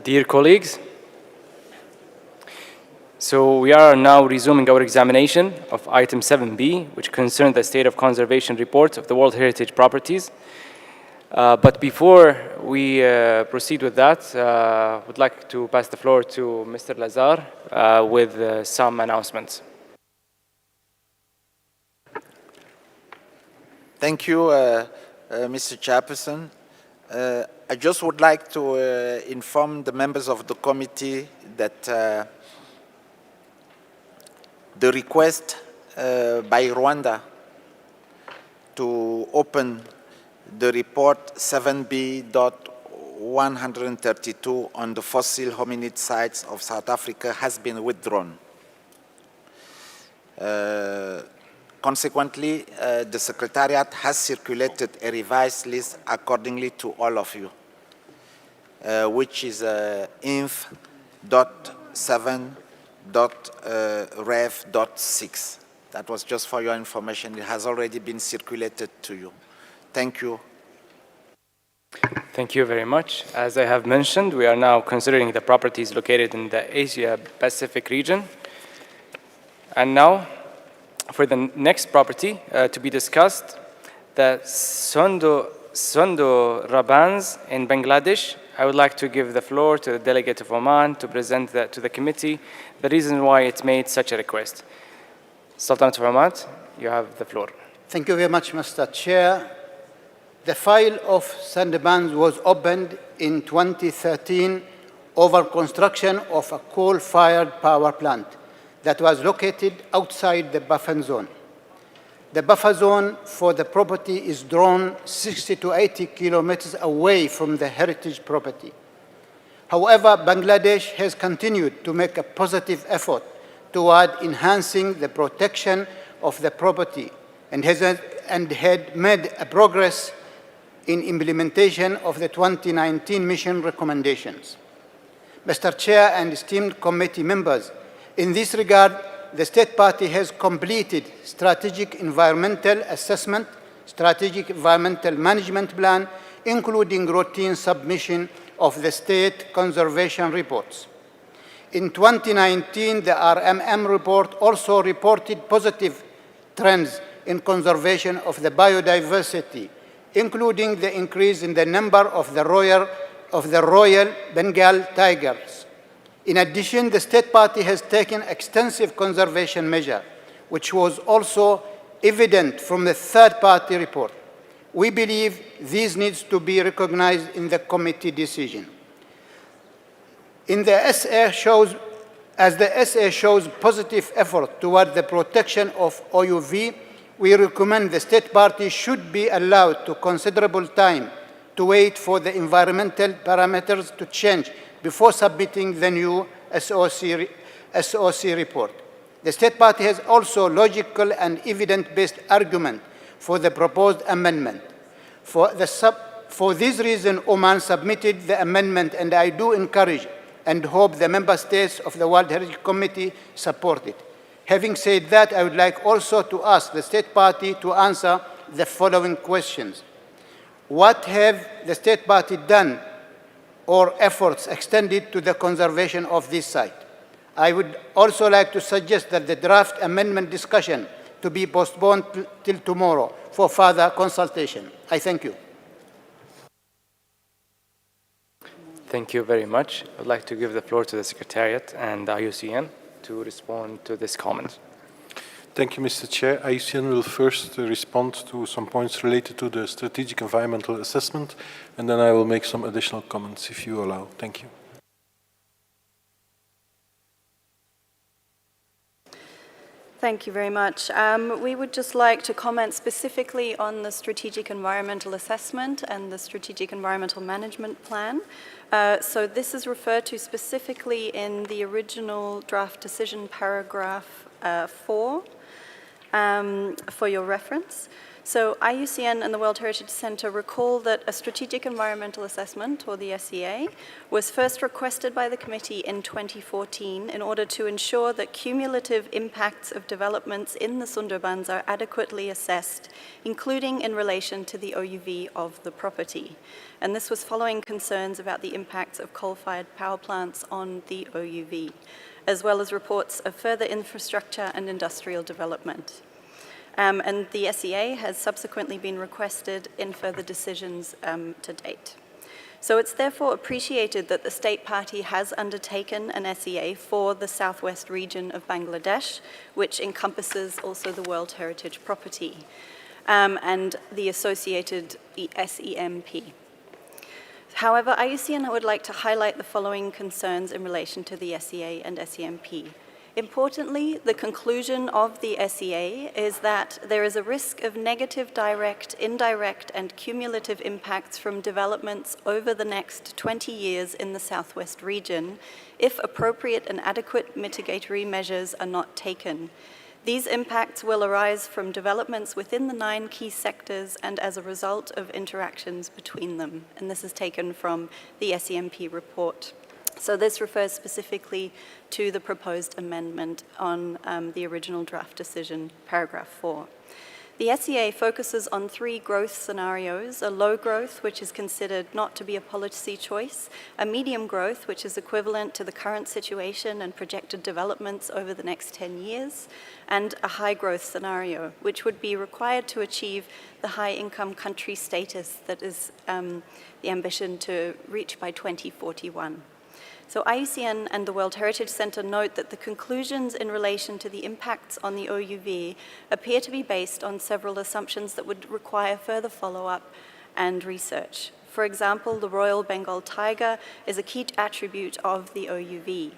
Dear colleagues, so we are now resuming our examination of item 7B, which concerns the state of conservation report of the World Heritage Properties. But before we proceed with that, I would like to pass the floor to Mr. Lazar with some announcements. Thank you, Mr. Chairperson. I just would like to inform the members of the committee that the request by Rwanda to open the report 7B.132 on the fossil hominid sites of South Africa has been withdrawn. Consequently, the Secretariat has circulated a revised list accordingly to all of you, which is inf.7.rev.6. That was just for your information. It has already been circulated to you. Thank you. Thank you very much. As I have mentioned, we are now considering the properties located in the Asia-Pacific region. And now, for the next property to be discussed, the Sondo Rabans in Bangladesh. I would like to give the floor to the delegate of Oman to present to the committee the reason why it made such a request. Sultanate of Oman, you have the floor. Thank you very much, Mr. Chair. The file of Sundarbans was opened in 2013 over construction of a coal-fired power plant that was located outside the buffer zone. The buffer zone for the property is drawn 60 to 80 kilometers away from the heritage property. However, Bangladesh has continued to make a positive effort toward enhancing the protection of the property and had made a progress in implementation of the 2019 mission recommendations. Mr. Chair and esteemed committee members, in this regard, the State Party has completed strategic environmental assessment, strategic environmental management plan, including routine submission of the state conservation reports. In 2019, the RMM report also reported positive trends in conservation of the biodiversity, including the increase in the number of the Royal Bengal tigers. In addition, the State Party has taken extensive conservation measures, which was also evident from the third-party report. We believe these needs to be recognized in the committee decision. As the SA shows positive effort toward the protection of OUV, we recommend the State Party should be allowed to considerable time to wait for the environmental parameters to change before submitting the new SOC report. The State Party has also logical and evidence-based argument for the proposed amendment. For this reason, Oman submitted the amendment, and I do encourage and hope the member states of the World Heritage Committee support it. Having said that, I would like also to ask the State Party to answer the following questions. What have the State Party done or efforts extended to the conservation of this site? I would also like to suggest that the draft amendment discussion to be postponed till tomorrow for further consultation. I thank you. Thank you very much. I'd like to give the floor to the Secretariat and the IUCN to respond to this comment. Thank you, Mr. Chair. IUCN will first respond to some points related to the strategic environmental assessment, and then I will make some additional comments, if you allow. Thank you. Thank you very much. We would just like to comment specifically on the strategic environmental assessment and the strategic environmental management plan. So this is referred to specifically in the original draft decision paragraph 4 for your reference. So IUCN and the World Heritage Center recall that a Strategic Environmental Assessment, or the SEA, was first requested by the committee in 2014 in order to ensure that cumulative impacts of developments in the Sundarbans are adequately assessed, including in relation to the OUV of the property. And this was following concerns about the impacts of coal-fired power plants on the OUV, as well as reports of further infrastructure and industrial development. And the SEA has subsequently been requested in further decisions to date. So it's therefore appreciated that the state party has undertaken an SEA for the southwest region of Bangladesh, which encompasses also the World Heritage Property and the associated SEMP. However, IUCN would like to highlight the following concerns in relation to the SEA and SEMP. Importantly, the conclusion of the SEA is that there is a risk of negative direct, indirect, and cumulative impacts from developments over the next 20 years in the southwest region if appropriate and adequate mitigatory measures are not taken. These impacts will arise from developments within the 9 key sectors and as a result of interactions between them. And this is taken from the SEMP report. So this refers specifically to the proposed amendment on the original draft decision, paragraph 4. The SEA focuses on 3 growth scenarios: a low growth, which is considered not to be a policy choice, a medium growth, which is equivalent to the current situation and projected developments over the next 10 years, and a high growth scenario, which would be required to achieve the high income country status that is the ambition to reach by 2041. So IUCN and the World Heritage Center note that the conclusions in relation to the impacts on the OUV appear to be based on several assumptions that would require further follow-up and research. For example, the Royal Bengal tiger is a key attribute of the OUV.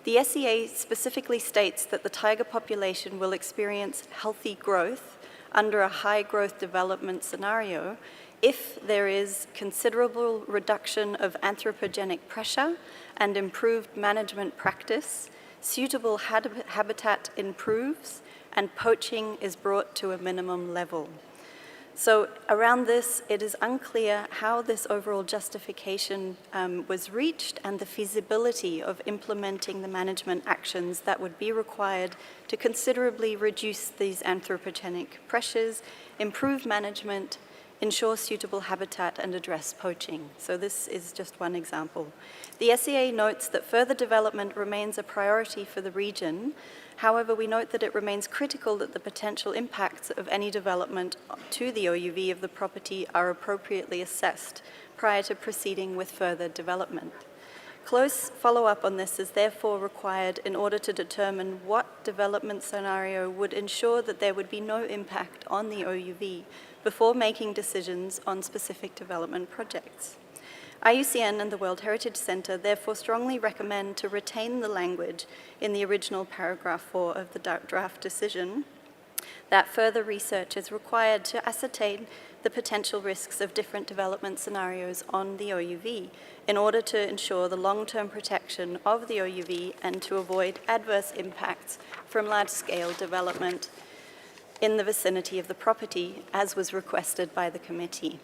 The SEA specifically states that the tiger population will experience healthy growth under a high growth development scenario if there is considerable reduction of anthropogenic pressure and improved management practice, suitable habitat improves, and poaching is brought to a minimum level. So around this, it is unclear how this overall justification was reached and the feasibility of implementing the management actions that would be required to considerably reduce these anthropogenic pressures, improve management, ensure suitable habitat, and address poaching. So this is just one example. The SEA notes that further development remains a priority for the region. However, we note that it remains critical that the potential impacts of any development to the OUV of the property are appropriately assessed prior to proceeding with further development. Close follow-up on this is therefore required in order to determine what development scenario would ensure that there would be no impact on the OUV before making decisions on specific development projects. IUCN and the World Heritage Center therefore strongly recommend to retain the language in the original paragraph 4 of the draft decision that further research is required to ascertain the potential risks of different development scenarios on the OUV in order to ensure the long-term protection of the OUV and to avoid adverse impacts from large-scale development in the vicinity of the property, as was requested by the committee.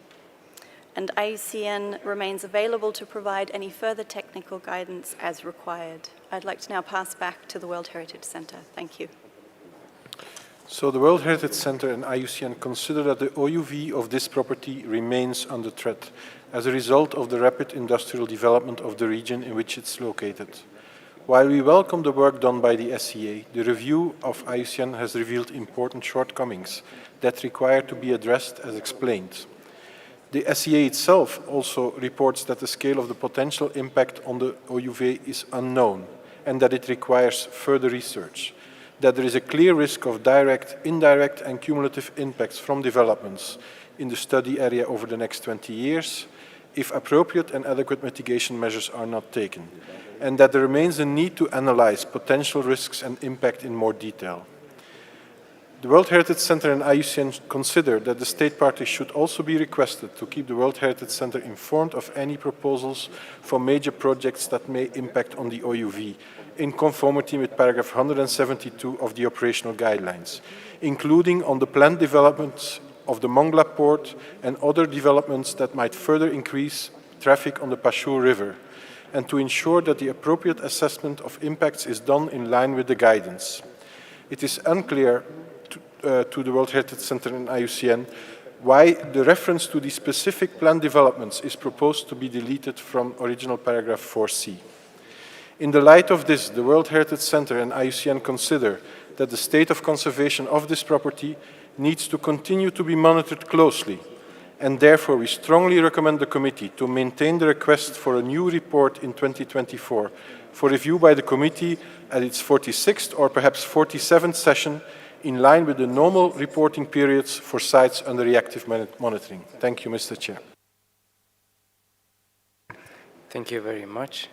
And IUCN remains available to provide any further technical guidance as required. I'd like to now pass back to the World Heritage Center. Thank you. So the World Heritage Center and IUCN consider that the OUV of this property remains under threat as a result of the rapid industrial development of the region in which it's located. While we welcome the work done by the SEA, the review of IUCN has revealed important shortcomings that require to be addressed as explained. The SEA itself also reports that the scale of the potential impact on the OUV is unknown and that it requires further research, that there is a clear risk of direct, indirect and cumulative impacts from developments in the study area over the next 20 years if appropriate and adequate mitigation measures are not taken, and that there remains a need to analyze potential risks and impact in more detail. The World Heritage Center and IUCN consider that the state parties should also be requested to keep the World Heritage Center informed of any proposals for major projects that may impact on the OUV, in conformity with paragraph 172 of the operational guidelines, including on the planned developments of the Mongla port and other developments that might further increase traffic on the Pashur River, and to ensure that the appropriate assessment of impacts is done in line with the guidance. It is unclear to the World Heritage Center and IUCN why the reference to the specific planned developments is proposed to be deleted from original paragraph 4C. In the light of this, the World Heritage Center and IUCN consider that the state of conservation of this property needs to continue to be monitored closely, and therefore we strongly recommend the committee to maintain the request for a new report in 2024 for review by the committee at its 46th or perhaps 47th session, in line with the normal reporting periods for sites under reactive monitoring. Thank you, Mr. Chair. Thank you very much.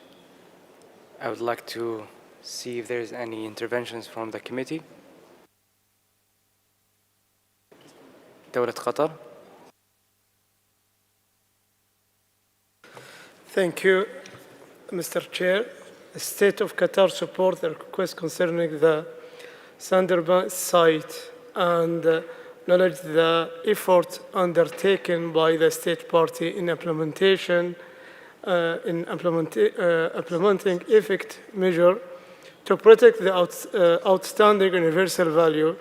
I would like to see if there's any interventions from the committee. دولة قطر. Thank you, Mr. Chair. The State of Qatar supports the request concerning the Sunderban site and acknowledge the effort undertaken by the state party in implementing effective measure to protect the outstanding universal value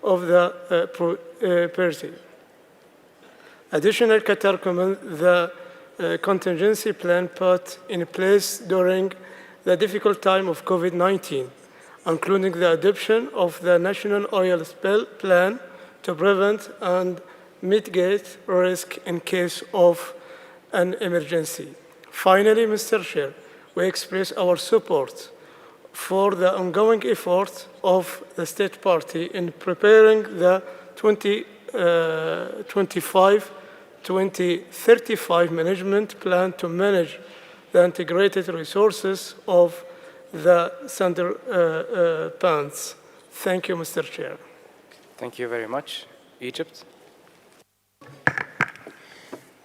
of the property. Additionally, Qatar commends the contingency plan put in place during the difficult time of COVID-19, including the adoption of the National Oil Spill Plan to prevent and mitigate risk in case of an emergency. Finally, Mr. Chair, we express our support for the ongoing effort of the state party in preparing the 2025-2035 management plan to manage the integrated resources of the Sunderbans. Thank you, Mr. Chair. Thank you very much. Egypt.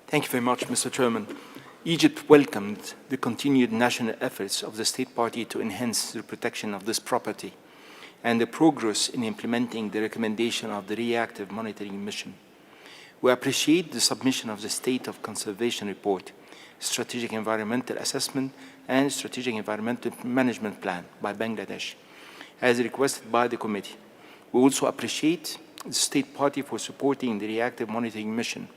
Thank you very much, Mr. Chairman. Egypt welcomed the continued national efforts of the state party to enhance the protection of this property and the progress in implementing the recommendation of the reactive monitoring mission. We appreciate the submission of the State of Conservation Report, Strategic Environmental Assessment, and Strategic Environmental Management Plan by Bangladesh, as requested by the committee. We also appreciate the state party for supporting the reactive monitoring mission.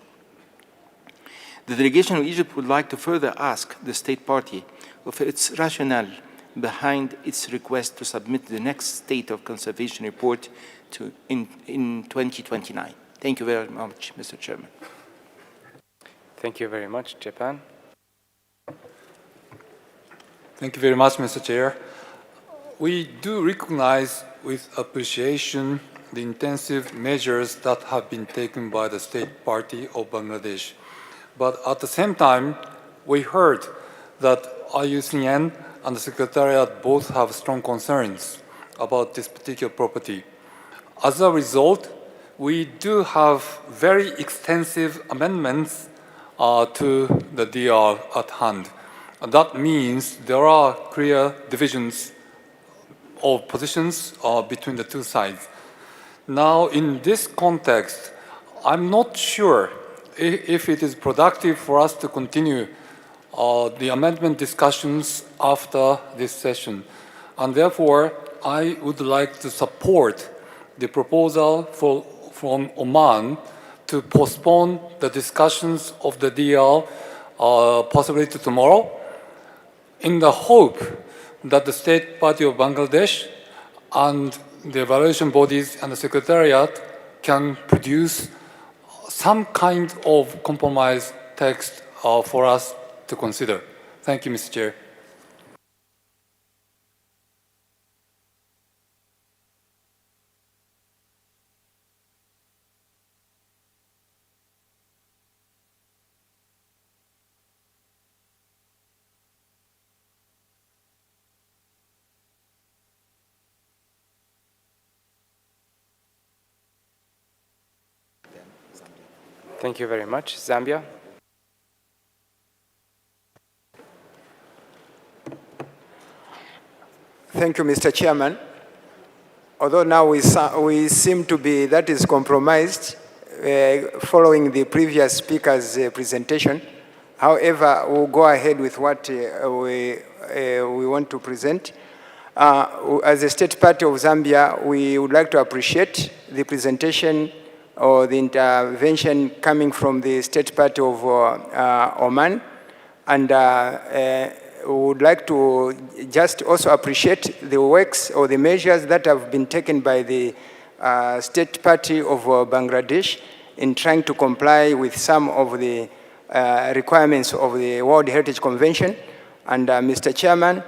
The delegation of Egypt would like to further ask the state party of its rationale behind its request to submit the next State of Conservation Report in 2029. Thank you very much, Mr. Chairman. Thank you very much. Japan. Thank you very much, Mr. Chair. We do recognize with appreciation the intensive measures that have been taken by the state party of Bangladesh. But at the same time, we heard that IUCN and the Secretariat both have strong concerns about this particular property. As a result, we do have very extensive amendments to the DR at hand. And that means there are clear divisions of positions between the two sides. Now, in this context, I'm not sure if it is productive for us to continue the amendment discussions after this session. And therefore, I would like to support the proposal from Oman to postpone the discussions of the DL possibly to tomorrow, in the hope that the State Party of Bangladesh and the evaluation bodies and the Secretariat can produce some kind of compromise text for us to consider. Thank you, Mr. Chair. Thank you very much. Zambia. Thank you, Mr. Chairman. Although now we seem to be, that is compromised, following the previous speaker's presentation. However, we'll go ahead with what we want to present. As a state party of Zambia, we would like to appreciate the presentation or the intervention coming from the state party of Oman. And we would like to just also appreciate the works or the measures that have been taken by the state party of Bangladesh in trying to comply with some of the requirements of the World Heritage Convention. And Mr. Chairman,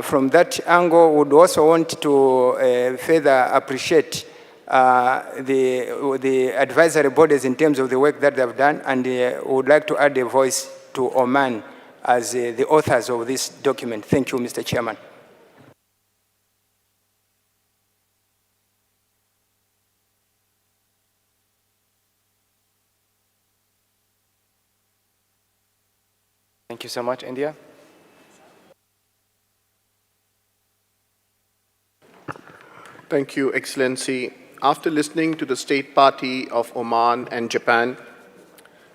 from that angle, would also want to further appreciate the advisory bodies in terms of the work that they have done, and would like to add a voice to Oman as the authors of this document. Thank you, Mr. Chairman. Thank you so much, India. Thank you, Excellency. After listening to the State Party of Oman and Japan,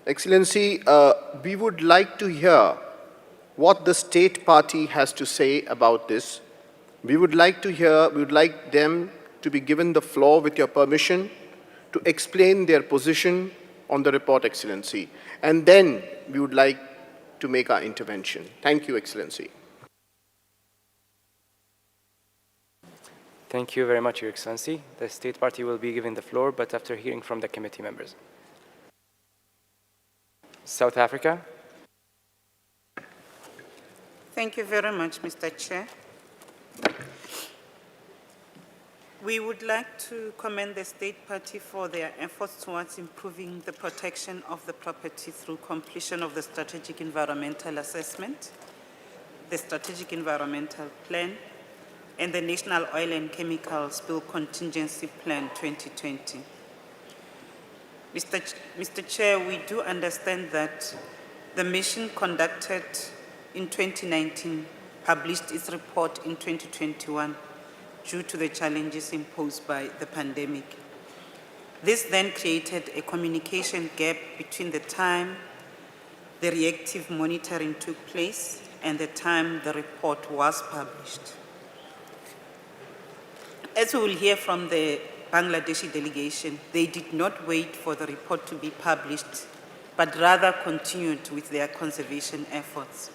Excellency, we would like to hear what the State Party has to say about this. We would like them to be given the floor with your permission to explain their position on the report, Excellency. And then we would like to make our intervention. Thank you, Excellency. Thank you very much, Your Excellency. The State Party will be given the floor, but after hearing from the committee members. South Africa. Thank you very much, Mr. Chair. We would like to commend the State Party for their efforts towards improving the protection of the property through completion of the Strategic Environmental Assessment, the Strategic Environmental Plan, and the National Oil and Chemical Spill Contingency Plan 2020. Mr. Chair, we do understand that the mission conducted in 2019 published its report in 2021 due to the challenges imposed by the pandemic. This then created a communication gap between the time the reactive monitoring took place and the time the report was published. As we will hear from the Bangladeshi delegation, they did not wait for the report to be published, but rather continued with their conservation efforts.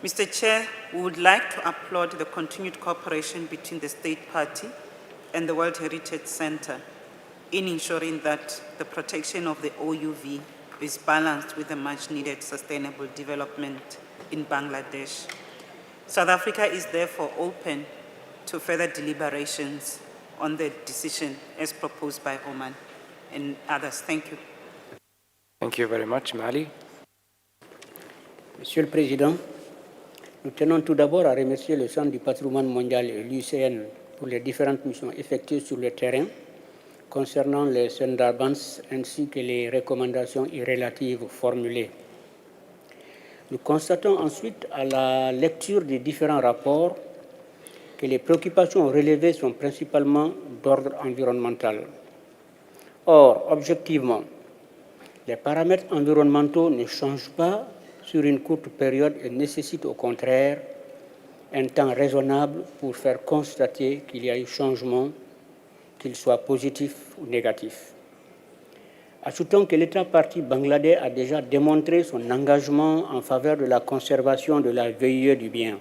Mr. Chair, we would like to applaud the continued cooperation between the State Party and the World Heritage Center in ensuring that the protection of the OUV is balanced with the much-needed sustainable development in Bangladesh. South Africa is therefore open to further deliberations on the decision as proposed by Oman and others. Thank you. Thank you very much, Mali. Monsieur le Président, nous tenons tout d'abord à remercier le Centre du patrimoine mondial et l'UICN pour les différentes missions effectuées sur le terrain concernant les Sundarbans ainsi que les recommandations y relatives formulées. Nous constatons ensuite à la lecture des différents rapports que les préoccupations relevées sont principalement d'ordre environnemental. Or, objectivement, les paramètres environnementaux ne changent pas sur une courte période et nécessitent au contraire un temps raisonnable pour faire constater qu'il y a eu changement, qu'il soit positif ou négatif. Ajoutons que l'État partie Bangladesh a déjà démontré son engagement en faveur de la conservation de la VIE du bien.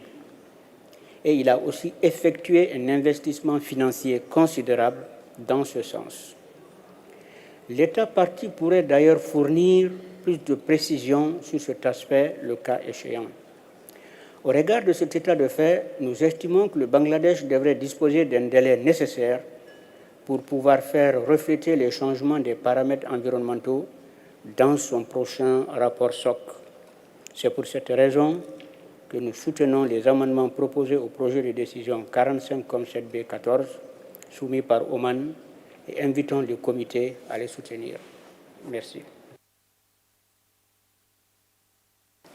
Et il a aussi effectué un investissement financier considérable dans ce sens. L'État partie pourrait d'ailleurs fournir plus de précisions sur cet aspect, le cas échéant. Au regard de cet état de fait, nous estimons que le Bangladesh devrait disposer d'un délai nécessaire pour pouvoir faire refléter les changements des paramètres environnementaux dans son prochain rapport SOC. C'est pour cette raison que nous soutenons les amendements proposés au projet de décision 45 comme 7B14 soumis par Oman et invitons le comité à les soutenir. Merci.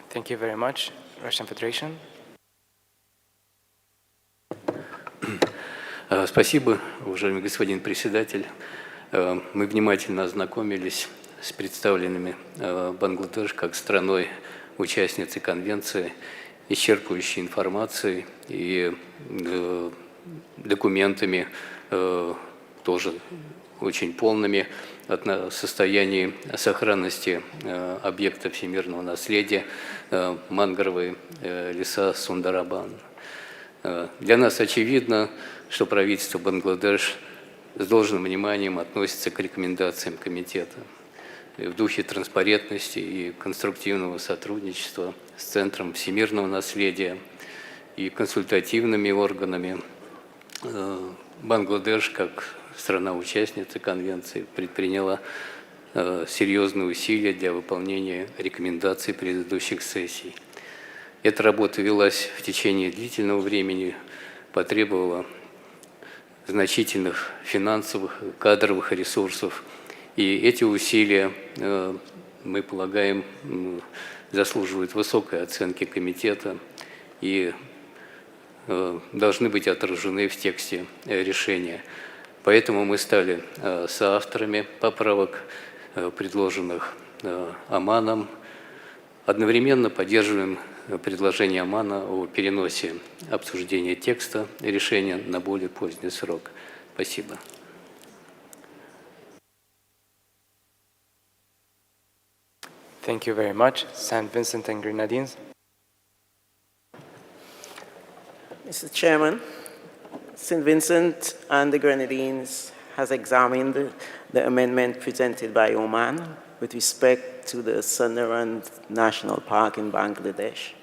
Thank you very much. Russian Federation. Спасибо, уважаемый господин председатель. Мы внимательно ознакомились с представленными Бангладеш как страной-участницей конвенции, исчерпывающей информацией и документами тоже очень полными о состоянии сохранности объектов всемирного наследия, мангровые леса Сундарабан. Для нас очевидно, что правительство Бангладеш с должным вниманием относится к рекомендациям комитета в духе транспарентности и конструктивного сотрудничества с Центром всемирного наследия и консультативными органами. Бангладеш, как страна-участница конвенции, предприняла серьезные усилия для выполнения рекомендаций предыдущих сессий. Эта работа велась в течение длительного времени, потребовала значительных финансовых, кадровых ресурсов. И эти усилия, мы полагаем, заслуживают высокой оценки комитета и должны быть отражены в тексте решения. Поэтому мы стали соавторами поправок, предложенных Оманом. Одновременно поддерживаем предложение Омана о переносе обсуждения текста решения на более поздний срок. Спасибо. Thank you very much. St. Vincent and Grenadines. Mr. Chairman, St. Vincent and the Grenadines has examined the amendment presented by Oman with respect to the Sundarban National Park in Bangladesh.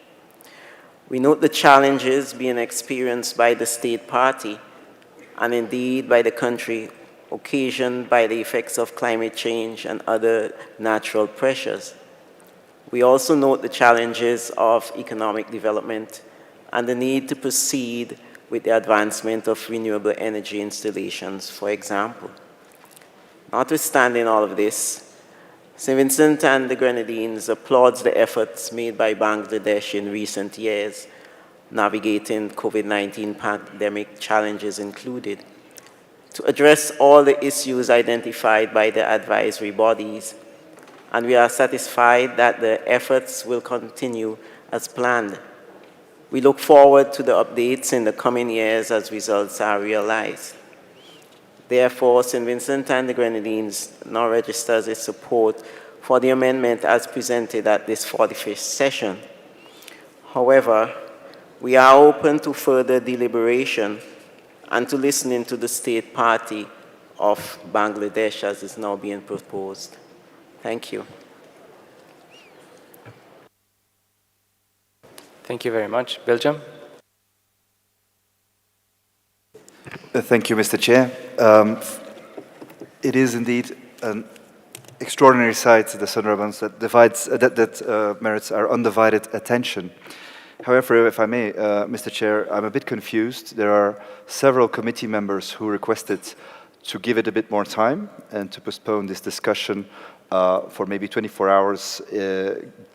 We note the challenges being experienced by the state party and indeed by the country occasioned by the effects of climate change and other natural pressures. We also note the challenges of economic development and the need to proceed with the advancement of renewable energy installations, for example. Notwithstanding all of this, St. Vincent and the Grenadines applauds the efforts made by Bangladesh in recent years, navigating COVID-19 pandemic challenges included, to address all the issues identified by the advisory bodies, and we are satisfied that the efforts will continue as planned. We look forward to the updates in the coming years as results are realized. Therefore, St. Vincent and the Grenadines now registers its support for the amendment as presented at this 45th session. However, we are open to further deliberation and to listening to the state party of Bangladesh as is now being proposed. Thank you. Thank you very much. Belgium. Thank you, Mr. Chair. It is indeed an extraordinary sight, the Sundarbans, that merits our undivided attention. However, if I may, Mr. Chair, I'm a bit confused. There are several committee members who requested to give it a bit more time and to postpone this discussion for maybe 24 hours,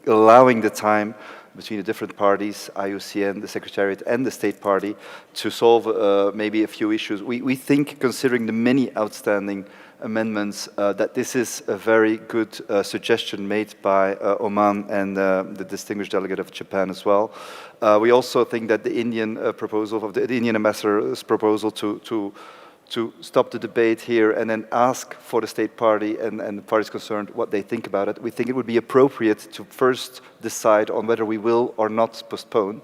allowing the time between the different parties, IUCN, the Secretariat, and the State Party, to solve maybe a few issues. We think, considering the many outstanding amendments, that this is a very good suggestion made by Oman and the distinguished delegate of Japan as well. We also think that the Indian proposal, of the Indian ambassador's proposal to stop the debate here and then ask for the state party and the parties concerned what they think about it. We think it would be appropriate to first decide on whether we will or not postpone,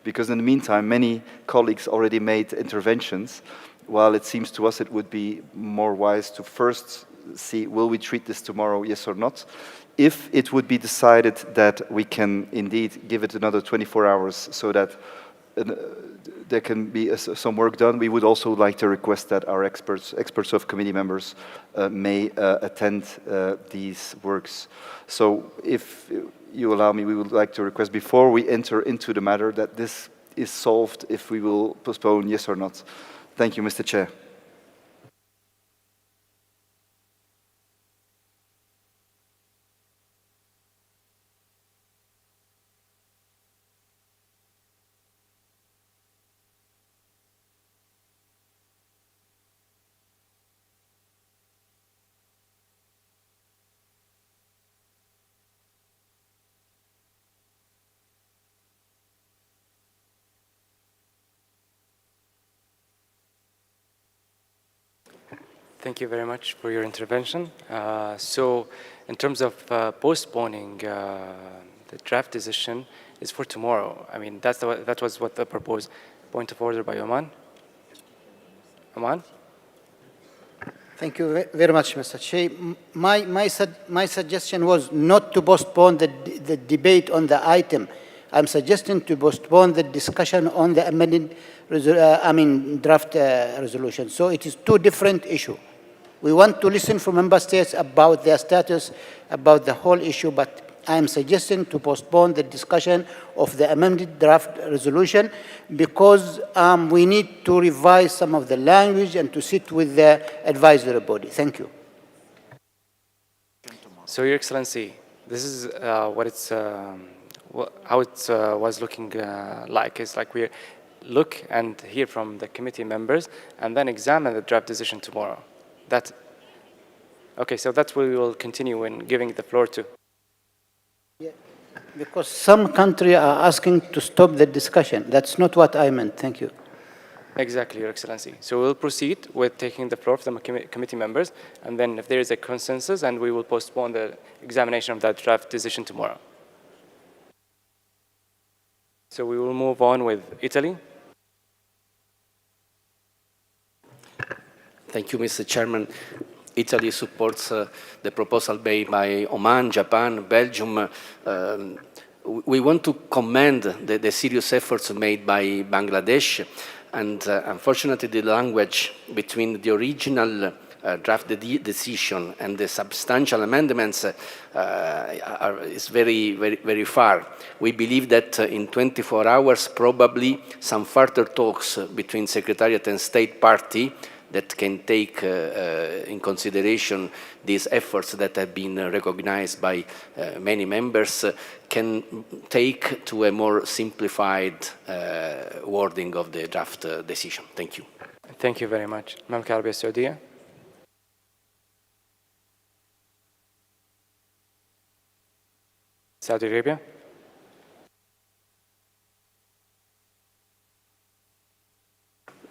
because in the meantime, many colleagues already made interventions, while it seems to us it would be more wise to first see, will we treat this tomorrow, yes or not? If it would be decided that we can indeed give it another 24 hours so that there can be some work done, we would also like to request that our experts of committee members may attend these works. So if you allow me, we would like to request before we enter into the matter that this is solved, if we will postpone, yes or not. Thank you, Mr. Chair. Thank you very much for your intervention. So in terms of postponing the draft decision is for tomorrow. I mean, that was what the proposed point of order by Oman. Oman? Thank you very much, Mr. Chair. My suggestion was not to postpone the debate on the item. I'm suggesting to postpone the discussion on the amended draft resolution. So it is two different issues. We want to listen from member states about their status, about the whole issue, but I am suggesting to postpone the discussion of the amended draft resolution because we need to revise some of the language and to sit with the advisory body. Thank you. So, Your Excellency, this is what it's how it was looking like. It's like we look and hear from the committee members and then examine the draft decision tomorrow. Okay, so that's what we will continue in giving the floor to. Yeah, because some countries are asking to stop the discussion. That's not what I meant. Thank you. Exactly, Your Excellency. So we'll proceed with taking the floor from the committee members, and then if there is a consensus, and we will postpone the examination of that draft decision tomorrow. So we will move on with Italy. Thank you, Mr. Chairman. Italy supports the proposal made by Oman, Japan, Belgium. We want to commend the serious efforts made by Bangladesh, and unfortunately the language between the original draft decision and the substantial amendments is very far. We believe that in 24 hours probably some further talks between Secretariat and State Party that can take in consideration these efforts that have been recognized by many members can take to a more simplified wording of the draft decision. Thank you. Thank you very much. Mamlaka Arabia Saudiya. Saudi Arabia.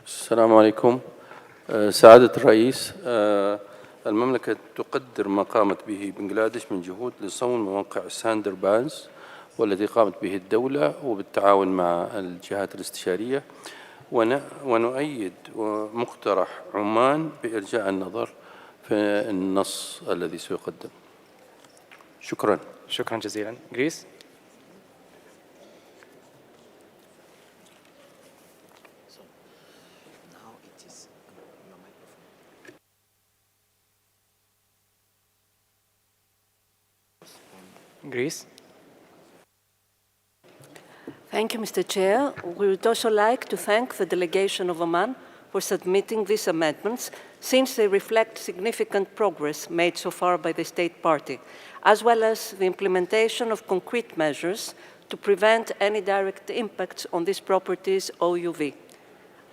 السلام عليكم. سعادة الرئيس، المملكة تقدر ما قامت به بنغلاديش من جهود لصون موقع ساندر بانز والذي قامت به الدولة وبالتعاون مع الجهات الاستشارية، ونؤيد مقترح عمان بإرجاء النظر في النص الذي سيقدم. شكرا. شكرا جزيلا. Greece. Greece. Thank you, Mr. Chair. We would also like to thank the delegation of Oman for submitting these amendments, since they reflect significant progress made so far by the State Party, as well as the implementation of concrete measures to prevent any direct impacts on these properties' OUV.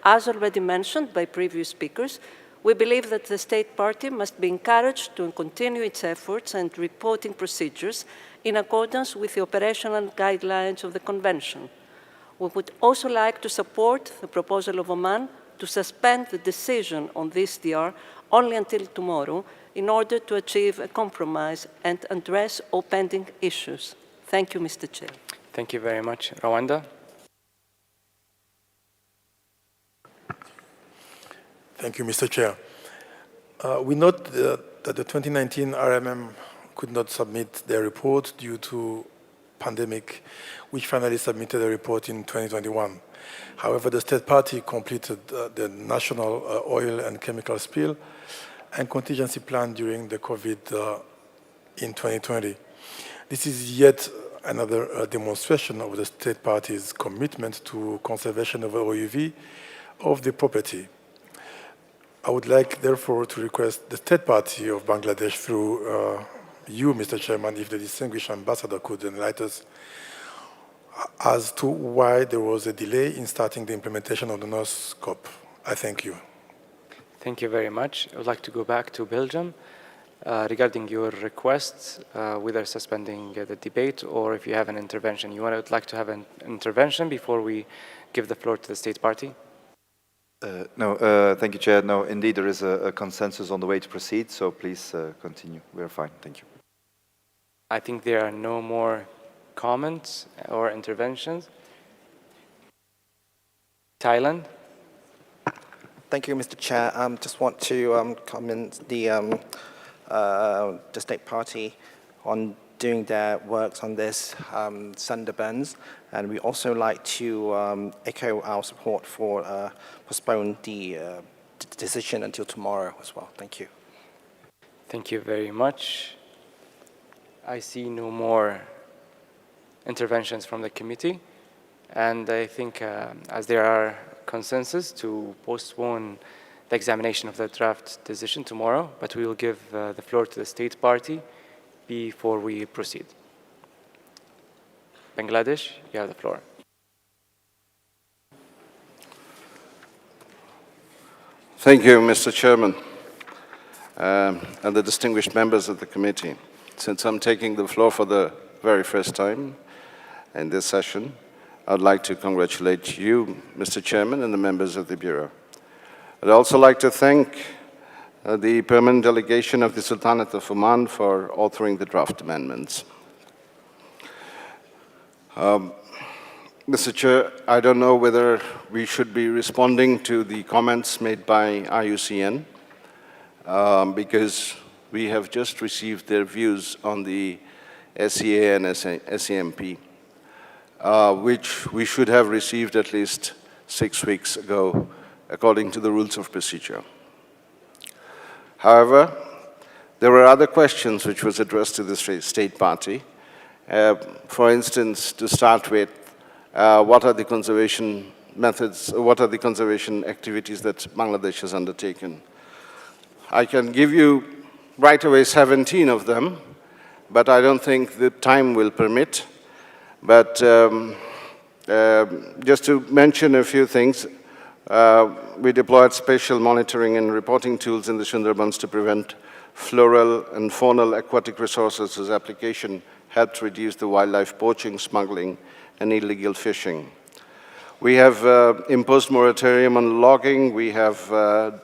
As already mentioned by previous speakers, we believe that the State Party must be encouraged to continue its efforts and reporting procedures in accordance with the operational guidelines of the Convention. We would also like to support the proposal of Oman to suspend the decision on this DR only until tomorrow in order to achieve a compromise and address all pending issues. Thank you, Mr. Chair. Thank you very much. Rwanda. Thank you, Mr. Chair. We note that the 2019 RMM could not submit their report due to pandemic, which finally submitted a report in 2021. However, the State Party completed the national oil and chemical spill and contingency plan during the COVID in 2020. This is yet another demonstration of the State Party's commitment to conservation of OUV of the property. I would like, therefore, to request the State Party of Bangladesh through you, Mr. Chairman, if the distinguished ambassador could enlighten us as to why there was a delay in starting the implementation of the NOS scope. I thank you. Thank you very much. I would like to go back to Belgium regarding your requests, whether suspending the debate or if you have an intervention. You would like to have an intervention before we give the floor to the State Party? No, thank you, Chair. No, indeed, there is a consensus on the way to proceed, so please continue. We are fine. Thank you. I think there are no more comments or interventions. Thailand. Thank you, Mr. Chair. Just want to commend the State Party on doing their works on this Sundarbans, and we also like to echo our support for postpone the decision until tomorrow as well. Thank you. Thank you very much. I see no more interventions from the committee, and I think as there are consensus to postpone the examination of the draft decision tomorrow, but we will give the floor to the State Party before we proceed. Bangladesh, you have the floor. Thank you, Mr. Chairman, and the distinguished members of the committee. Since I'm taking the floor for the very first time in this session, I'd like to congratulate you, Mr. Chairman, and the members of the Bureau. I'd also like to thank the permanent delegation of the Sultanate of Oman for authoring the draft amendments. Mr. Chair, I don't know whether we should be responding to the comments made by IUCN because we have just received their views on the SEA and SEMP, which we should have received at least 6 weeks ago, according to the rules of procedure. However, there were other questions which was addressed to the State Party. For instance, to start with, what are the conservation methods, what are the conservation activities that Bangladesh has undertaken? I can give you right away 17 of them, but I don't think the time will permit. But just to mention a few things, we deployed spatial monitoring and reporting tools in the Sundarbans to prevent floral and faunal aquatic resources whose application helped reduce the wildlife poaching, smuggling, and illegal fishing. We have imposed moratorium on logging. We have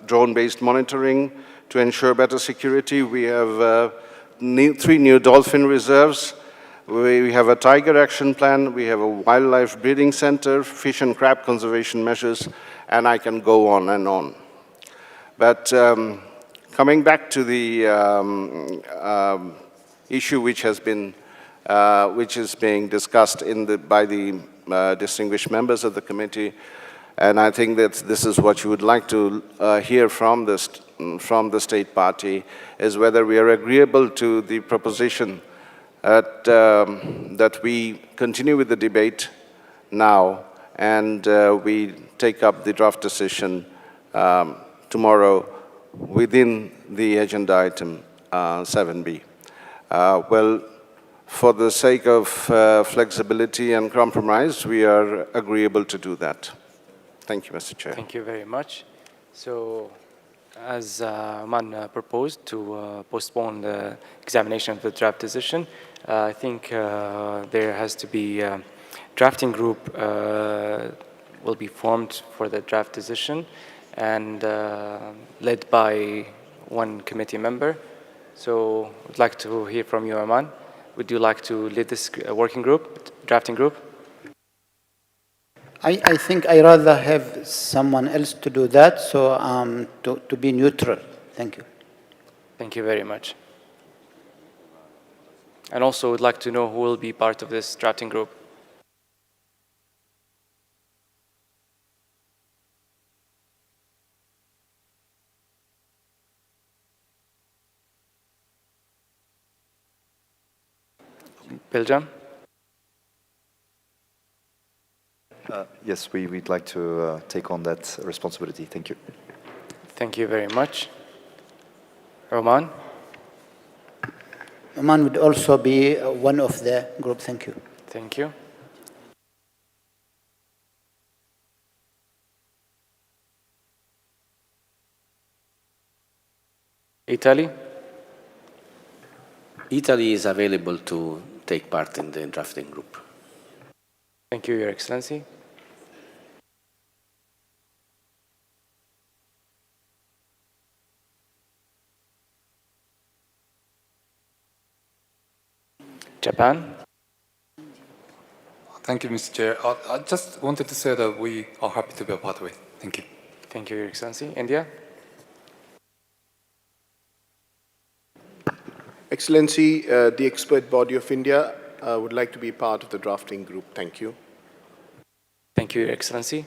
drone-based monitoring to ensure better security. We have 3 new dolphin reserves. We have a tiger action plan. We have a wildlife breeding center, fish and crab conservation measures, and I can go on and on. But coming back to the issue which is being discussed by the distinguished members of the committee, and I think that this is what you would like to hear from the State Party, is whether we are agreeable to the proposition that we continue with the debate now and we take up the draft decision tomorrow within the agenda item 7B. Well, for the sake of flexibility and compromise, we are agreeable to do that. Thank you, Mr. Chair. Thank you very much. So, as Man proposed to postpone the examination of the draft decision, I think there has to be a drafting group will be formed for the draft decision and led by 1 committee member. So I'd like to hear from you, Aman. Would you like to lead this working group, drafting group? I think I rather have someone else to do that, so to be neutral. Thank you. Thank you very much. And also would like to know who will be part of this drafting group. Belgium? Yes, we'd like to take on that responsibility. Thank you. Thank you very much. Roman? Oman would also be one of the group. Thank you. Thank you. Italy? Italy is available to take part in the drafting group. Thank you, Your Excellency. Japan. Thank you, Mr. Chair. I just wanted to say that we are happy to be a part of it. Thank you. Thank you, Your Excellency. India. Excellency, the expert body of India would like to be part of the drafting group. Thank you. Thank you, Your Excellency.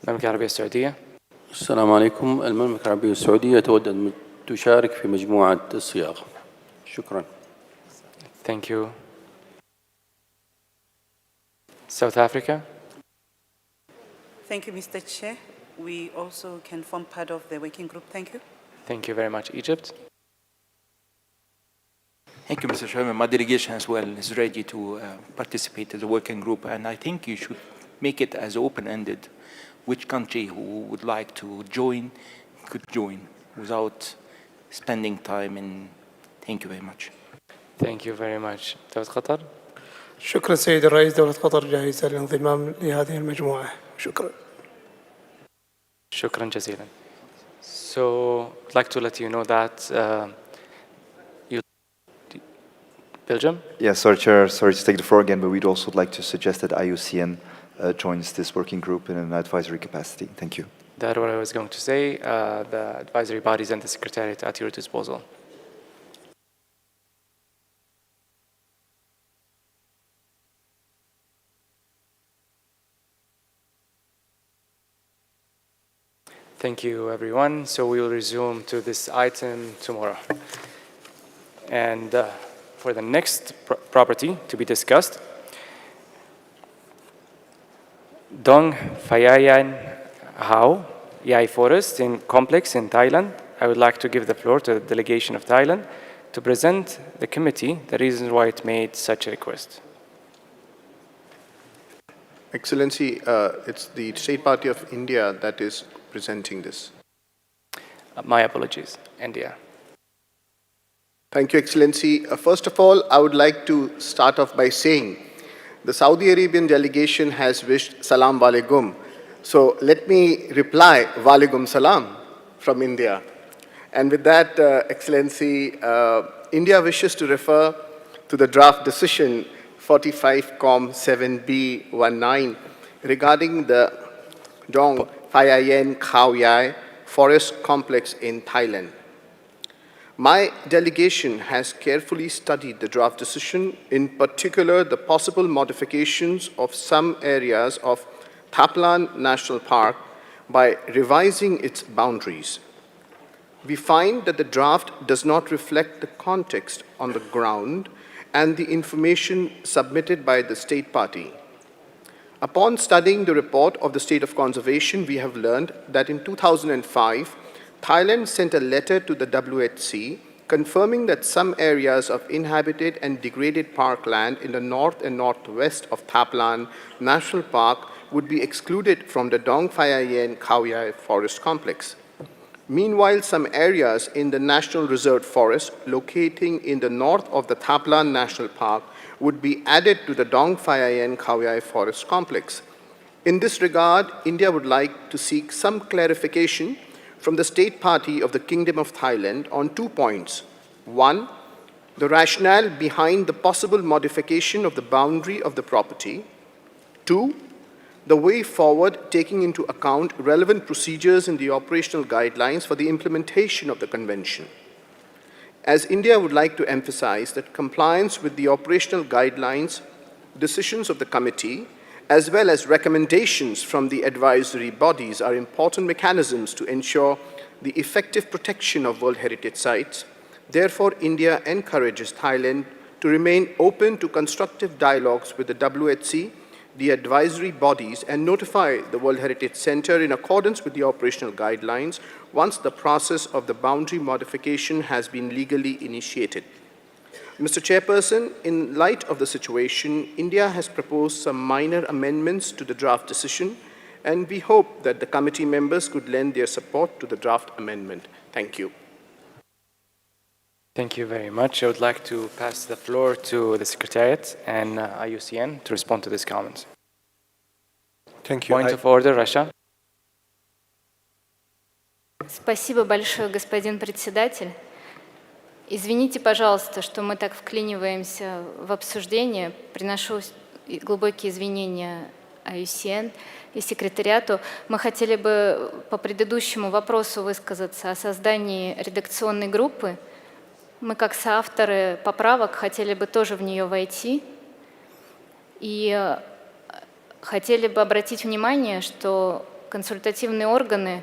المملكة العربية السعودية. السلام عليكم. المملكة العربية السعودية تود أن تشارك في مجموعة الصياغة. شكرا. Thank you. South Africa. Thank you, Mr. Chair. We also can form part of the working group. Thank you. Thank you very much, Egypt. Thank you, Mr. Chairman. My delegation as well is ready to participate as a working group, and I think you should make it as open-ended. Which country who would like to join could join without spending time. And thank you very much. Thank you very much. دولة قطر. شكرا سيد الرئيس. دولة قطر جاهزة للانضمام لهذه المجموعة. شكرا. شكرا جزيلا. So, I'd like to let you know that Belgium? Yeah, sorry, Chair, sorry to take the floor again, but we'd also like to suggest that IUCN joins this working group in an advisory capacity. Thank you. That's what I was going to say. The advisory bodies and the Secretariat at your disposal. Thank you, everyone. So we will resume to this item tomorrow. And for the next property to be discussed, Dong Phayayan Hao Yai Forest Complex in Thailand. I would like to give the floor to the delegation of Thailand to present the committee the reasons why it made such a request. Excellency, it's the State Party of India that is presenting this. My apologies, India. Thank you, Excellency. First of all, I would like to start off by saying the Saudi Arabian delegation has wished Salam Walaikum. So let me reply Walaikum Salam from India. And with that, Excellency, India wishes to refer to the draft decision 45-7B19 regarding the Dong Phayayen Khao Yai Forest Complex in Thailand. My delegation has carefully studied the draft decision, in particular the possible modifications of some areas of Thaplan National Park by revising its boundaries. We find that the draft does not reflect the context on the ground and the information submitted by the state party. Upon studying the report of the state of conservation, we have learned that in 2005, Thailand sent a letter to the WHC confirming that some areas of inhabited and degraded parkland in the north and northwest of Thaplan National Park would be excluded from the Dong Phayayen Khao Yai Forest Complex. Meanwhile, some areas in the National Reserve Forest locating in the north of the Thaplan National Park would be added to the Dong Phayayen Khao Yai Forest Complex. In this regard, India would like to seek some clarification from the State Party of the Kingdom of Thailand on 2 points. One, the rationale behind the possible modification of the boundary of the property. Two, the way forward taking into account relevant procedures in the operational guidelines for the implementation of the convention. As India would like to emphasize that compliance with the operational guidelines, decisions of the committee, as well as recommendations from the advisory bodies are important mechanisms to ensure the effective protection of World Heritage Sites. Therefore, India encourages Thailand to remain open to constructive dialogues with the WHC, the advisory bodies, and notify the World Heritage Center in accordance with the operational guidelines once the process of the boundary modification has been legally initiated. Mr. Chairperson, in light of the situation, India has proposed some minor amendments to the draft decision, and we hope that the committee members could lend their support to the draft amendment. Thank you. Thank you very much. I would like to pass the floor to the Secretariat and IUCN to respond to these comments. Thank you. Point of order, Rasha. Спасибо большое, господин председатель. Извините, пожалуйста, что мы так вклиниваемся в обсуждение. Приношу глубокие извинения IUCN и секретариату. Мы хотели бы по предыдущему вопросу высказаться о создании редакционной группы. Мы, как соавторы поправок, хотели бы тоже в нее войти. И хотели бы обратить внимание, что консультативные органы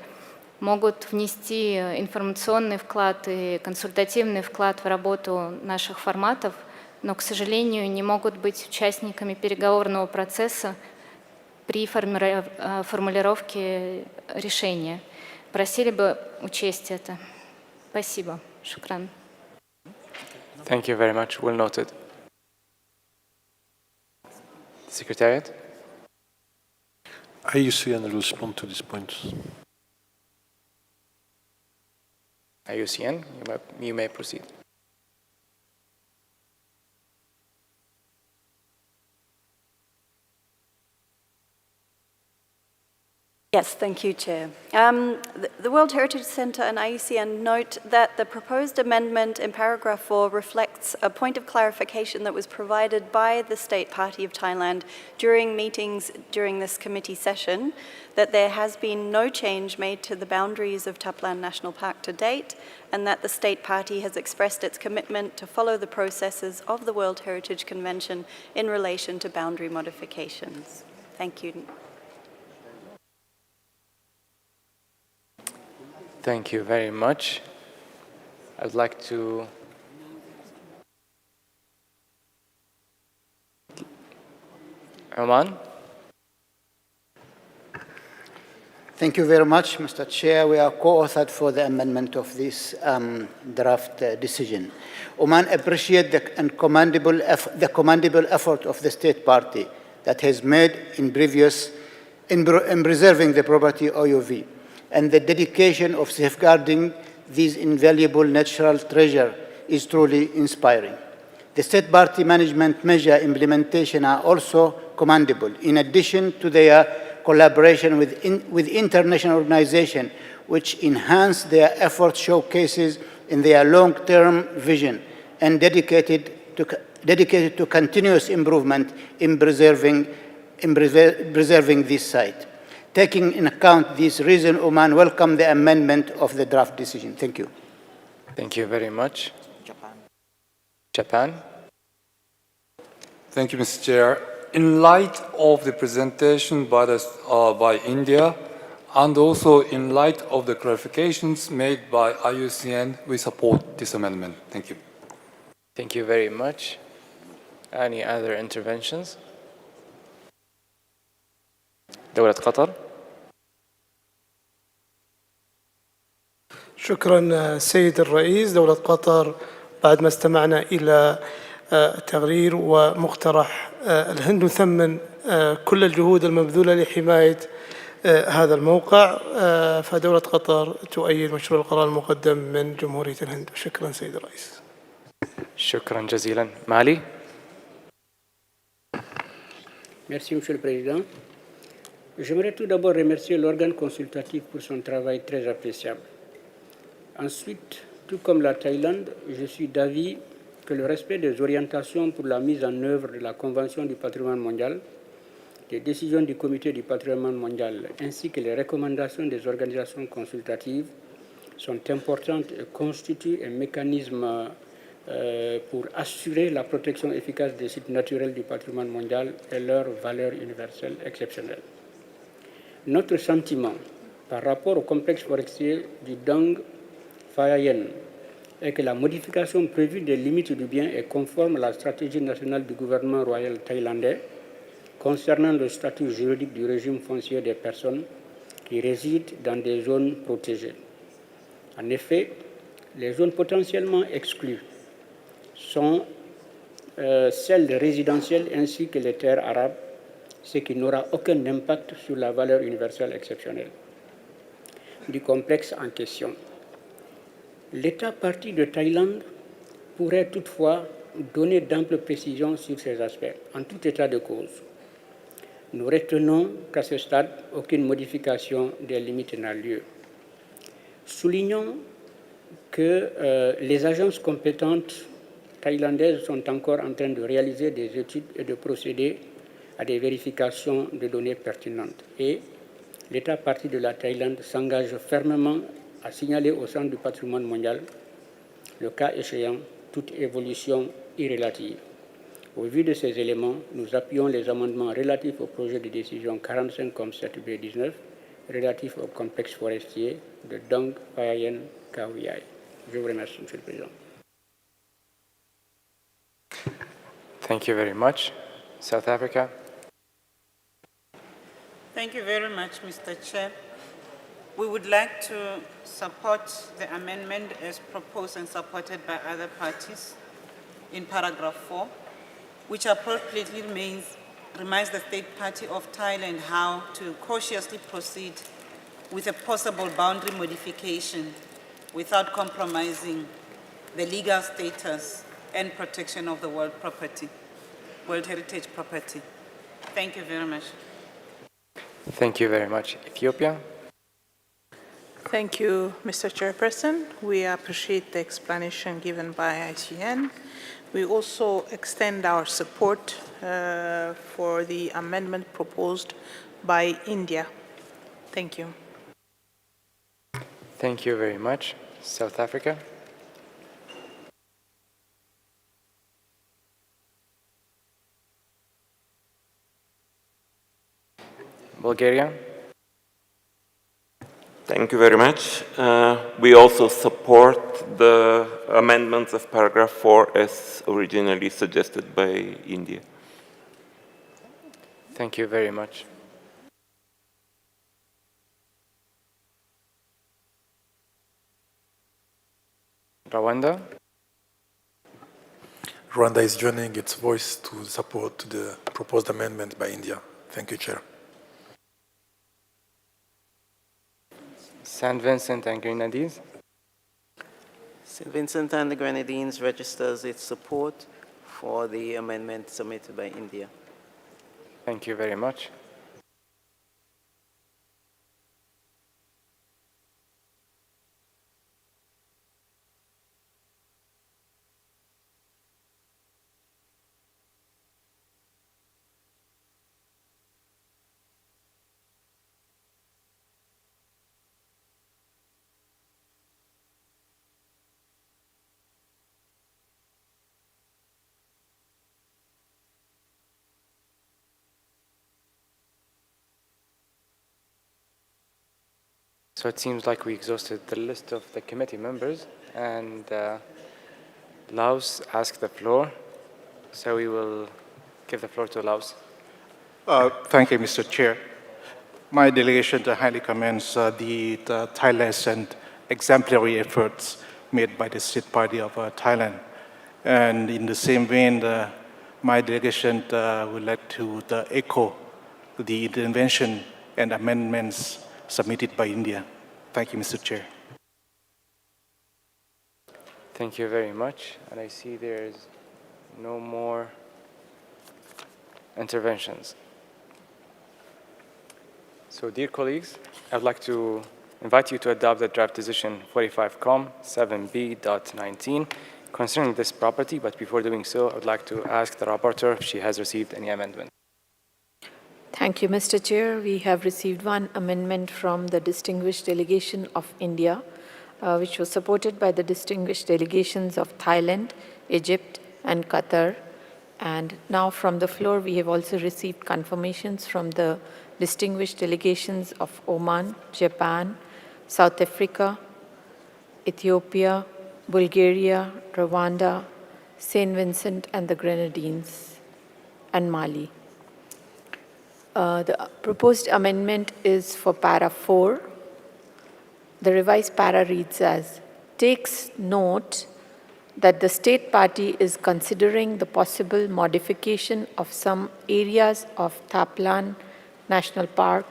могут внести информационный вклад и консультативный вклад в работу наших форматов, но, к сожалению, не могут быть участниками переговорного процесса при формулировке решения. Просили бы учесть это. Спасибо. Шукран. Thank you very much. Well noted. Secretariat? IUCN will respond to this point. IUCN, you may proceed. Yes, thank you, Chair. The World Heritage Centre and IUCN note that the proposed amendment in paragraph 4 reflects a point of clarification that was provided by the State Party of Thailand during meetings during this committee session, that there has been no change made to the boundaries of Thaplan National Park to date, and that the State Party has expressed its commitment to follow the processes of the World Heritage Convention in relation to boundary modifications. Thank you. Thank you very much. I'd like to Oman. Thank you very much, Mr. Chair. We are co-authored for the amendment of this draft decision. Oman appreciates the commendable effort of the State Party that has made in preserving the property OUV, and the dedication of safeguarding these invaluable natural treasure is truly inspiring. The State Party management measure implementation are also commendable, in addition to their collaboration with international organizations, which enhance their effort showcases in their long-term vision and dedicated to continuous improvement in preserving this site. Taking in account this reason, Oman welcomes the amendment of the draft decision. Thank you. Thank you very much. Japan. Thank you, Mr. Chair. In light of the presentation by India, and also in light of the clarifications made by IUCN, we support this amendment. Thank you. Thank you very much. Any other interventions? دولة قطر. شكرا سيد الرئيس. دولة قطر بعد ما استمعنا إلى تقرير ومقترح الهند نثمن كل الجهود المبذولة لحماية هذا الموقع، فدولة قطر تؤيد مشروع القرار المقدم من جمهورية الهند. شكرا سيد الرئيس. شكرا جزيلا. مالي. Merci, Monsieur le Président. J'aimerais tout d'abord remercier l'organe consultatif pour son travail très appréciable. Ensuite, tout comme la Thaïlande, je suis d'avis que le respect des orientations pour la mise en œuvre de la Convention du patrimoine mondial, des décisions du Comité du patrimoine mondial ainsi que les recommandations des organisations consultatives sont importantes et constituent un mécanisme pour assurer la protection efficace des sites naturels du patrimoine mondial et leur valeur universelle exceptionnelle. Notre sentiment par rapport au complexe forestier du Dang Phayayen est que la modification prévue des limites du bien est conforme à la stratégie nationale du gouvernement royal thaïlandais concernant le statut juridique du régime foncier des personnes qui résident dans des zones protégées. En effet, les zones potentiellement exclues sont celles résidentielles ainsi que les terres arabes, ce qui n'aura aucun impact sur la valeur universelle exceptionnelle du complexe en question. L'État partie de Thaïlande pourrait toutefois donner d'amples précisions sur ces aspects, en tout état de cause. Nous retenons qu'à ce stade, aucune modification des limites n'a lieu. Soulignons que les agences compétentes thaïlandaises sont encore en train de réaliser des études et de procéder à des vérifications de données pertinentes. Et l'État partie de la Thaïlande s'engage fermement à signaler au Centre du patrimoine mondial, le cas échéant, toute évolution irrélative. Au vu de ces éléments, nous appuyons les amendements relatifs au projet de décision 45 comme 7B19 relatif au complexe forestier de Dong Phayen Kaoyai. Je vous remercie, Monsieur le Président. Thank you very much. South Africa. Thank you very much, Mr. Chair. We would like to support the amendment as proposed and supported by other parties in paragraph 4, which appropriately reminds the state party of Thailand how to cautiously proceed with a possible boundary modification without compromising the legal status and protection of the World Heritage property. Thank you very much. Thank you very much. Ethiopia. Thank you, Mr. Chairperson. We appreciate the explanation given by ICN. We also extend our support for the amendment proposed by India. Thank you. Thank you very much. South Africa. Bulgaria. Thank you very much. We also support the amendments of paragraph 4 as originally suggested by India. Thank you very much. Rwanda. Rwanda is joining its voice to support the proposed amendment by India. Thank you, Chair. St. Vincent and Grenadines. St. Vincent and the Grenadines registers its support for the amendment submitted by India. Thank you very much. So it seems like we exhausted the list of the committee members, and Laos asked the floor. So we will give the floor to Laos. Thank you, Mr. Chair. My delegation highly commends the tireless and exemplary efforts made by the State Party of Thailand. And in the same vein, my delegation would like to echo the intervention and amendments submitted by India. Thank you, Mr. Chair. Thank you very much. And I see there's no more interventions. So, dear colleagues, I'd like to invite you to adopt the draft decision 45COM 7B.19 concerning this property. But before doing so, I would like to ask the rapporteur if she has received any amendment. Thank you, Mr. Chair. We have received one amendment from the distinguished delegation of India, which was supported by the distinguished delegations of Thailand, Egypt, and Qatar. And now from the floor, we have also received confirmations from the distinguished delegations of Oman, Japan, South Africa, Ethiopia, Bulgaria, Rwanda, St. Vincent and the Grenadines, and Mali. The proposed amendment is for para 4. The revised para reads as, takes note that the state party is considering the possible modification of some areas of Thaplan National Park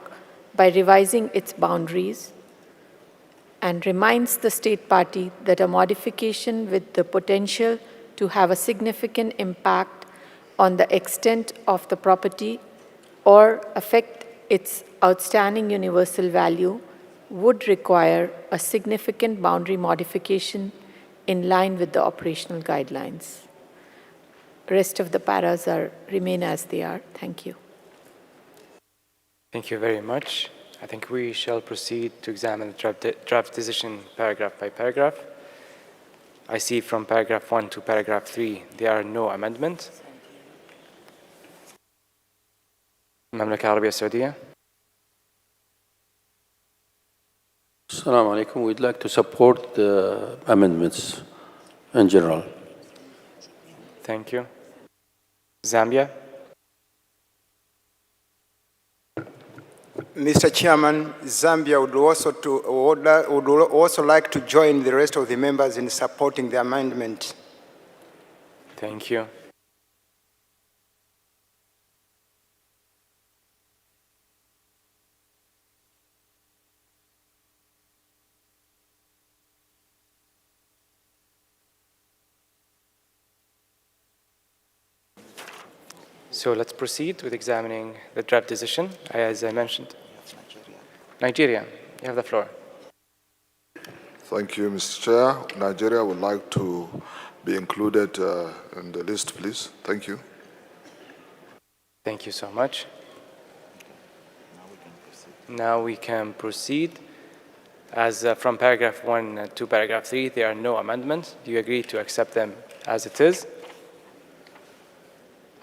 by revising its boundaries, and reminds the state party that a modification with the potential to have a significant impact on the extent of the property or affect its outstanding universal value would require a significant boundary modification in line with the operational guidelines. Rest of the paras remain as they are. Thank you. Thank you very much. I think we shall proceed to examine the draft decision paragraph by paragraph. I see from paragraph 1 to paragraph 3 there are no amendments. المملكة العربية السعودية. Assalamu alaikum. We'd like to support the amendments in general. Thank you. Zambia. Mr. Chairman, Zambia would also like to join the rest of the members in supporting the amendment. Thank you. So let's proceed with examining the draft decision, as I mentioned. Nigeria, you have the floor. Thank you, Mr. Chair. Nigeria would like to be included in the list, please. Thank you. Thank you so much. Now we can proceed. As from paragraph 1 to paragraph 3, there are no amendments. Do you agree to accept them as it is?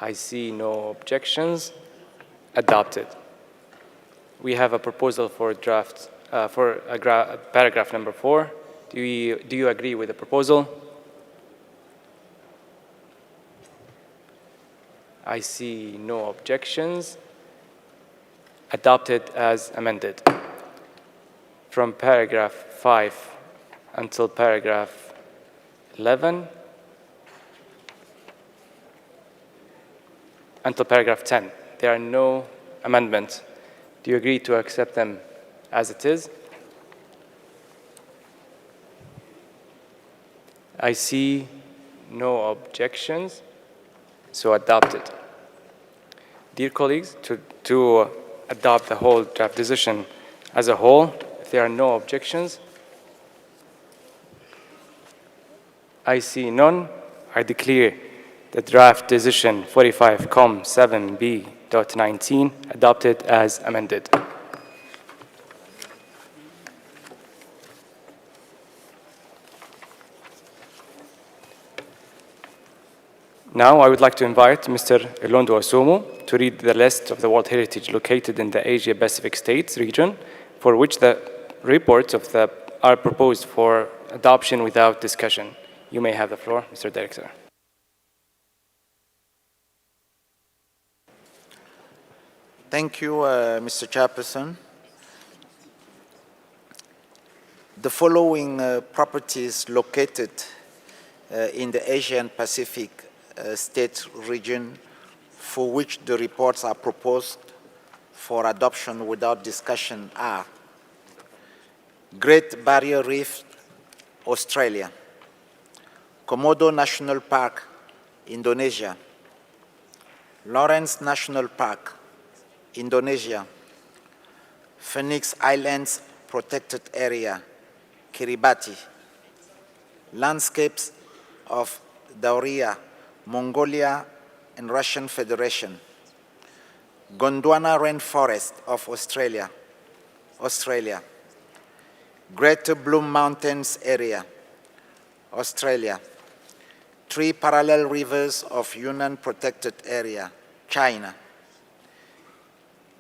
I see no objections. Adopted. We have a proposal for paragraph number 4. Do you agree with the proposal? I see no objections. Adopted as amended. From paragraph 5 until paragraph 11, until paragraph 10, there are no amendments. Do you agree to accept them as it is? I see no objections, so adopted. Dear colleagues, to adopt the whole draft decision as a whole, if there are no objections, I see none. I declare the draft decision 45-7B.19 adopted as amended. Now I would like to invite Mr. Ilondo Asomo to read the list of the World Heritage located in the Asia-Pacific States region, for which the reports are proposed for adoption without discussion. You may have the floor, Mr. Director. Thank you, Mr. Chairperson. The following properties located in the Asian Pacific State region for which the reports are proposed for adoption without discussion are Great Barrier Reef, Australia; Komodo National Park, Indonesia; Lawrence National Park, Indonesia; Phoenix Islands Protected Area, Kiribati; landscapes of Dauria, Mongolia and Russian Federation; Gondwana Rainforest of Australia; Greater Bloom Mountains Area, Australia; 3 parallel rivers of Yunnan Protected Area, China;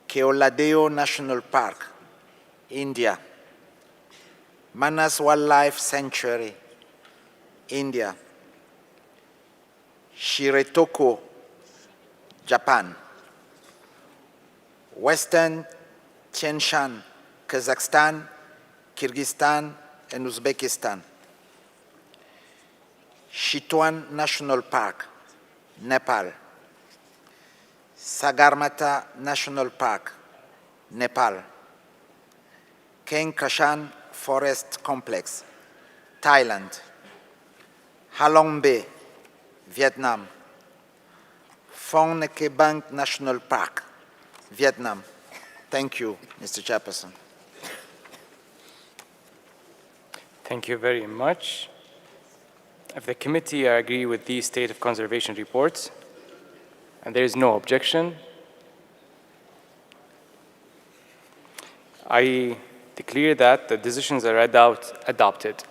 Keoladeo National Park, India; Manas Wildlife Sanctuary, India; Shiretoko, Japan; Western Tian Shan, Kazakhstan, Kyrgyzstan, and Uzbekistan; Chitwan National Park, Nepal; Sagarmatha National Park, Nepal; Keng Kashan Forest Complex, Thailand; Halong Bay, Vietnam; Phong Nha Bang National Park, Vietnam. Thank you, Mr. Chairperson. Thank you very much. If the committee agree with these state of conservation reports, and there is no objection, I declare that the decisions are adopted.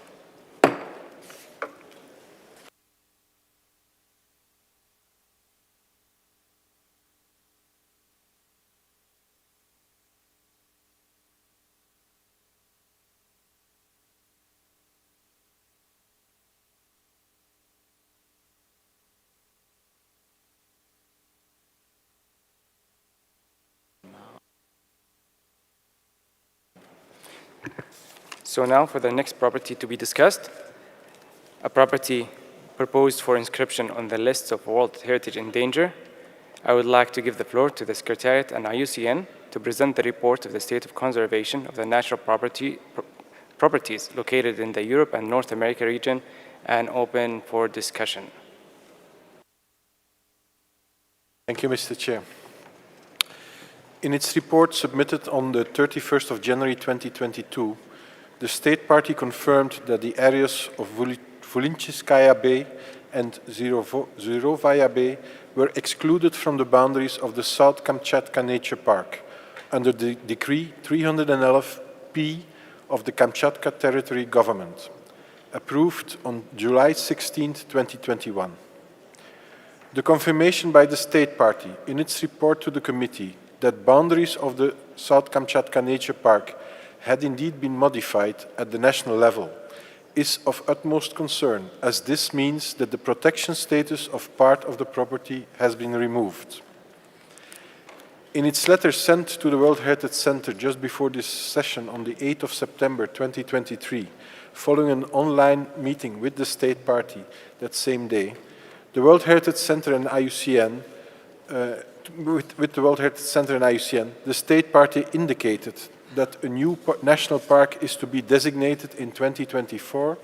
So now for the next property to be discussed, a property proposed for inscription on the list of World Heritage in Danger. I would like to give the floor to the Secretariat and IUCN to present the report of the state of conservation of the natural properties located in the Europe and North America region and open for discussion. Thank you, Mr. Chair. In its report submitted on the 31st of January 2022, the State Party confirmed that the areas of Vulincheskaya Bay and Zurovaya Bay were excluded from the boundaries of the South Kamchatka Nature Park under the Decree 311P of the Kamchatka Territory Government, approved on July 16, 2021. The confirmation by the State Party in its report to the committee that boundaries of the South Kamchatka Nature Park had indeed been modified at the national level is of utmost concern, as this means that the protection status of part of the property has been removed. In its letter sent to the World Heritage Center just before this session on the 8th of September 2023, following an online meeting with the State Party that same day, the World Heritage Center and IUCN, with the World Heritage Center and IUCN, the State Party indicated that a new national park is to be designated in 2024,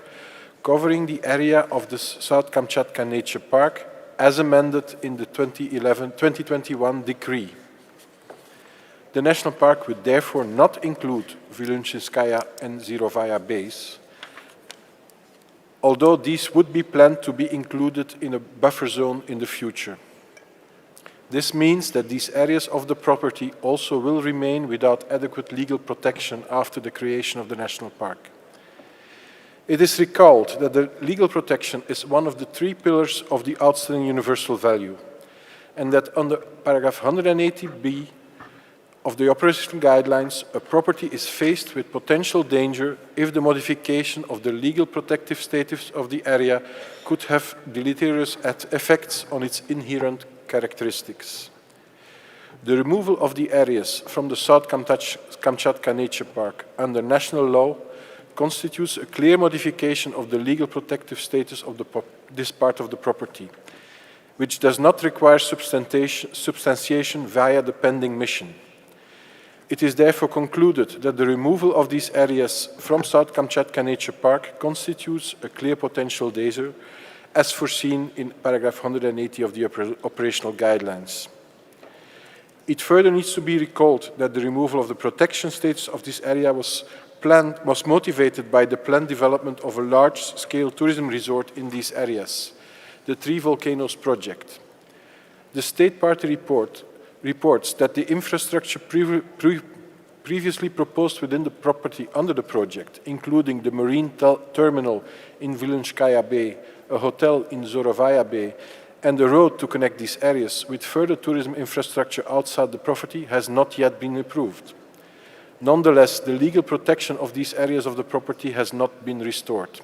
covering the area of the South Kamchatka Nature Park as amended in the 2021 decree. The national park would therefore not include Vulincheskaya and Zurovaya bays, although these would be planned to be included in a buffer zone in the future. This means that these areas of the property also will remain without adequate legal protection after the creation of the national park. It is recalled that the legal protection is one of the three pillars of the outstanding universal value, and that under paragraph 180b of the operational guidelines, a property is faced with potential danger if the modification of the legal protective status of the area could have deleterious effects on its inherent characteristics. The removal of the areas from the South Kamchatka Nature Park under national law constitutes a clear modification of the legal protective status of this part of the property, which does not require substantiation via the pending mission. It is therefore concluded that the removal of these areas from South Kamchatka Nature Park constitutes a clear potential danger, as foreseen in paragraph 180 of the operational guidelines. It further needs to be recalled that the removal of the protection status of this area was motivated by the planned development of a large-scale tourism resort in these areas, the Three Volcanoes project. The State Party reports that the infrastructure previously proposed within the property under the project, including the marine terminal in Vulincheskaya Bay, a hotel in Zurovaya Bay, and the road to connect these areas with further tourism infrastructure outside the property has not yet been approved. Nonetheless, the legal protection of these areas of the property has not been restored.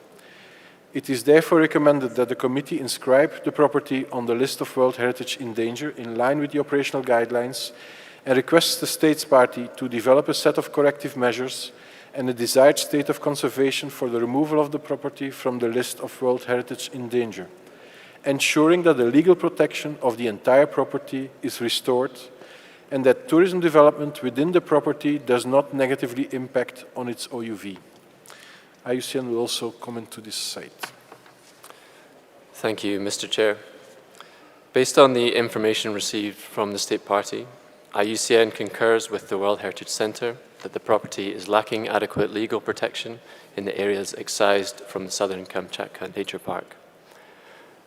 It is therefore recommended that the committee inscribe the property on the list of World Heritage in Danger in line with the operational guidelines and requests the States Party to develop a set of corrective measures and a desired state of conservation for the removal of the property from the list of World Heritage in Danger, ensuring that the legal protection of the entire property is restored and that tourism development within the property does not negatively impact on its OUV. IUCN will also comment to this site. Thank you, Mr. Chair. Based on the information received from the State Party, IUCN concurs with the World Heritage Centre that the property is lacking adequate legal protection in the areas excised from the Southern Kamchatka Nature Park.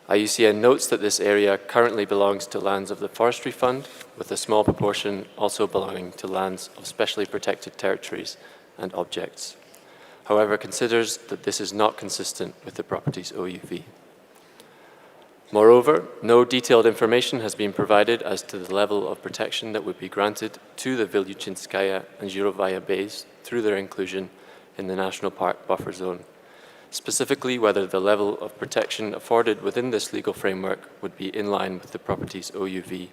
IUCN notes that this area currently belongs to lands of the Forestry Fund, with a small proportion also belonging to lands of specially protected territories and objects. However, considers that this is not consistent with the property's OUV. Moreover, no detailed information has been provided as to the level of protection that would be granted to the Vilyuchinskaya and Zhurovaya bays through their inclusion in the National Park Buffer Zone. Specifically, whether the level of protection afforded within this legal framework would be in line with the property's OUV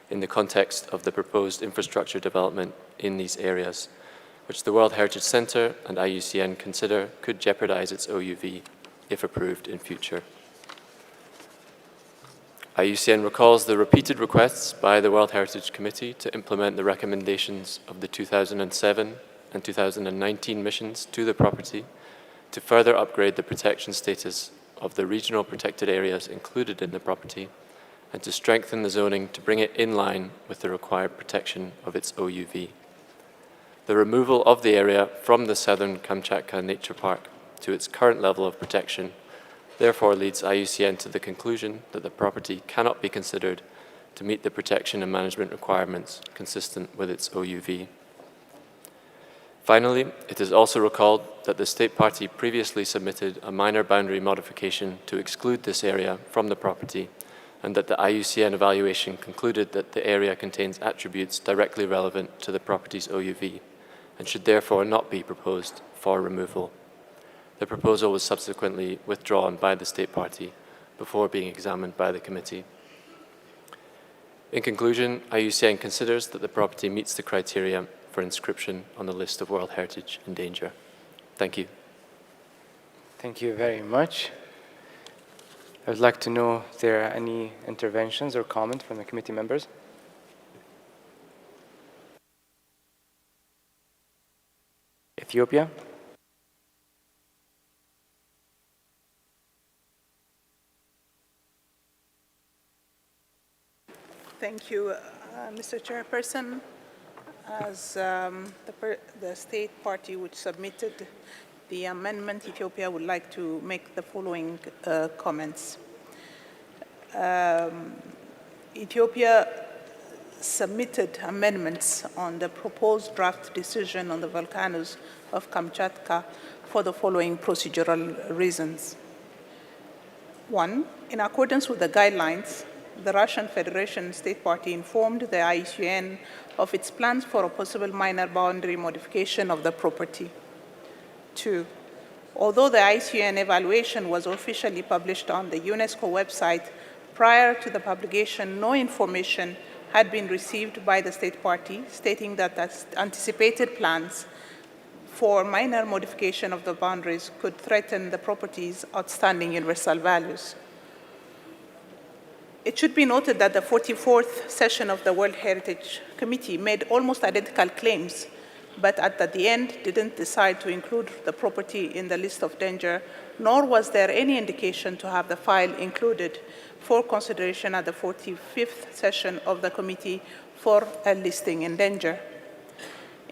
in the context of the proposed infrastructure development in these areas, which the World Heritage Centre and IUCN consider could jeopardize its OUV if approved in future. IUCN recalls the repeated requests by the World Heritage Committee to implement the recommendations of the 2007 and 2019 missions to the property to further upgrade the protection status of the regional protected areas included in the property and to strengthen the zoning to bring it in line with the required protection of its OUV. The removal of the area from the Southern Kamchatka Nature Park to its current level of protection therefore leads IUCN to the conclusion that the property cannot be considered to meet the protection and management requirements consistent with its OUV. Finally, it is also recalled that the State Party previously submitted a minor boundary modification to exclude this area from the property, and that the IUCN evaluation concluded that the area contains attributes directly relevant to the property's OUV, and should therefore not be proposed for removal. The proposal was subsequently withdrawn by the State Party before being examined by the committee. In conclusion, IUCN considers that the property meets the criteria for inscription on the list of World Heritage in danger. Thank you. Thank you very much. I would like to know if there are any interventions or comments from the committee members. Ethiopia. Thank you, Mr. Chairperson. As the State Party which submitted the amendment, Ethiopia would like to make the following comments. Ethiopia submitted amendments on the proposed draft decision on the volcanoes of Kamchatka for the following procedural reasons. One, in accordance with the guidelines, the Russian Federation State Party informed the IUCN of its plans for a possible minor boundary modification of the property. Two, although the IUCN evaluation was officially published on the UNESCO website, prior to the publication, no information had been received by the State Party stating that the anticipated plans for minor modification of the boundaries could threaten the property's outstanding universal values. It should be noted that the 44th session of the World Heritage Committee made almost identical claims, but at the end didn't decide to include the property in the list of danger, nor was there any indication to have the file included for consideration at the 45th session of the committee for a listing in danger.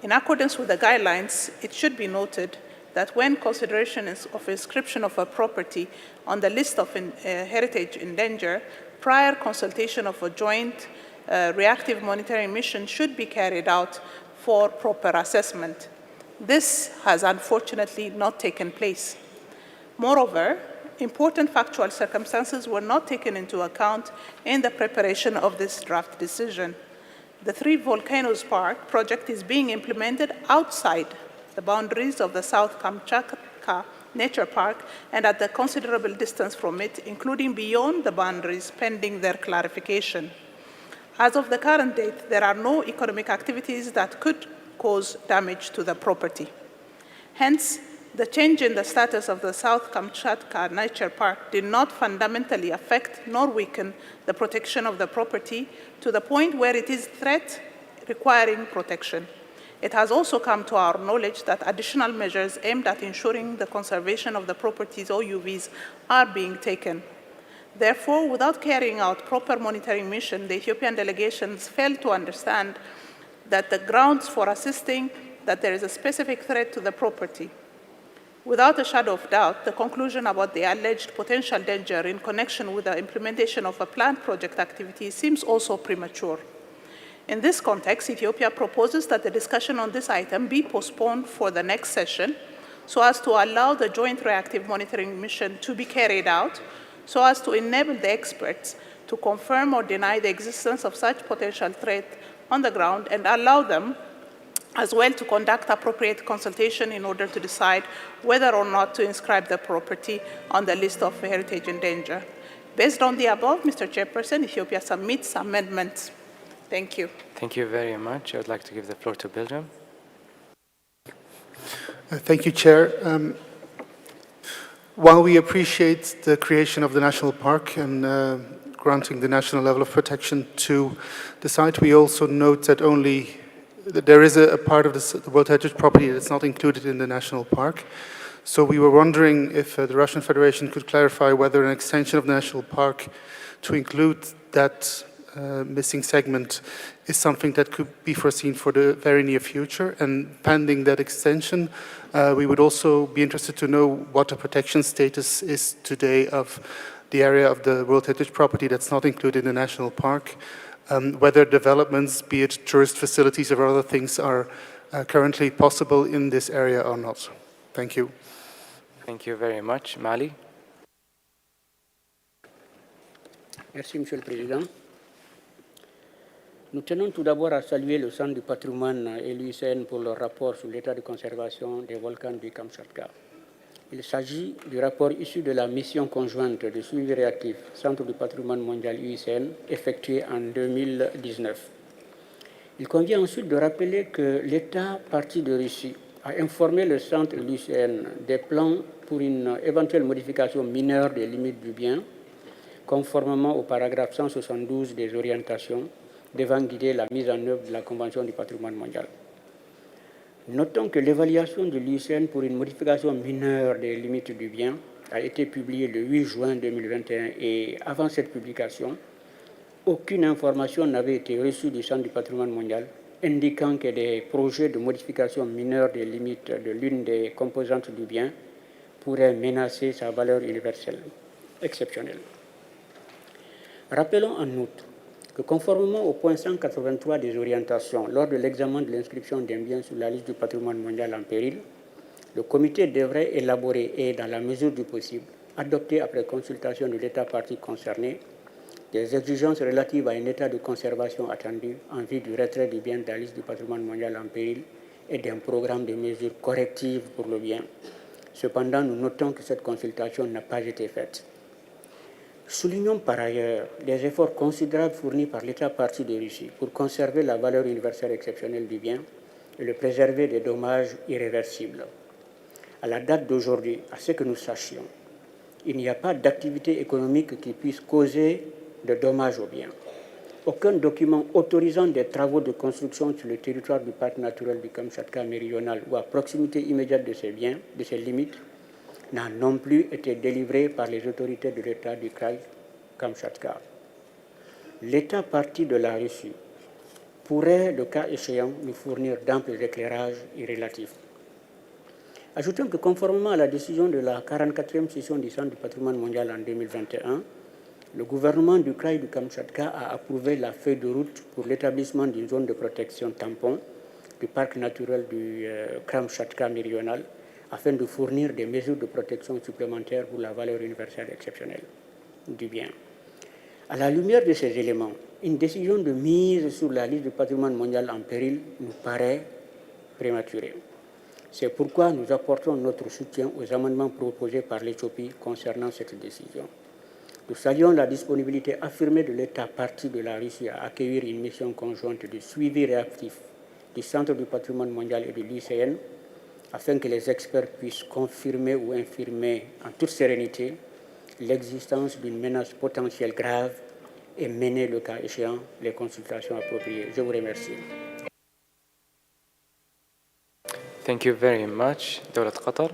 In accordance with the guidelines, it should be noted that when consideration of inscription of a property on the list of heritage in danger, prior consultation of a joint reactive monitoring mission should be carried out for proper assessment. This has unfortunately not taken place. Moreover, important factual circumstances were not taken into account in the preparation of this draft decision. The Three Volcanoes Park project is being implemented outside the boundaries of the South Kamchatka Nature Park and at a considerable distance from it, including beyond the boundaries pending their clarification. As of the current date, there are no economic activities that could cause damage to the property. Hence, the change in the status of the South Kamchatka Nature Park did not fundamentally affect nor weaken the protection of the property to the point where it is a threat requiring protection. It has also come to our knowledge that additional measures aimed at ensuring the conservation of the property's OUVs are being taken. Therefore, without carrying out proper monitoring mission, the Ethiopian delegations failed to understand that the grounds for assisting that there is a specific threat to the property. Without a shadow of doubt, the conclusion about the alleged potential danger in connection with the implementation of a planned project activity seems also premature. In this context, Ethiopia proposes that the discussion on this item be postponed for the next session so as to allow the joint reactive monitoring mission to be carried out, so as to enable the experts to confirm or deny the existence of such potential threat on the ground and allow them as well to conduct appropriate consultation in order to decide whether or not to inscribe the property on the list of heritage in danger. Based on the above, Mr. Chairperson, Ethiopia submits amendments. Thank you. Thank you very much. I would like to give the floor to Belgium. Thank you, Chair. While we appreciate the creation of the national park and granting the national level of protection to the site, we also note that there is a part of the World Heritage property that's not included in the national park. So we were wondering if the Russian Federation could clarify whether an extension of the national park to include that missing segment is something that could be foreseen for the very near future. And pending that extension, we would also be interested to know what the protection status is today of the area of the World Heritage property that's not included in the national park. Whether developments, be it tourist facilities or other things, are currently possible in this area or not. Thank you. Thank you very much. Mali. Merci, Monsieur le Président. Nous tenons tout d'abord à saluer le Centre du patrimoine et l'UICN pour leur rapport sur l'état de conservation des volcans du Kamchatka. Il s'agit du rapport issu de la mission conjointe de suivi réactif Centre du patrimoine mondial UICN effectuée en 2019. Il convient ensuite de rappeler que l'État partie de Russie a informé le Centre et l'UICN des plans pour une éventuelle modification mineure des limites du bien, conformément au paragraphe 172 des orientations devant guider la mise en œuvre de la Convention du patrimoine mondial. Notons que l'évaluation de l'UICN pour une modification mineure des limites du bien a été publiée le 8 juin 2021 et avant cette publication, aucune information n'avait été reçue du Centre du patrimoine mondial indiquant que des projets de modification mineure des limites de l'une des composantes du bien pourraient menacer sa valeur universelle exceptionnelle. Rappelons en outre que conformément au point 183 des orientations, lors de l'examen de l'inscription d'un bien sur la liste du patrimoine mondial en péril, le comité devrait élaborer et, dans la mesure du possible, adopter après consultation de l'État partie concerné des exigences relatives à un état de conservation attendu en vue du retrait du bien de la liste du patrimoine mondial en péril et d'un programme de mesures correctives pour le bien. Cependant, nous notons que cette consultation n'a pas été faite. Soulignons par ailleurs les efforts considérables fournis par l'État partie de Russie pour conserver la valeur universelle exceptionnelle du bien et le préserver des dommages irréversibles. À la date d'aujourd'hui, à ce que nous sachions, il n'y a pas d'activité économique qui puisse causer de dommages au bien. Aucun document autorisant des travaux de construction sur le territoire du parc naturel du Kamchatka méridional ou à proximité immédiate de ces biens, de ces limites, n'a non plus été délivré par les autorités de l'État du Krai Kamchatka. L'État partie de la Russie pourrait, le cas échéant, nous fournir d'amples éclairages relatifs. Ajoutons que conformément à la décision de la 44e session du Centre du patrimoine mondial en 2021, le gouvernement du Krai du Kamchatka a approuvé la feuille de route pour l'établissement d'une zone de protection tampon du parc naturel du Kamchatka méridional afin de fournir des mesures de protection supplémentaires pour la valeur universelle exceptionnelle du bien. À la lumière de ces éléments, une décision de mise sur la liste du patrimoine mondial en péril nous paraît prématurée. C'est pourquoi nous apportons notre soutien aux amendements proposés par l'Éthiopie concernant cette décision. Nous saluons la disponibilité affirmée de l'État partie de la Russie à accueillir une mission conjointe de suivi réactif du Centre du patrimoine mondial et de l'UICN afin que les experts puissent confirmer ou infirmer en toute sérénité l'existence d'une menace potentielle grave et mener, le cas échéant, les consultations appropriées. Je vous remercie. Thank you very much. دولة قطر.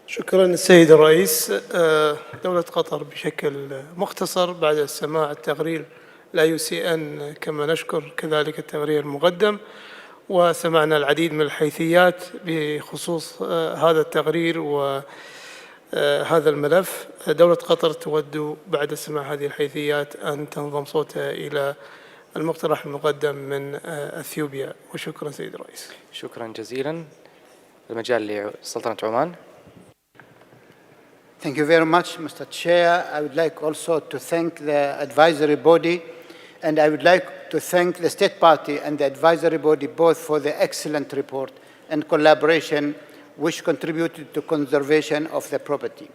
شكرا السيد الرئيس. دولة قطر بشكل مختصر بعد سماع التقرير لا يسيئن كما نشكر كذلك التقرير المقدم وسمعنا العديد من الحيثيات بخصوص هذا التقرير وهذا الملف. دولة قطر تود بعد سماع هذه الحيثيات أن تنضم صوتها إلى المقترح المقدم من أثيوبيا. وشكرا سيد الرئيس. شكرا جزيلا. المجال لسلطنة عمان. Thank you very much, Mr. Chair. I would like also to thank the advisory body, and I would like to thank the State Party and the advisory body both for the excellent report and collaboration which contributed to conservation of the property.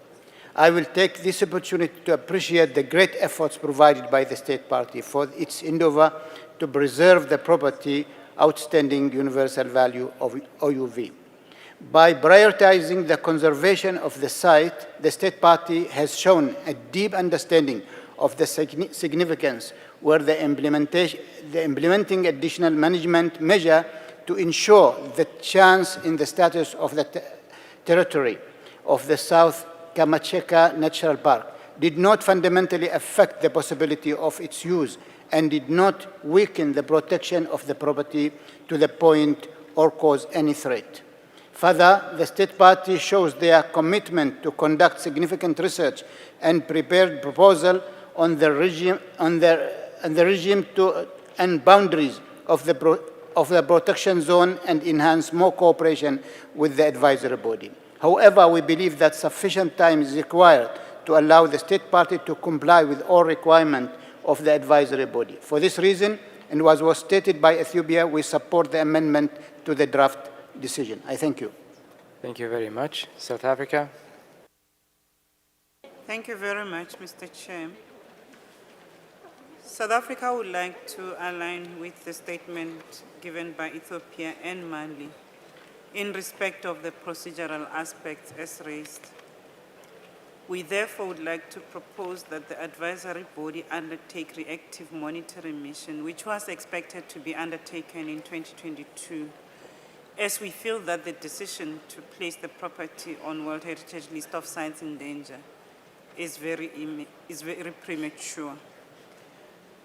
I will take this opportunity to appreciate the great efforts provided by the State Party for its endeavor to preserve the property outstanding universal value of OUV. By prioritizing the conservation of the site, the State Party has shown a deep understanding of the significance where the implementing additional management measure to ensure the change in the status of the territory of the South Kamacheka Natural Park did not fundamentally affect the possibility of its use and did not weaken the protection of the property to the point or cause any threat. Further, the State Party shows their commitment to conduct significant research and prepared proposal on the regime, and boundaries of the protection zone and enhance more cooperation with the advisory body. However, we believe that sufficient time is required to allow the State Party to comply with all requirements of the advisory body. For this reason, and as was stated by Ethiopia, we support the amendment to the draft decision. I thank you. Thank you very much. South Africa. Thank you very much, Mr. Chair. South Africa would like to align with the statement given by Ethiopia and Mali in respect of the procedural aspects as raised. We therefore would like to propose that the advisory body undertake reactive monitoring mission, which was expected to be undertaken in 2022, as we feel that the decision to place the property on World Heritage List of Sites in Danger is very premature.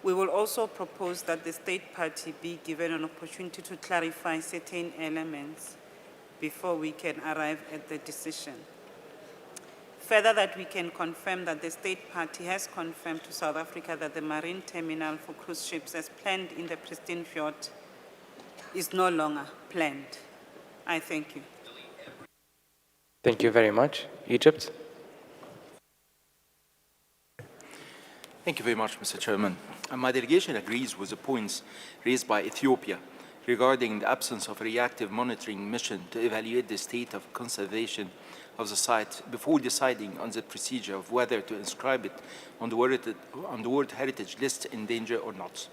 We will also propose that the State Party be given an opportunity to clarify certain elements before we can arrive at the decision. Further, that we can confirm that the State Party has confirmed to South Africa that the marine terminal for cruise ships as planned in the pristine fjord is no longer planned. I thank you. Thank you very much. Egypt. Thank you very much, Mr. Chairman. My delegation agrees with the points raised by Ethiopia regarding the absence of a reactive monitoring mission to evaluate the state of conservation of the site before deciding on the procedure of whether to inscribe it on the World Heritage List in danger or not.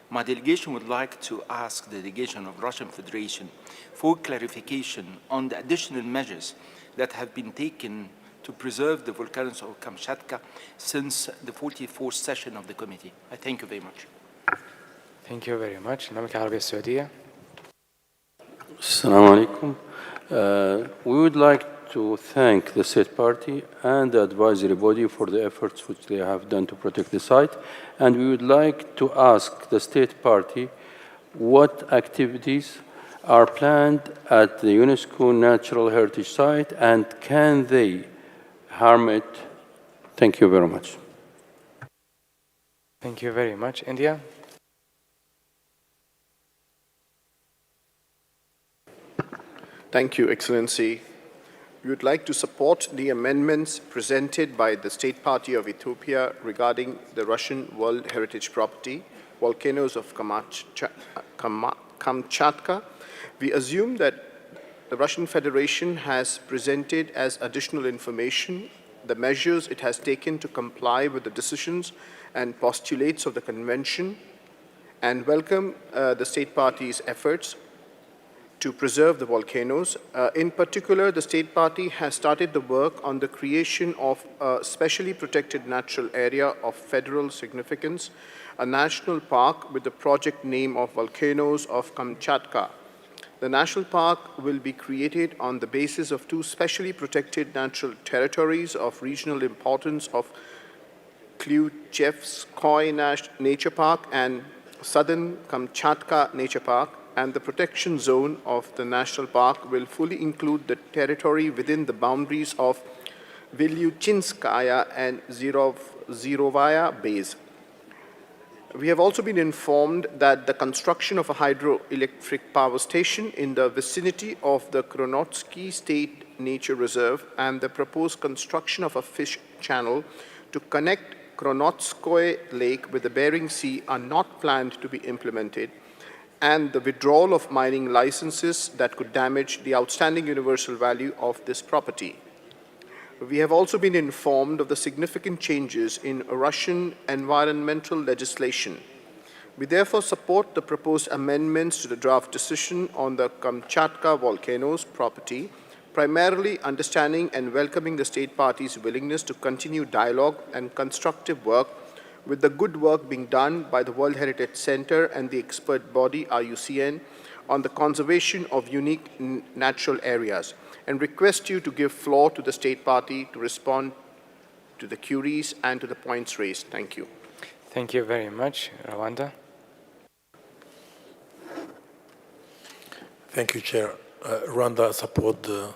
My delegation would like to ask the delegation of Russian Federation for clarification on the additional measures that have been taken to preserve the volcanoes of Kamchatka since the 44th session of the committee. I thank you very much. Thank you very much. المملكة العربية السعودية. Assalamu alaikum. We would like to thank the State Party and the advisory body for the efforts which they have done to protect the site. And we would like to ask the State Party what activities are planned at the UNESCO Natural Heritage Site and can they harm it? Thank you very much. Thank you very much. India. Thank you, Excellency. We would like to support the amendments presented by the State Party of Ethiopia regarding the Russian World Heritage Property, volcanoes of Kamchatka. We assume that the Russian Federation has presented as additional information the measures it has taken to comply with the decisions and postulates of the Convention and welcome the State Party's efforts to preserve the volcanoes. In particular, the State Party has started the work on the creation of a specially protected natural area of federal significance, a national park with the project name of Volcanoes of Kamchatka. The national park will be created on the basis of two specially protected natural territories of regional importance of Klyuchevskoy Nature Park and Southern Kamchatka Nature Park, and the protection zone of the national park will fully include the territory within the boundaries of Vilyuchinskaya and Zirovaya Bays. We have also been informed that the construction of a hydroelectric power station in the vicinity of the Kronotsky State Nature Reserve and the proposed construction of a fish channel to connect Kronotskoye Lake with the Bering Sea are not planned to be implemented, and the withdrawal of mining licenses that could damage the outstanding universal value of this property. We have also been informed of the significant changes in Russian environmental legislation. We therefore support the proposed amendments to the draft decision on the Kamchatka volcanoes property, primarily understanding and welcoming the state parties' willingness to continue dialogue and constructive work with the good work being done by the World Heritage Center and the expert body IUCN on the conservation of unique natural areas, and request you to give floor to the state party to respond to the queries and to the points raised. Thank you. Thank you very much. Rwanda. Thank you, Chair. Rwanda support the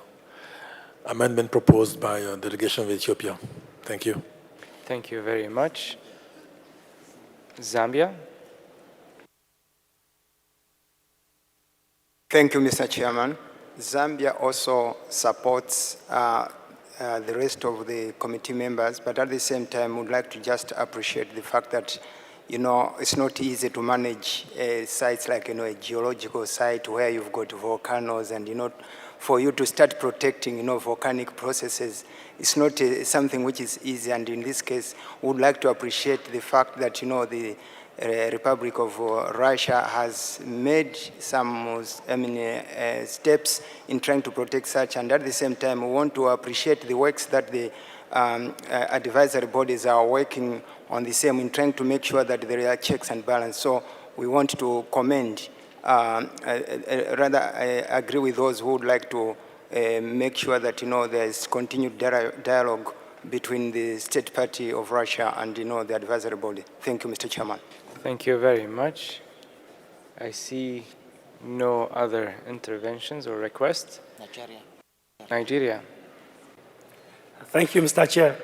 amendment proposed by a delegation of Ethiopia. Thank you. Thank you very much. Zambia. Thank you, Mr. Chairman. Zambia also supports the rest of the committee members, but at the same time would like to just appreciate the fact that, it's not easy to manage sites like, a geological site where you've got volcanoes and, for you to start protecting, volcanic processes, it's not something which is easy. And in this case, we would like to appreciate the fact that, the Republic of Russia has made some steps in trying to protect such, and at the same time we want to appreciate the works that the advisory bodies are working on the same in trying to make sure that there are checks and balance. So we want to commend, rather agree with those who would like to make sure that there's continued dialogue between the state party of Russia and the advisory body. Thank you, Mr. Chairman. Thank you very much. I see no other interventions or requests. Nigeria. Thank you, Mr. Chair.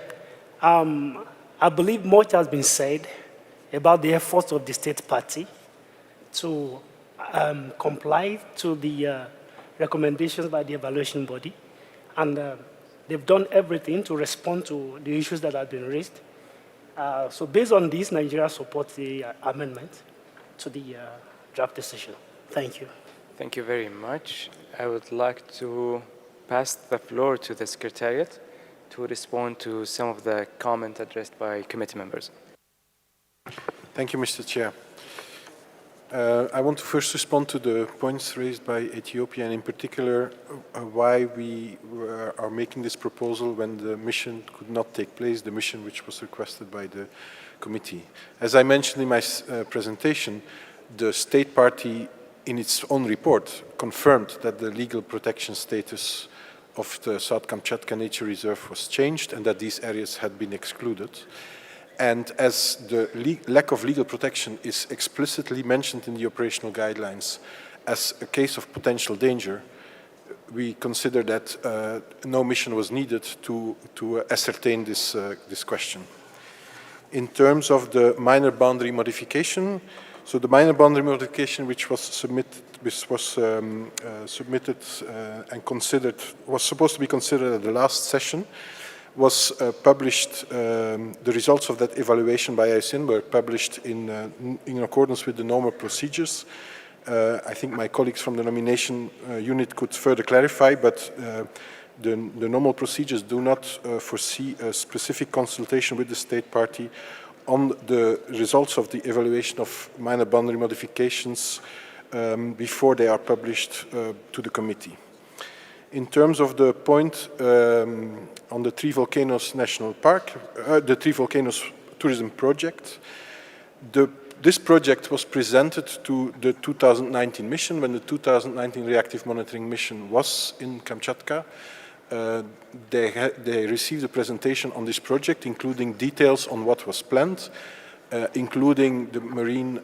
I believe much has been said about the efforts of the state party to comply to the recommendations by the evaluation body, and they've done everything to respond to the issues that have been raised. So based on this, Nigeria supports the amendment to the draft decision. Thank you. Thank you very much. I would like to pass the floor to the Secretariat to respond to some of the comments addressed by committee members. Thank you, Mr. Chair. I want to first respond to the points raised by Ethiopia, and in particular why we are making this proposal when the mission could not take place, the mission which was requested by the committee. As I mentioned in my presentation, the state party in its own report confirmed that the legal protection status of the South Kamchatka Nature Reserve was changed and that these areas had been excluded. And as the lack of legal protection is explicitly mentioned in the operational guidelines as a case of potential danger, we consider that no mission was needed to ascertain this question. In terms of the minor boundary modification, so the minor boundary modification which was submitted and considered, was supposed to be considered at the last session, was published, the results of that evaluation by IUCN were published in accordance with the normal procedures. I think my colleagues from the nomination unit could further clarify, but the normal procedures do not foresee a specific consultation with the state party on the results of the evaluation of minor boundary modifications before they are published to the committee. In terms of the point on the Three Volcanoes National Park, the Three Volcanoes Tourism Project, this project was presented to the 2019 mission when the 2019 reactive monitoring mission was in Kamchatka. They received a presentation on this project, including details on what was planned. including the marine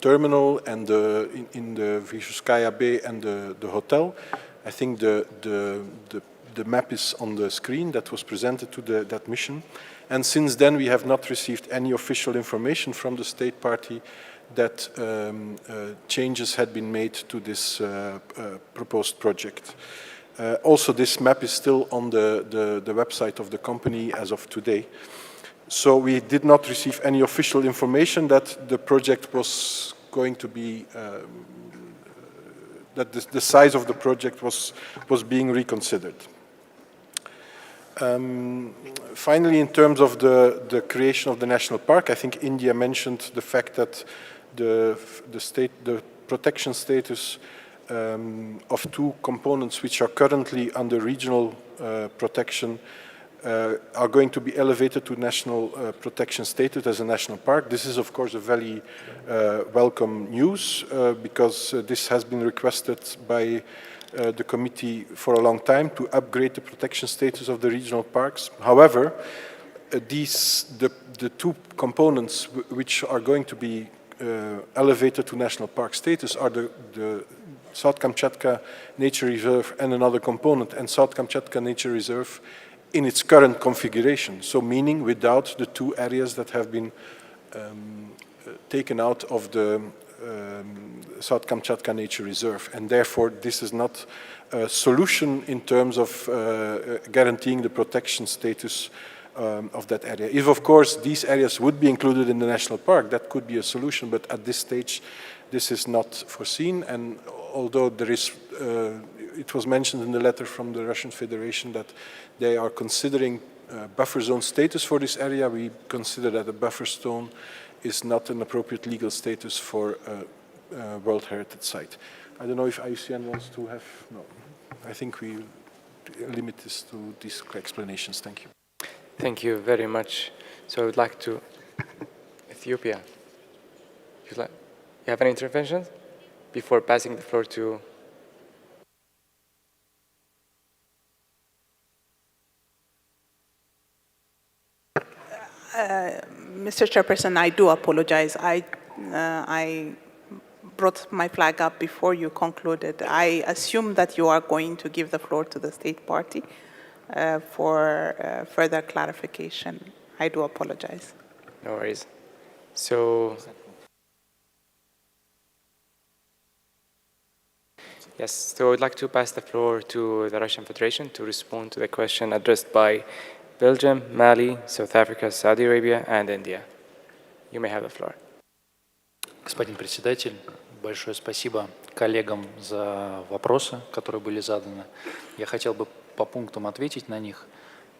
terminal and in the Vyshskaya Bay and the hotel. I think the map is on the screen that was presented to that mission. And since then, we have not received any official information from the state party that changes had been made to this proposed project. Also, this map is still on the website of the company as of today. So we did not receive any official information that the project was going to be, that the size of the project was being reconsidered. Finally, in terms of the creation of the national park, I think India mentioned the fact that the protection status of two components which are currently under regional protection are going to be elevated to national protection status as a national park. This is, of course, a very welcome news because this has been requested by the committee for a long time to upgrade the protection status of the regional parks. However, the two components which are going to be elevated to national park status are the South Kamchatka Nature Reserve and another component, and South Kamchatka Nature Reserve in its current configuration, so meaning without the two areas that have been taken out of the South Kamchatka Nature Reserve. And therefore, this is not a solution in terms of guaranteeing the protection status of that area. If, of course, these areas would be included in the national park, that could be a solution, but at this stage, this is not foreseen. And although there is, it was mentioned in the letter from the Russian Federation that they are considering buffer zone status for this area, we consider that a buffer zone is not an appropriate legal status for a World Heritage Site. I don't know if IUCN wants to have, no. I think we limit this to these explanations. Thank you. Thank you very much. So I would like to, Ethiopia. You have any interventions before passing the floor to? Mr. Chairperson, I do apologize. I brought my flag up before you concluded. I assume that you are going to give the floor to the state party for further clarification. I do apologize. No worries. So, yes, so I would like to pass the floor to the Russian Federation to respond to the question addressed by Belgium, Mali, South Africa, Saudi Arabia, and India. You may have the floor. Господин председатель, большое спасибо коллегам за вопросы, которые были заданы. Я хотел бы по пунктам ответить на них.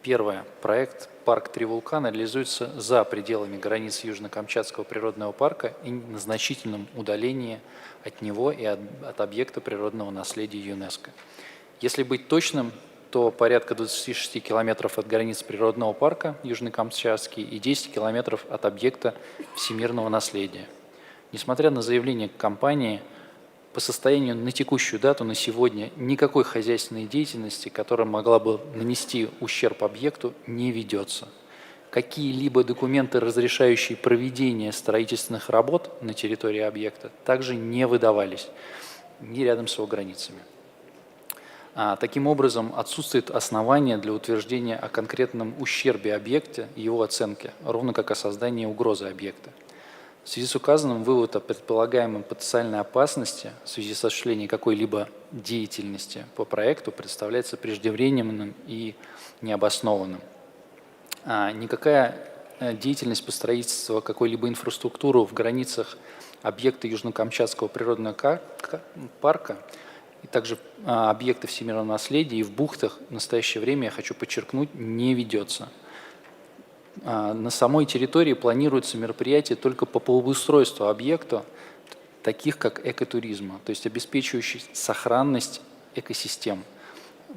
Первое. Проект «Парк Три вулкана» реализуется за пределами границ Южно-Камчатского природного парка и на значительном удалении от него и от объекта природного наследия ЮНЕСКО. Если быть точным, то порядка 26 километров от границ природного парка Южно-Камчатский и 10 километров от объекта всемирного наследия. Несмотря на заявление компании, по состоянию на текущую дату, на сегодня, никакой хозяйственной деятельности, которая могла бы нанести ущерб объекту, не ведется. Какие-либо документы, разрешающие проведение строительственных работ на территории объекта, также не выдавались ни рядом с его границами. Таким образом, отсутствует основание для утверждения о конкретном ущербе объекта и его оценке, ровно как о создании угрозы объекта. В связи с указанным, вывод о предполагаемой потенциальной опасности в связи с осуществлением какой-либо деятельности по проекту представляется преждевременным и необоснованным. Никакая деятельность по строительству какой-либо инфраструктуры в границах объекта Южно-Камчатского природного парка и также объекты всемирного наследия и в бухтах в настоящее время, я хочу подчеркнуть, не ведется. На самой территории планируются мероприятия только по благоустройству объекта, таких как экотуризма, то есть обеспечивающих сохранность экосистем,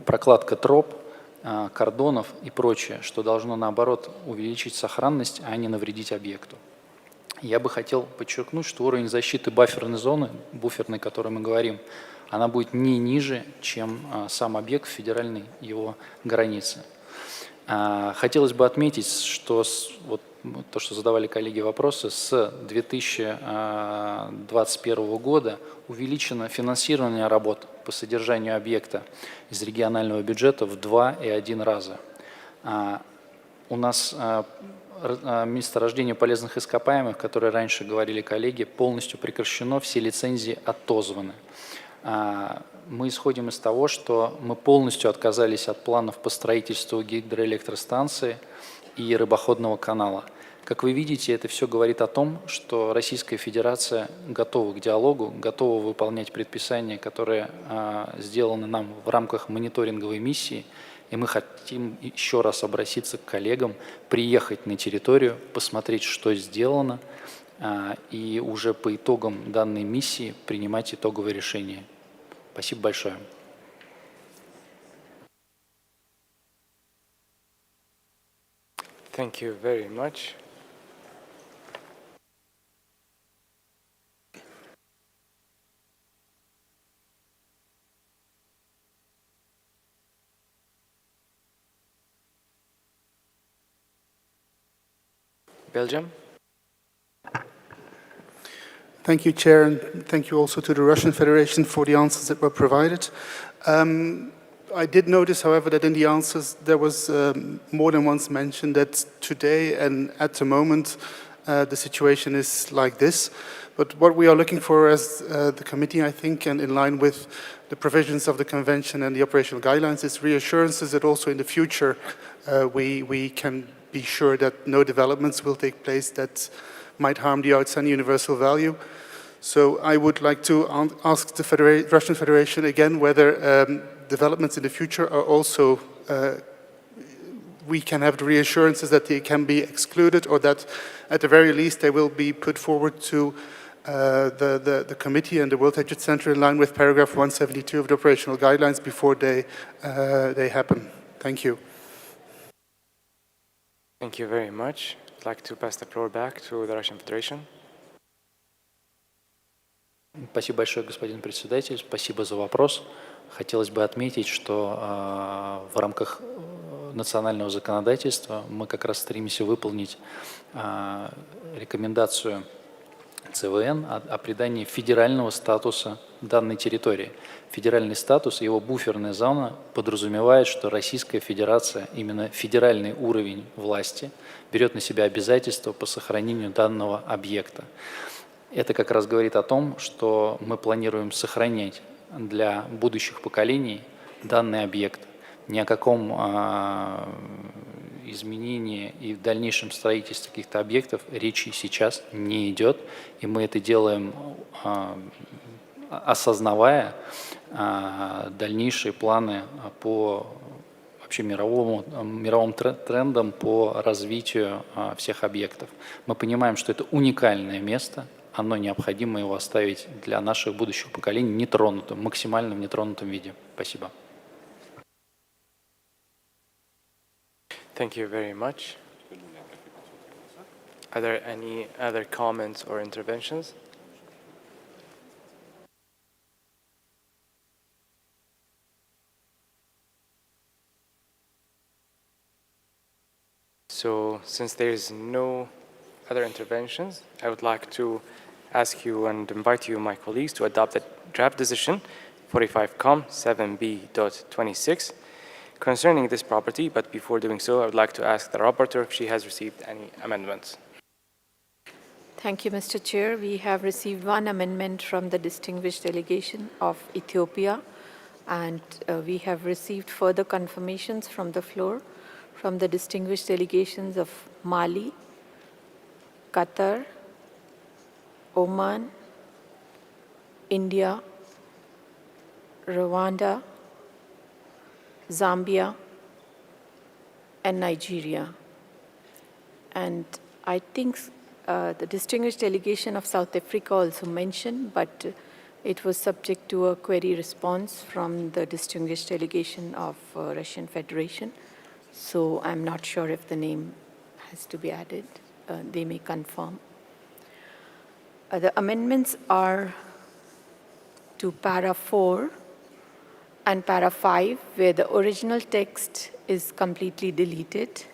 прокладка троп, кордонов и прочее, что должно, наоборот, увеличить сохранность, а не навредить объекту. Я бы хотел подчеркнуть, что уровень защиты буферной зоны, буферной, о которой мы говорим, она будет не ниже, чем сам объект в федеральной его границе. Хотелось бы отметить, что вот то, что задавали коллеги вопросы, с 2021 года увеличено финансирование работ по содержанию объекта из регионального бюджета в 2,1 раза. У нас месторождение полезных ископаемых, которые раньше говорили коллеги, полностью прекращено, все лицензии отозваны. Мы исходим из того, что мы полностью отказались от планов по строительству гидроэлектростанции и рыбоходного канала. Как вы видите, это все говорит о том, что Российская Федерация готова к диалогу, готова выполнять предписания, которые сделаны нам в рамках мониторинговой миссии. И мы хотим еще раз обратиться к коллегам, приехать на территорию, посмотреть, что сделано, и уже по итогам данной миссии принимать итоговое решение. Спасибо большое. Thank you very much. Belgium. Thank you, Chair, and thank you also to the Russian Federation for the answers that were provided. I did notice, however, that in the answers there was more than once mentioned that today and at the moment the situation is like this. But what we are looking for as the committee, I think, and in line with the provisions of the Convention and the operational guidelines, is reassurances that also in the future we can be sure that no developments will take place that might harm the outstanding universal value. So I would like to ask the Russian Federation again whether developments in the future are also, we can have the reassurances that they can be excluded, or that at the very least they will be put forward to the committee and the World Heritage Center in line with paragraph 172 of the operational guidelines before they happen. Thank you. Thank you very much. I'd like to pass the floor back to the Russian Federation. Спасибо большое, господин председатель. Спасибо за вопрос. Хотелось бы отметить, что в рамках национального законодательства мы как раз стремимся выполнить рекомендацию ЦВН о придании федерального статуса данной территории. Федеральный статус и его буферная зона подразумевает, что Российская Федерация, именно федеральный уровень власти, берет на себя обязательства по сохранению данного объекта. Это как раз говорит о том, что мы планируем сохранять для будущих поколений данный объект. Ни о каком изменении и в дальнейшем строительстве каких-то объектов речи сейчас не идет. И мы это делаем, осознавая дальнейшие планы по вообще мировым трендам по развитию всех объектов. Мы понимаем, что это уникальное место, оно необходимо его оставить для наших будущих поколений нетронутым, максимально в нетронутом виде. Спасибо. Thank you very much. Are there any other comments or interventions? So, since there is no other interventions, I would like to ask you and invite you, my colleagues, to adopt the draft decision 45Com 7B.26 concerning this property. But before doing so, I would like to ask the rapporteur if she has received any amendments. Thank you, Mr. Chair. We have received one amendment from the distinguished delegation of Ethiopia, and we have received further confirmations from the floor from the distinguished delegations of Mali, Qatar, Oman, India, Rwanda, Zambia, and Nigeria. And I think the distinguished delegation of South Africa also mentioned, but it was subject to a query response from the distinguished delegation of Russian Federation. So I'm not sure if the name has to be added. They may confirm. The amendments are to para 4 and para 5, where the original text is completely deleted.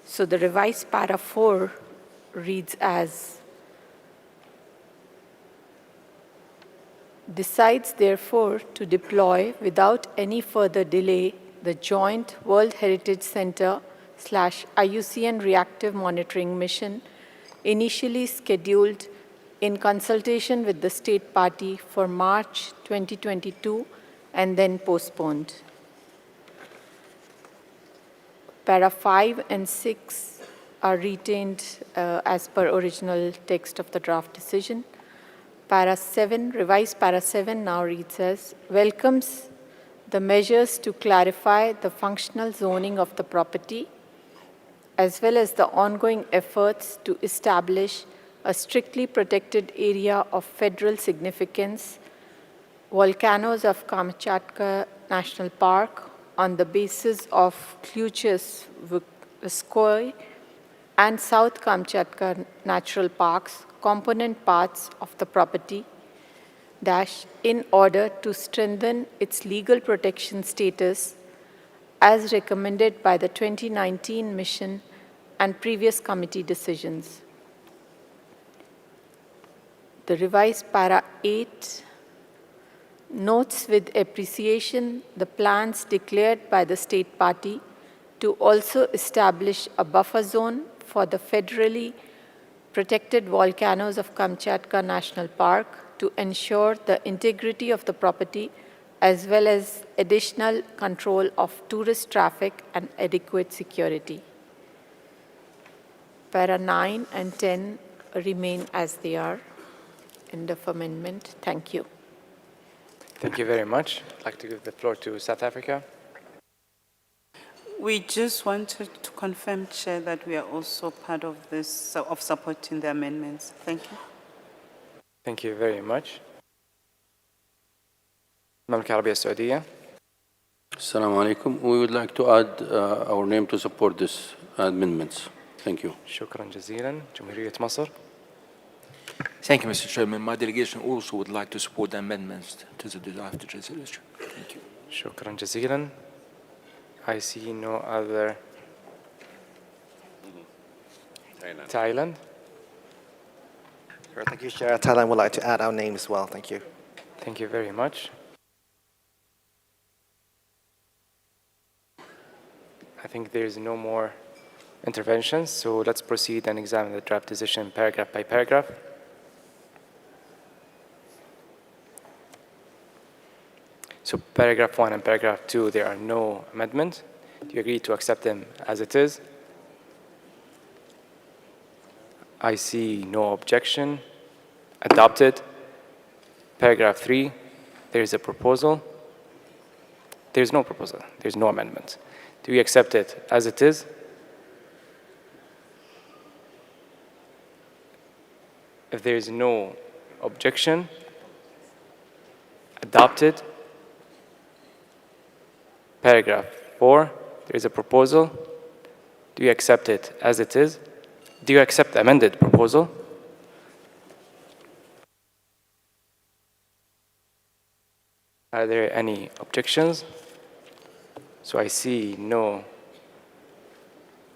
So the revised para 4 reads as, decides therefore to deploy without any further delay the joint World Heritage Center / IUCN reactive monitoring mission initially scheduled in consultation with the state party for March 2022 and then postponed. Para 5 and 6 are retained as per original text of the draft decision. Para 7, revised Para 7 now reads as, welcomes the measures to clarify the functional zoning of the property, as well as the ongoing efforts to establish a strictly protected area of federal significance, volcanoes of Kamchatka National Park, on the basis of Kluchevskoye and South Kamchatka Natural Parks, component parts of the property, in order to strengthen its legal protection status as recommended by the 2019 mission and previous committee decisions. The revised Para 8 notes with appreciation the plans declared by the state party to also establish a buffer zone for the federally protected volcanoes of Kamchatka National Park to ensure the integrity of the property, as well as additional control of tourist traffic and adequate security. Para 9 and 10 remain as they are. End of amendment. Thank you. Thank you very much. I'd like to give the floor to South Africa. We just wanted to confirm, Chair, that we are also part of this, of supporting the amendments. Thank you. Thank you very much. Mamlaka Arabiya Saudiya. Assalamu alaikum. We would like to add our name to support this amendments. Thank you. Shukran jazilan. Jumhuriyat Masr. Thank you, Mr. Chairman. My delegation also would like to support the amendments to the drafted resolution. Thank you. Shukran jazilan. I see no other. Thailand. Sure, thank you, Chair. Thailand would like to add our name as well. Thank you. Thank you very much. I think there is no more interventions, so let's proceed and examine the draft decision paragraph by paragraph. So paragraph 1 and paragraph 2, there are no amendments. Do you agree to accept them as it is? I see no objection. Adopted. Paragraph 3, there is a proposal. There is no proposal. There is no amendment. Do we accept it as it is? If there is no objection, adopted. Paragraph 4, there is a proposal. Do you accept it as it is? Do you accept the amended proposal? Are there any objections? So I see no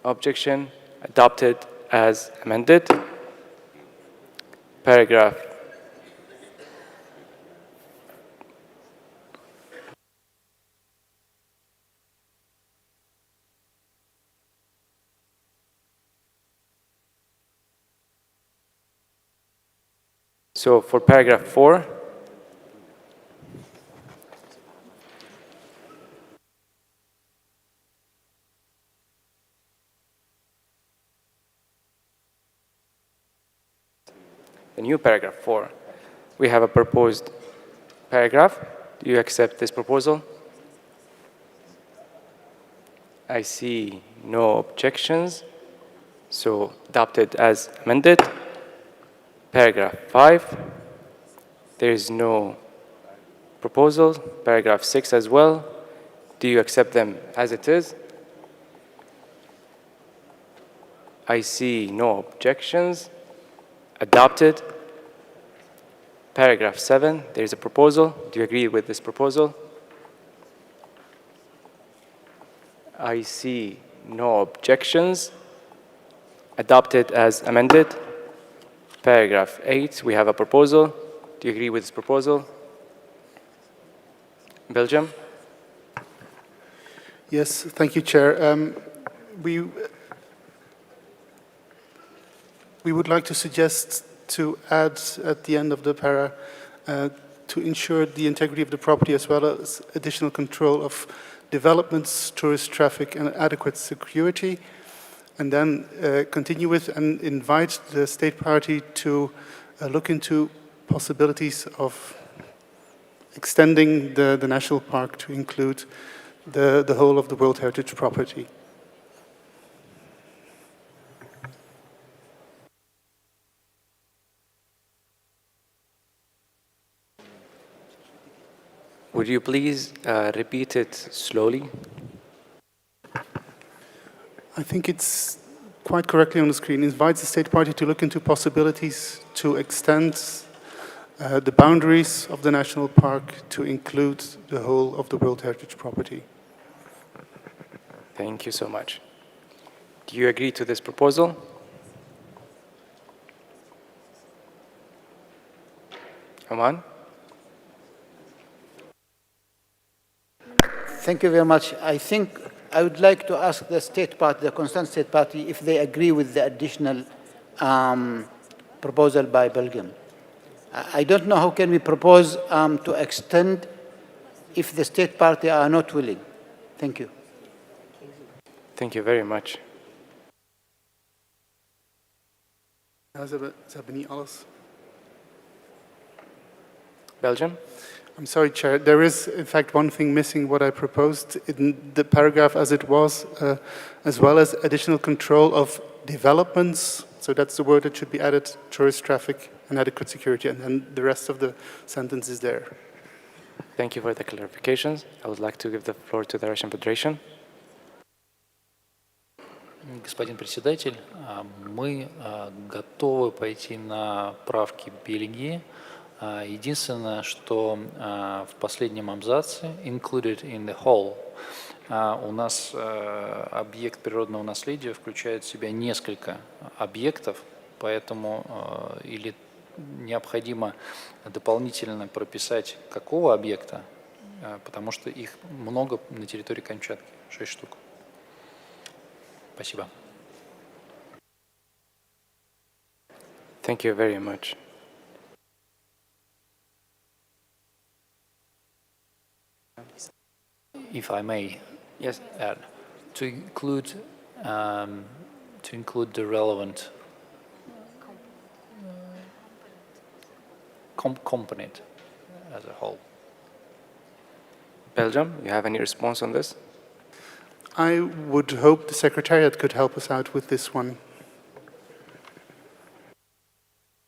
objection. Adopted as amended. Paragraph So for paragraph 4, the new paragraph 4, we have a proposed paragraph. Do you accept this proposal? I see no objections, so adopted as amended. Paragraph 5, there is no proposal. Paragraph 6 as well. Do you accept them as it is? I see no objections. Adopted. Paragraph 7, there is a proposal. Do you agree with this proposal? I see no objections. Adopted as amended. Paragraph 8, we have a proposal. Do you agree with this proposal? Belgium? Yes, thank you, Chair. We would like to suggest to add at the end of the para to ensure the integrity of the property as well as additional control of developments, tourist traffic, and adequate security. And then continue with and invite the state party to look into possibilities of extending the national park to include the whole of the World Heritage property. Would you please repeat it slowly? I think it's quite correctly on the screen. Invites the state party to look into possibilities to extend the boundaries of the national park to include the whole of the World Heritage property. Thank you so much. Do you agree to this proposal? Aman? Thank you very much. I think I would like to ask the state party, the concerned state party, if they agree with the additional proposal by Belgium. I don't know how can we propose to extend if the state party are not willing. Thank you. Thank you very much. Belgium? I'm sorry, Chair. There is, in fact, one thing missing what I proposed in the paragraph as it was, as well as additional control of developments. So that's the word that should be added, tourist traffic and adequate security. And then the rest of the sentence is there. Thank you for the clarifications. I would like to give the floor to the Russian Federation. Господин председатель, мы готовы пойти на правки Бельгии. Единственное, что в последнем абзаце included in the whole, у нас объект природного наследия включает в себя несколько объектов, поэтому или необходимо дополнительно прописать какого объекта, потому что их много на территории Камчатки, 6 штук. Спасибо. Thank you very much. If I may, yes, add to include the relevant component as a whole. Belgium, you have any response on this? I would hope the Secretariat could help us out with this one.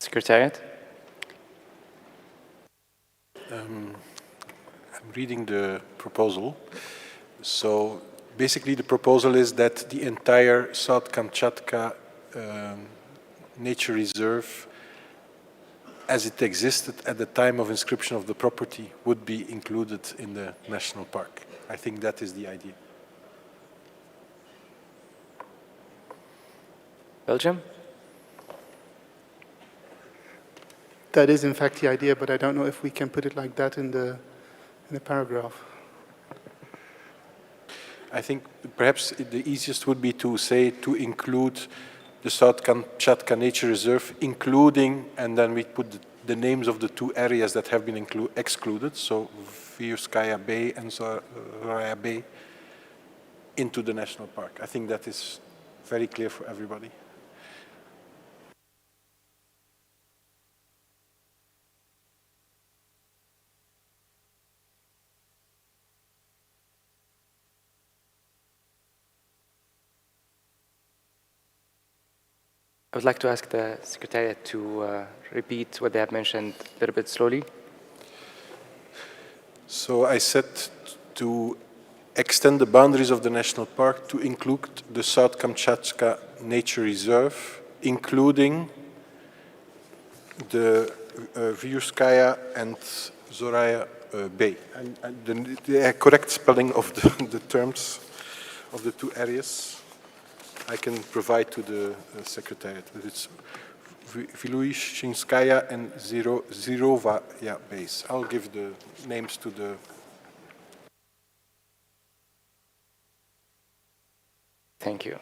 Secretariat? I'm reading the proposal. So basically the proposal is that the entire South Kamchatka nature reserve as it existed at the time of inscription of the property would be included in the national park. I think that is the idea. Belgium? That is in fact the idea, but I don't know if we can put it like that in the paragraph. I think perhaps the easiest would be to say to include the South Kamchatka Nature Reserve, including, and then we put the names of the two areas that have been excluded, so Vyuskaya Bay and Zoraya Bay, into the national park. I think that is very clear for everybody. I would like to ask the Secretariat to repeat what they have mentioned a little bit slowly. So I said to extend the boundaries of the national park to include the South Kamchatka Nature Reserve, including the Vyuskaya and Zoraya Bay. And the correct spelling of the terms of the two areas, I can provide to the Secretariat. It's Viluishinskaya and Zirovaya base. I'll give the names to the... Thank you.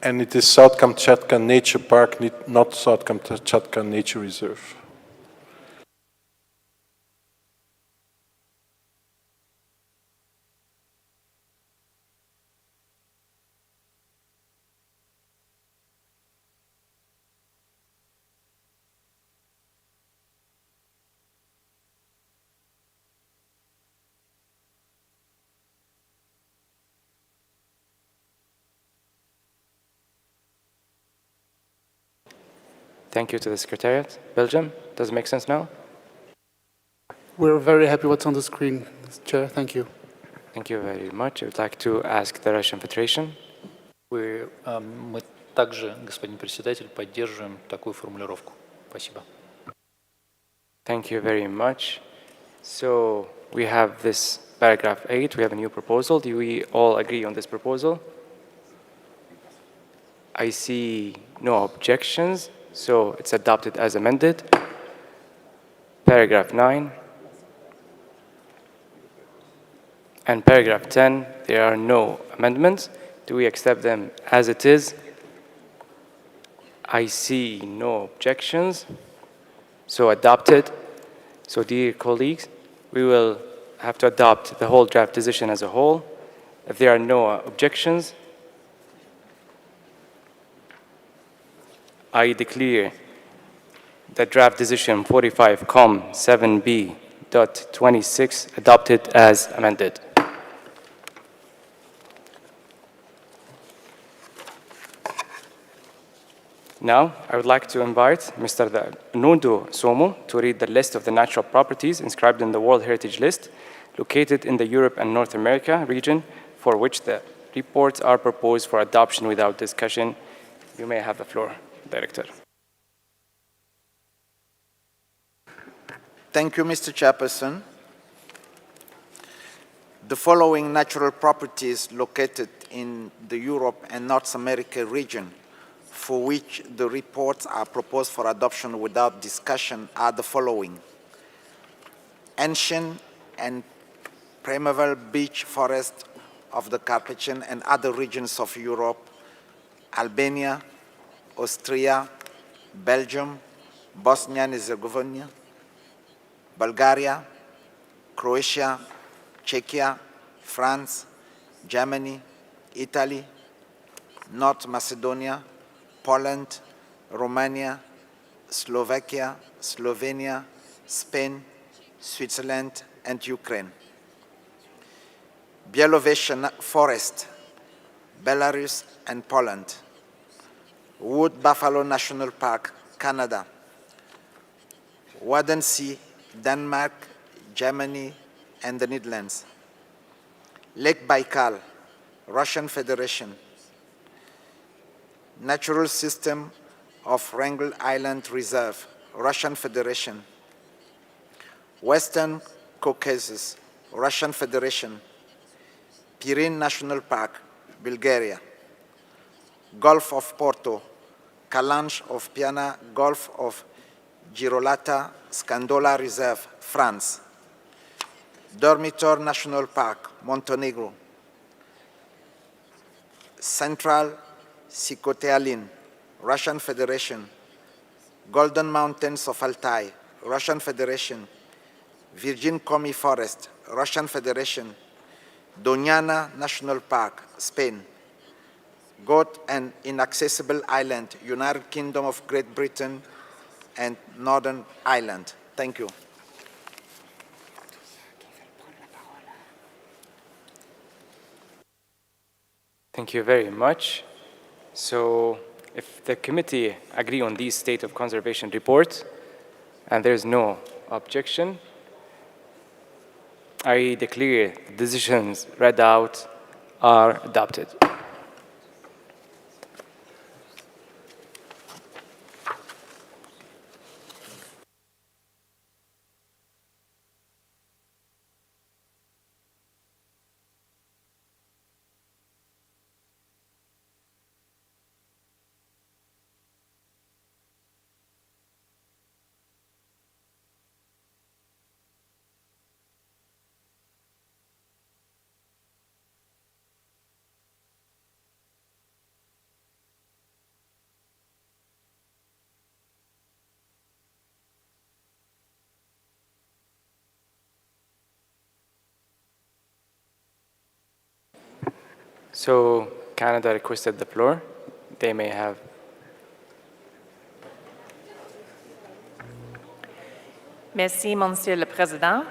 And it is South Kamchatka Nature Park, not South Kamchatka Nature Reserve. Thank you to the Secretariat. Belgium, does it make sense now? We're very happy what's on the screen, Chair. Thank you. Thank you very much. I would like to ask the Russian Federation. Мы также, господин председатель, поддерживаем такую формулировку. Спасибо. Thank you very much. So we have this paragraph 8. We have a new proposal. Do we all agree on this proposal? I see no objections, so it's adopted as amended. Paragraph 9. And paragraph 10, there are no amendments. Do we accept them as it is? I see no objections, so adopted. So dear colleagues, we will have to adopt the whole draft decision as a whole. If there are no objections, I declare the draft decision 45-7b.26 adopted as amended. Now, I would like to invite Mr. Nundo Somo to read the list of the natural properties inscribed in the World Heritage List located in the Europe and North America region for which the reports are proposed for adoption without discussion. You may have the floor, Director. Thank you, Mr. Chairperson. The following natural properties located in the Europe and North America region for which the reports are proposed for adoption without discussion are the following: ancient and primeval beech forest of the Carpathian and other regions of Europe, Albania, Austria, Belgium, Bosnia and Herzegovina, Bulgaria, Croatia, Czechia, France, Germany, Italy, North Macedonia, Poland, Romania, Slovakia, Slovenia, Spain, Switzerland, and Ukraine. Bielovesia Forest, Belarus and Poland. Wood Buffalo National Park, Canada. Wadensee, Denmark, Germany, and the Netherlands. Lake Baikal, Russian Federation. Natural System of Wrangel Island Reserve, Russian Federation. Western Caucasus, Russian Federation. Pirin National Park, Bulgaria. Gulf of Porto, Calanche of Piana, Gulf of Girolata, Scandola Reserve, France. Dormitor National Park, Montenegro. Central Sikotealin, Russian Federation. Golden Mountains of Altai, Russian Federation. Virgin Komi Forest, Russian Federation. Doñana National Park, Spain. Goat and Inaccessible Island, United Kingdom of Great Britain and Northern Ireland. Thank you. Thank you very much. So if the committee agree on these state of conservation reports and there's no objection, I declare the decisions read out are adopted. So Canada requested the floor. They may have. Merci, Monsieur le Président.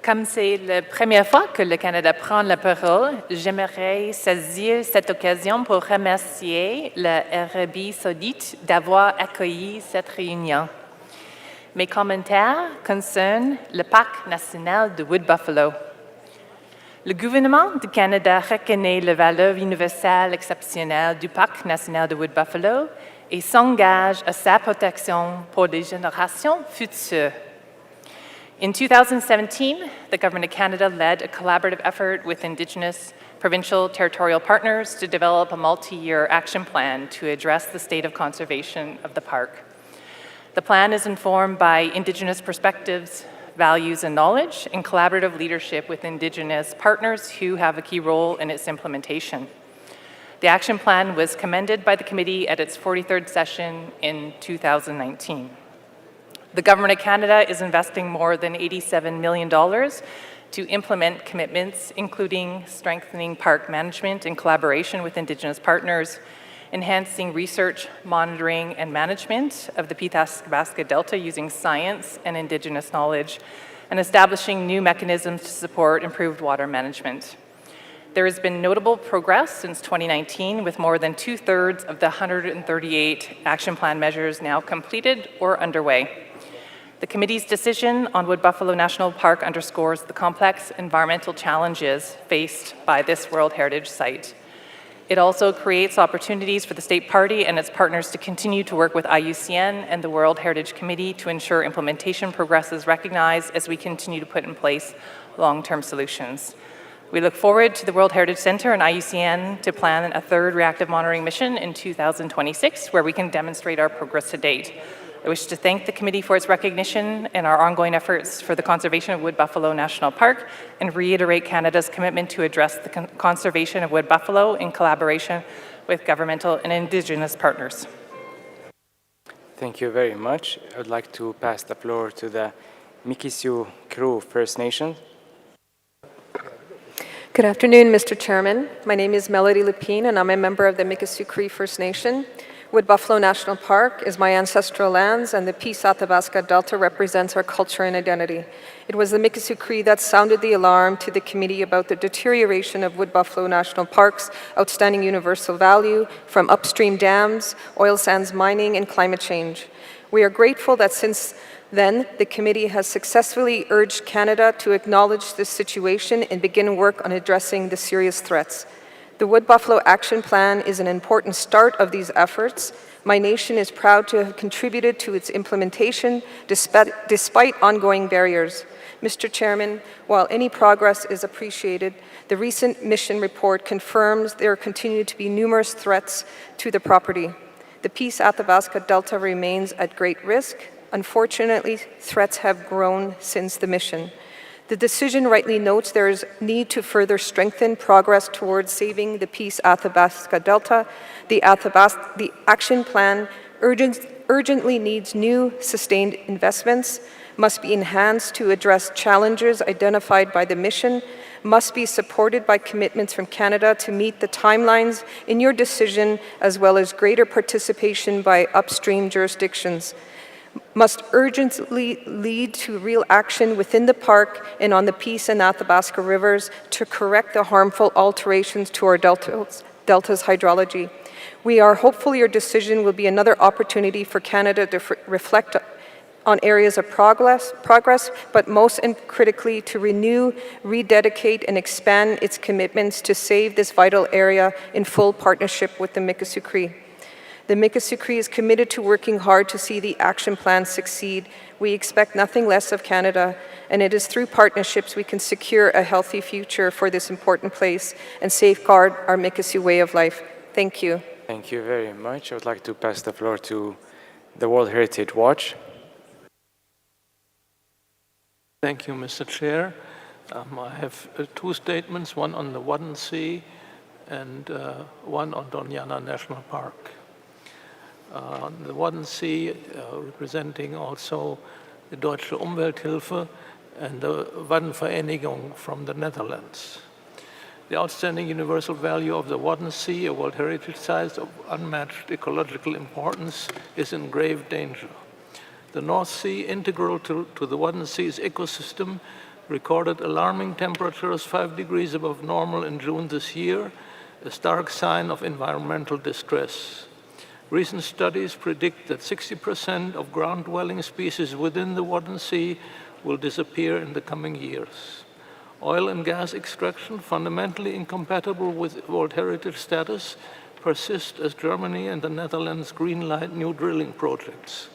Comme c'est la première fois que le Canada prend la parole, j'aimerais saisir cette occasion pour remercier l'Arabie saoudite d'avoir accueilli cette réunion. Mes commentaires concernent le parc national de Wood Buffalo. Le gouvernement du Canada reconnaît la valeur universelle exceptionnelle du parc national de Wood Buffalo et s'engage à sa protection pour les générations futures. In 2017, the Government of Canada led a collaborative effort with Indigenous provincial territorial partners to develop a multi-year action plan to address the state of conservation of the park. The plan is informed by Indigenous perspectives, values, and knowledge, and collaborative leadership with Indigenous partners who have a key role in its implementation. The action plan was commended by the committee at its 43rd session in 2019. The Government of Canada is investing more than $87 million to implement commitments, including strengthening park management in collaboration with Indigenous partners, enhancing research, monitoring, and management of the Athabasca Delta using science and Indigenous knowledge, and establishing new mechanisms to support improved water management. There has been notable progress since 2019, with more than 2/3 of the 138 action plan measures now completed or underway. The committee's decision on Wood Buffalo National Park underscores the complex environmental challenges faced by this World Heritage Site. It also creates opportunities for the State Party and its partners to continue to work with IUCN and the World Heritage Committee to ensure implementation progress is recognized as we continue to put in place long-term solutions. We look forward to the World Heritage Center and IUCN to plan a third reactive monitoring mission in 2026, where we can demonstrate our progress to date. I wish to thank the committee for its recognition and our ongoing efforts for the conservation of Wood Buffalo National Park, and reiterate Canada's commitment to address the conservation of Wood Buffalo in collaboration with governmental and Indigenous partners. Thank you very much. I would like to pass the floor to the Mikisew Crew First Nation. Good afternoon, Mr. Chairman. My name is Melody Lepine, and I'm a member of the Mikisew Cree First Nation. Wood Buffalo National Park is my ancestral lands, and the Peace Athabasca Delta represents our culture and identity. It was the Mikisew Cree that sounded the alarm to the committee about the deterioration of Wood Buffalo National Park's outstanding universal value from upstream dams, oil sands mining, and climate change. We are grateful that since then, the committee has successfully urged Canada to acknowledge this situation and begin work on addressing the serious threats. The Wood Buffalo Action Plan is an important start of these efforts. My nation is proud to have contributed to its implementation despite ongoing barriers. Mr. Chairman, while any progress is appreciated, the recent mission report confirms there continue to be numerous threats to the property. The Peace Athabasca Delta remains at great risk. Unfortunately, threats have grown since the mission. The decision rightly notes there is need to further strengthen progress towards saving the Peace Athabasca Delta. The action plan urgently needs new sustained investments, must be enhanced to address challenges identified by the mission, must be supported by commitments from Canada to meet the timelines in your decision, as well as greater participation by upstream jurisdictions, must urgently lead to real action within the park and on the Peace and Athabasca rivers to correct the harmful alterations to our delta's hydrology. We are hopeful your decision will be another opportunity for Canada to reflect on areas of progress, but most critically to renew, rededicate, and expand its commitments to save this vital area in full partnership with the Mikisew Cree. The Mikisew Cree is committed to working hard to see the action plan succeed. We expect nothing less of Canada, and it is through partnerships we can secure a healthy future for this important place and safeguard our Mikisew way of life. Thank you. Thank you very much. I would like to pass the floor to the World Heritage Watch. Thank you, Mr. Chair. I have two statements, one on the Wadden Sea and one on Doñana National Park. On the Wadden Sea, representing also the Deutsche Umwelthilfe and the Waddenvereinigung from the Netherlands. The outstanding universal value of the Wadden Sea, a World Heritage Site of unmatched ecological importance, is in grave danger. The North Sea, integral to the Wadden Sea's ecosystem, recorded alarming temperatures 5 degrees above normal in June this year, a stark sign of environmental distress. Recent studies predict that 60% of ground-dwelling species within the Wadden Sea will disappear in the coming years. Oil and gas extraction, fundamentally incompatible with World Heritage status, persist as Germany and the Netherlands greenlight new drilling projects.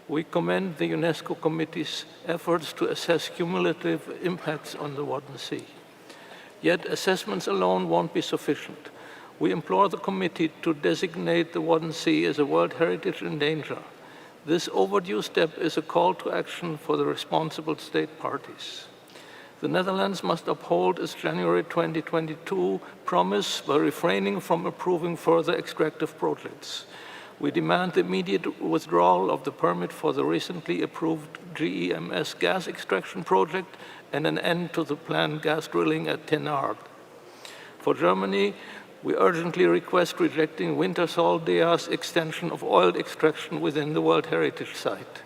We commend the UNESCO Committee's efforts to assess cumulative impacts on the Wadden Sea. Yet assessments alone won't be sufficient. We implore the committee to designate the Wadden Sea as a World Heritage in danger. This overdue step is a call to action for the responsible state parties. The Netherlands must uphold its January 2022 promise by refraining from approving further extractive projects. We demand the immediate withdrawal of the permit for the recently approved GEMS gas extraction project and an end to the planned gas drilling at Tenard. For Germany, we urgently request rejecting Wintershall Dea's extension of oil extraction within the World Heritage Site.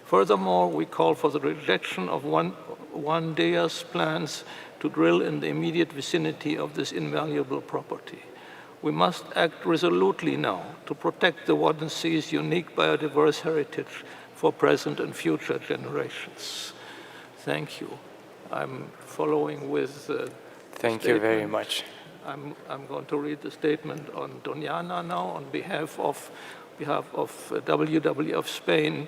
Furthermore, we call for the rejection of one Dea's plans to drill in the immediate vicinity of this invaluable property. We must act resolutely now to protect the Wadden Sea's unique biodiverse heritage for present and future generations. Thank you. I'm following with Thank you very much. I'm going to read the statement on Doñana now on behalf of WWF Spain,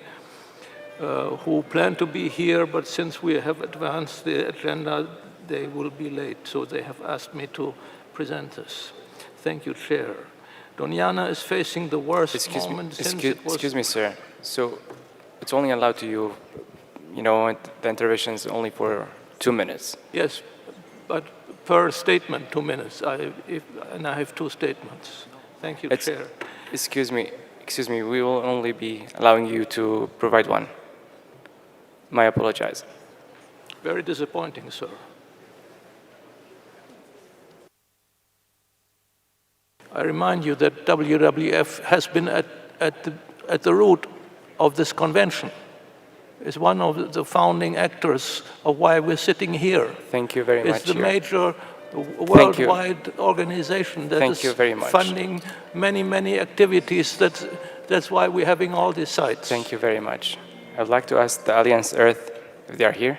who plan to be here, but since we have advanced the agenda, they will be late, so they have asked me to present this. Thank you, Chair. Doñana is facing the worst moment since it was... Excuse me, sir. So it's only allowed to you, the intervention is only for 2 minutes. Yes, but per statement, 2 minutes. And I have two statements. Thank you, Chair. Excuse me, we will only be allowing you to provide one. I apologize. Very disappointing, sir. I remind you that WWF has been at the root of this convention. It's one of the founding actors of why we're sitting here. Thank you very much. It's the major worldwide organization that is funding many, many activities. That's why we're having all these sites. Thank you very much. I'd like to ask the Alliance Earth if they are here.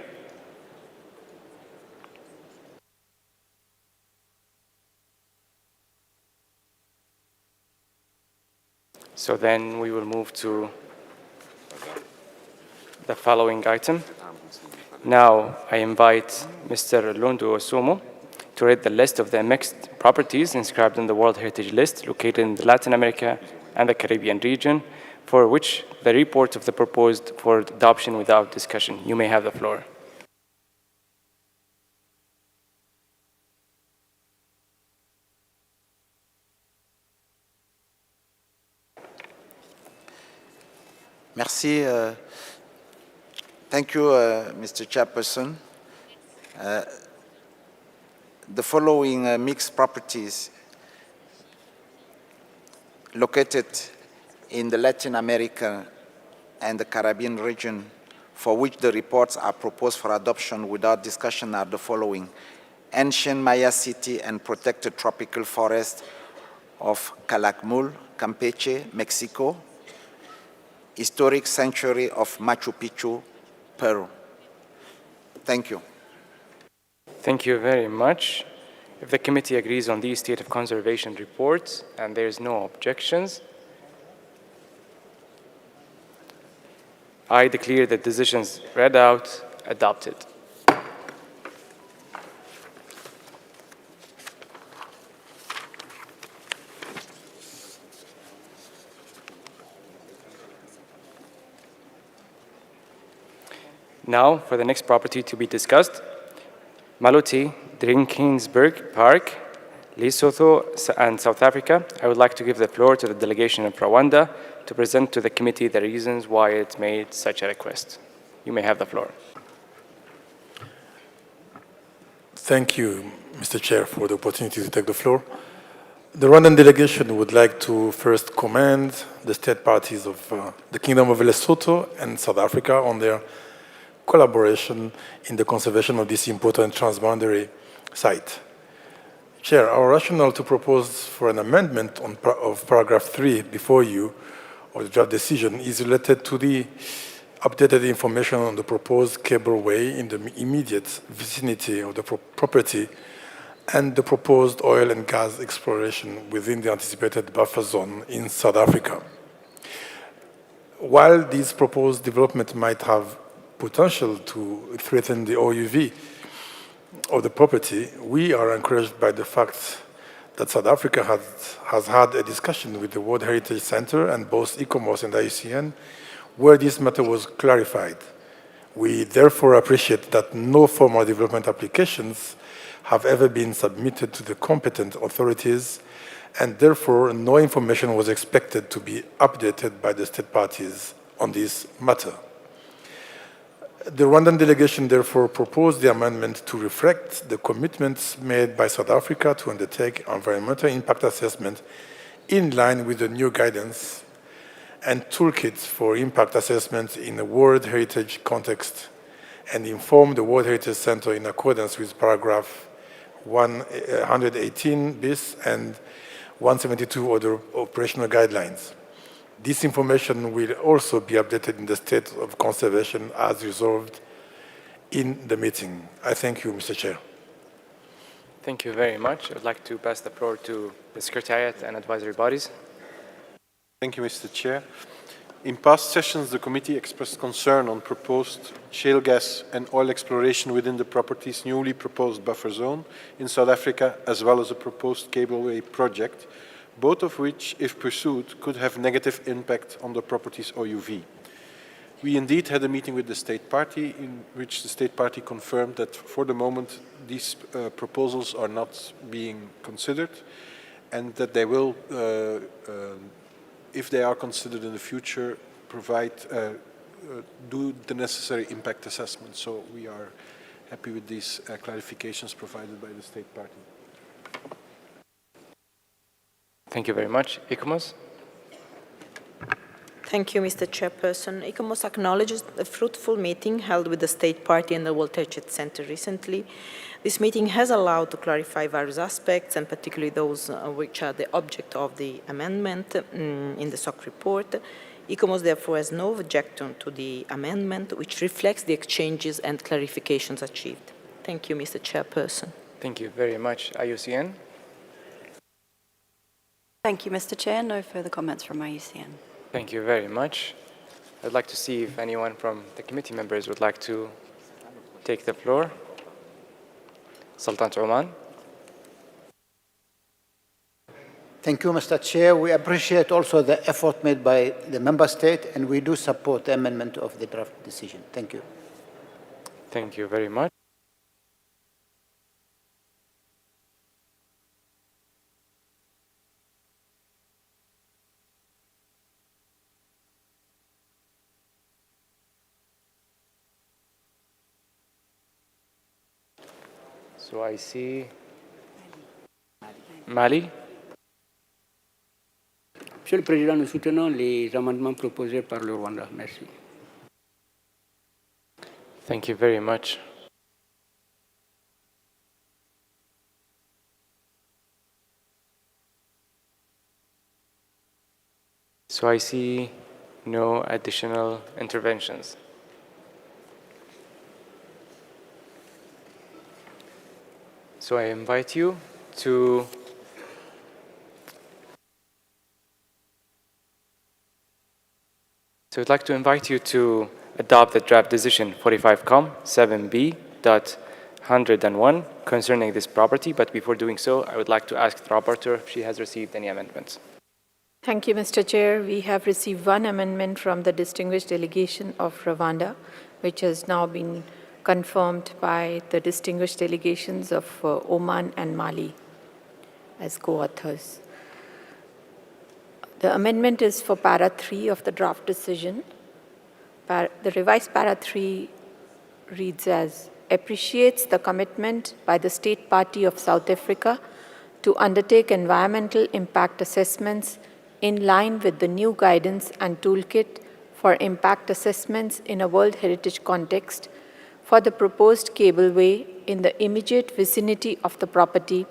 So then we will move to the following item. Now I invite Mr. Lundu Osumu to read the list of the mixed properties inscribed in the World Heritage List located in Latin America and the Caribbean region, for which the report of the proposed for adoption without discussion. You may have the floor. Merci. Thank you, Mr. Chairperson. The following mixed properties located in the Latin America and the Caribbean region, for which the reports are proposed for adoption without discussion, are the following: ancient Maya city and protected tropical forest of Calakmul, Campeche, Mexico; historic sanctuary of Machu Picchu, Peru. Thank you. Thank you very much. If the committee agrees on these state of conservation reports and there is no objections, I declare the decisions read out adopted. Now, for the next property to be discussed, Maloti Drinkingsburg Park, Lesotho and South Africa. I would like to give the floor to the delegation of Rwanda to present to the committee the reasons why it made such a request. You may have the floor. Thank you, Mr. Chair, for the opportunity to take the floor. The Rwandan delegation would like to first commend the state parties of the Kingdom of Lesotho and South Africa on their collaboration in the conservation of this important transboundary site. Chair, our rationale to propose for an amendment of paragraph 3 before you of the draft decision is related to the updated information on the proposed cableway in the immediate vicinity of the property and the proposed oil and gas exploration within the anticipated buffer zone in South Africa. While these proposed developments might have potential to threaten the OUV of the property, we are encouraged by the fact that South Africa has had a discussion with the World Heritage Center and both ICOMOS and IUCN where this matter was clarified. We therefore appreciate that no formal development applications have ever been submitted to the competent authorities, and therefore no information was expected to be updated by the state parties on this matter. The Rwandan delegation therefore proposed the amendment to reflect the commitments made by South Africa to undertake environmental impact assessment in line with the new guidance and toolkits for impact assessment in the World Heritage context, and inform the World Heritage Center in accordance with paragraph 118 bis and 172 of the operational guidelines. This information will also be updated in the state of conservation as resolved in the meeting. I thank you, Mr. Chair. Thank you very much. I'd like to pass the floor to the Secretariat and advisory bodies. Thank you, Mr. Chair. In past sessions, the committee expressed concern on proposed shale gas and oil exploration within the property's newly proposed buffer zone in South Africa, as well as a proposed cableway project, both of which, if pursued, could have negative impact on the property's OUV. We indeed had a meeting with the state party in which the state party confirmed that for the moment these proposals are not being considered and that they will, if they are considered in the future, provide, do the necessary impact assessment. So we are happy with these clarifications provided by the state party. Thank you very much. ICOMOS? Thank you, Mr. Chairperson. ICOMOS acknowledges the fruitful meeting held with the State Party and the World Heritage Center recently. This meeting has allowed to clarify various aspects, and particularly those which are the object of the amendment in the SOC report. ICOMOS therefore has no objection to the amendment, which reflects the exchanges and clarifications achieved. Thank you, Mr. Chairperson. Thank you very much. IUCN? Thank you, Mr. Chair. No further comments from IUCN. Thank you very much. I'd like to see if anyone from the committee members would like to take the floor. Sultan Oman. Thank you, Mr. Chair. We appreciate also the effort made by the member state, and we do support the amendment of the draft decision. Thank you. Thank you very much. So I see Mali. Monsieur le Président, nous soutenons les amendements proposés par le Rwanda. Merci. Thank you very much. So I see No additional interventions. So I invite you to So I'd like to invite you to adopt the draft decision 45Com 7B.101 concerning this property. But before doing so, I would like to ask the rapporteur if she has received any amendments. Thank you, Mr. Chair. We have received one amendment from the distinguished delegation of Rwanda, which has now been confirmed by the distinguished delegations of Oman and Mali as co-authors. The amendment is for para 3 of the draft decision. The revised para 3 reads as, appreciates the commitment by the State Party of South Africa to undertake environmental impact assessments in line with the new guidance and toolkit for impact assessments in a World Heritage context for the proposed cableway in the immediate vicinity of the property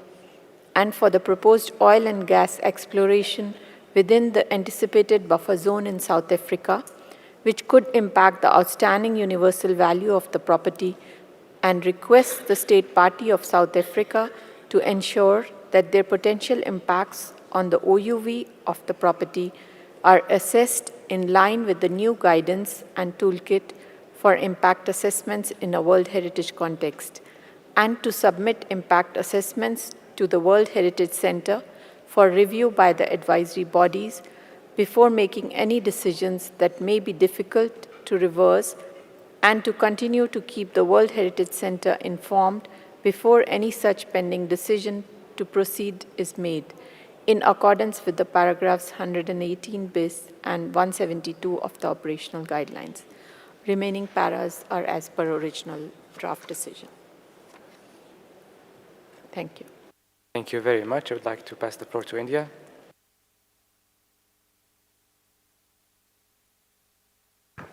and for the proposed oil and gas exploration within the anticipated buffer zone in South Africa, which could impact the outstanding universal value of the property, and requests the State Party of South Africa to ensure that their potential impacts on the OUV of the property are assessed in line with the new guidance and toolkit for impact assessments in a World Heritage context, and to submit impact assessments to the World Heritage Center for review by the advisory bodies before making any decisions that may be difficult to reverse, and to continue to keep the World Heritage Center informed before any such pending decision to proceed is made, in accordance with the paragraphs 118 bis and 172 of the operational guidelines. Remaining paras are as per original draft decision. Thank you. Thank you very much. I would like to pass the floor to India.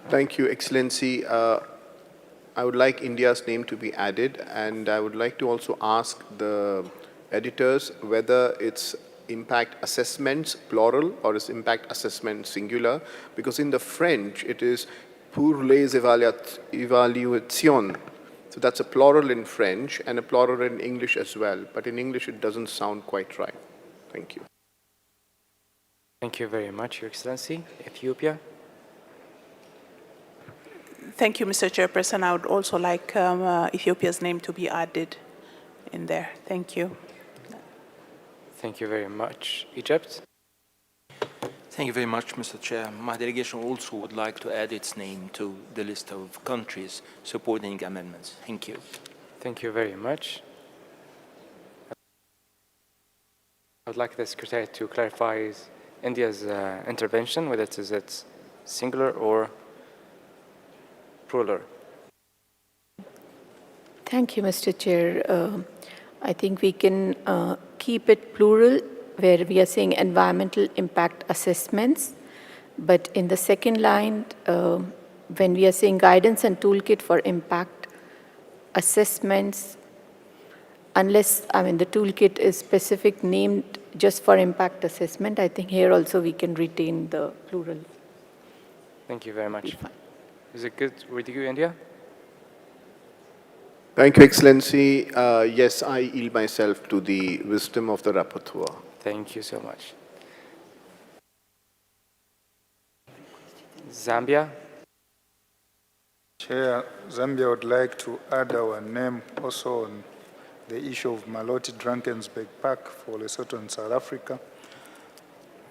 Thank you, Excellency. I would like India's name to be added, and I would like to also ask the editors whether it's impact assessments plural or is impact assessment singular, because in the French it is pour les évaluations. So that's a plural in French and a plural in English as well, but in English it doesn't sound quite right. Thank you. Thank you very much, Your Excellency. Ethiopia. Thank you, Mr. Chairperson. I would also like Ethiopia's name to be added in there. Thank you. Thank you very much. Egypt. Thank you very much, Mr. Chair. My delegation also would like to add its name to the list of countries supporting amendments. Thank you. Thank you very much. I would like the Secretary to clarify India's intervention, whether it's singular or plural. Thank you, Mr. Chair. I think we can keep it plural, where we are saying environmental impact assessments. But in the second line, when we are saying guidance and toolkit for impact assessments, unless, the toolkit is specific named just for impact assessment, I think here also we can retain the plural. Thank you very much. Is it good with you, India? Thank you, Excellency. Yes, I yield myself to the wisdom of the rapporteur. Thank you so much. Zambia. Chair, Zambia would like to add our name also on the issue of Maloti Drakensberg Park for Lesotho and South Africa.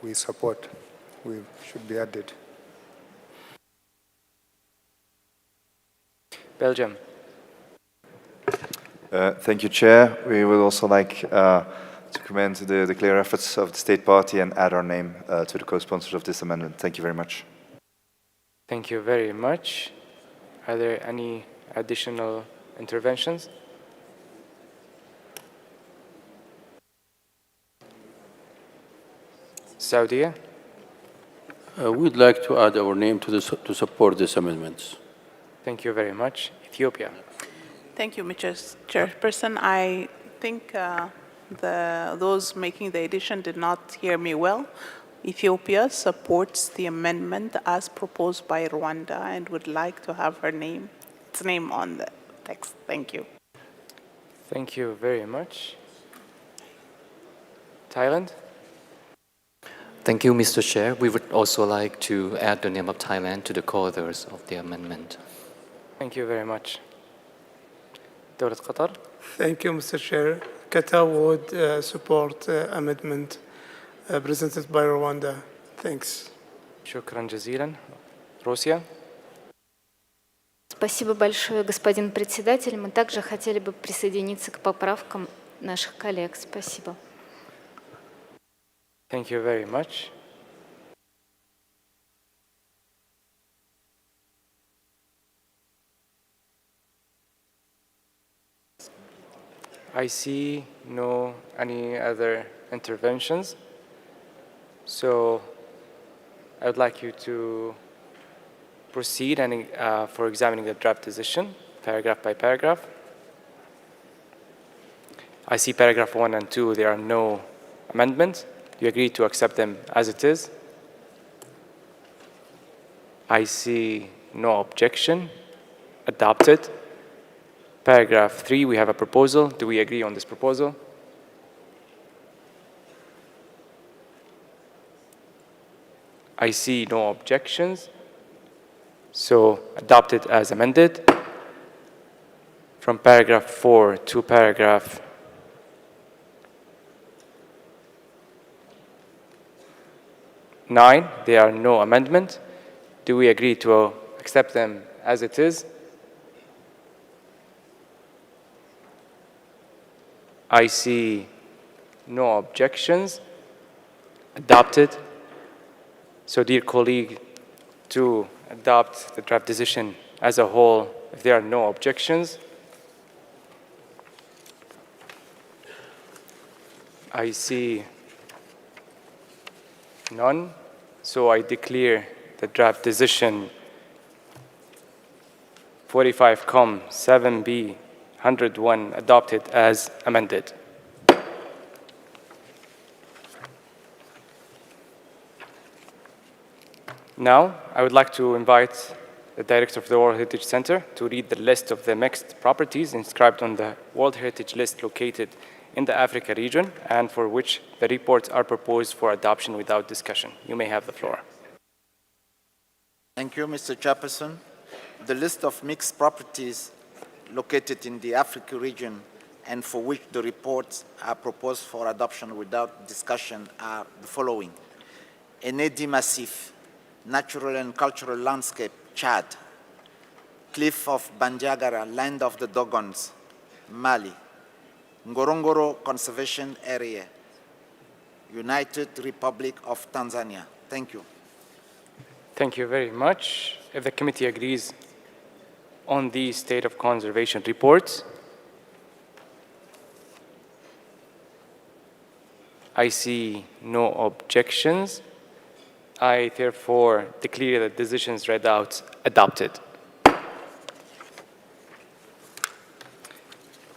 We support. We should be added. Belgium. Thank you, Chair. We would also like to commend the clear efforts of the State Party and add our name to the co-sponsors of this amendment. Thank you very much. Thank you very much. Are there any additional interventions? Saudi? We'd like to add our name to support these amendments. Thank you very much. Ethiopia. Thank you, Mr. Chairperson. I think those making the addition did not hear me well. Ethiopia supports the amendment as proposed by Rwanda and would like to have its name on the text. Thank you. Thank you very much. Thailand? Thank you, Mr. Chair. We would also like to add the name of Thailand to the co-authors of the amendment. Thank you very much. دولة قطر? Thank you, Mr. Chair. Qatar would support amendment presented by Rwanda. Thanks. شكرا جزيلا. روسيا? Спасибо большое, господин председатель. Мы также хотели бы присоединиться к поправкам наших коллег. Спасибо. Thank you very much. I see no any other interventions. So I would like you to proceed and for examining the draft decision, paragraph by paragraph. I see paragraph 1 and 2, there are no amendments. Do you agree to accept them as it is? I see no objection. Adopted. Paragraph 3, we have a proposal. Do we agree on this proposal? I see no objections. So adopted as amended. From paragraph 4 to paragraph 9, there are no amendments. Do we agree to accept them as it is? I see no objections. Adopted. So, dear colleague, to adopt the draft decision as a whole, if there are no objections, I see none. So I declare the draft decision 45 7B 101 adopted as amended. Now, I would like to invite the Director of the World Heritage Center to read the list of the mixed properties inscribed on the World Heritage List located in the Africa region and for which the reports are proposed for adoption without discussion. You may have the floor. Thank you, Mr. Chairperson. The list of mixed properties located in the Africa region and for which the reports are proposed for adoption without discussion are the following. Enedi Massif, Natural and Cultural Landscape, Chad. Cliff of Bandiagara, Land of the Dogons, Mali. Ngorongoro Conservation Area, United Republic of Tanzania. Thank you. Thank you very much. If the committee agrees on the state of conservation reports, I see no objections. I therefore declare the decisions read out adopted.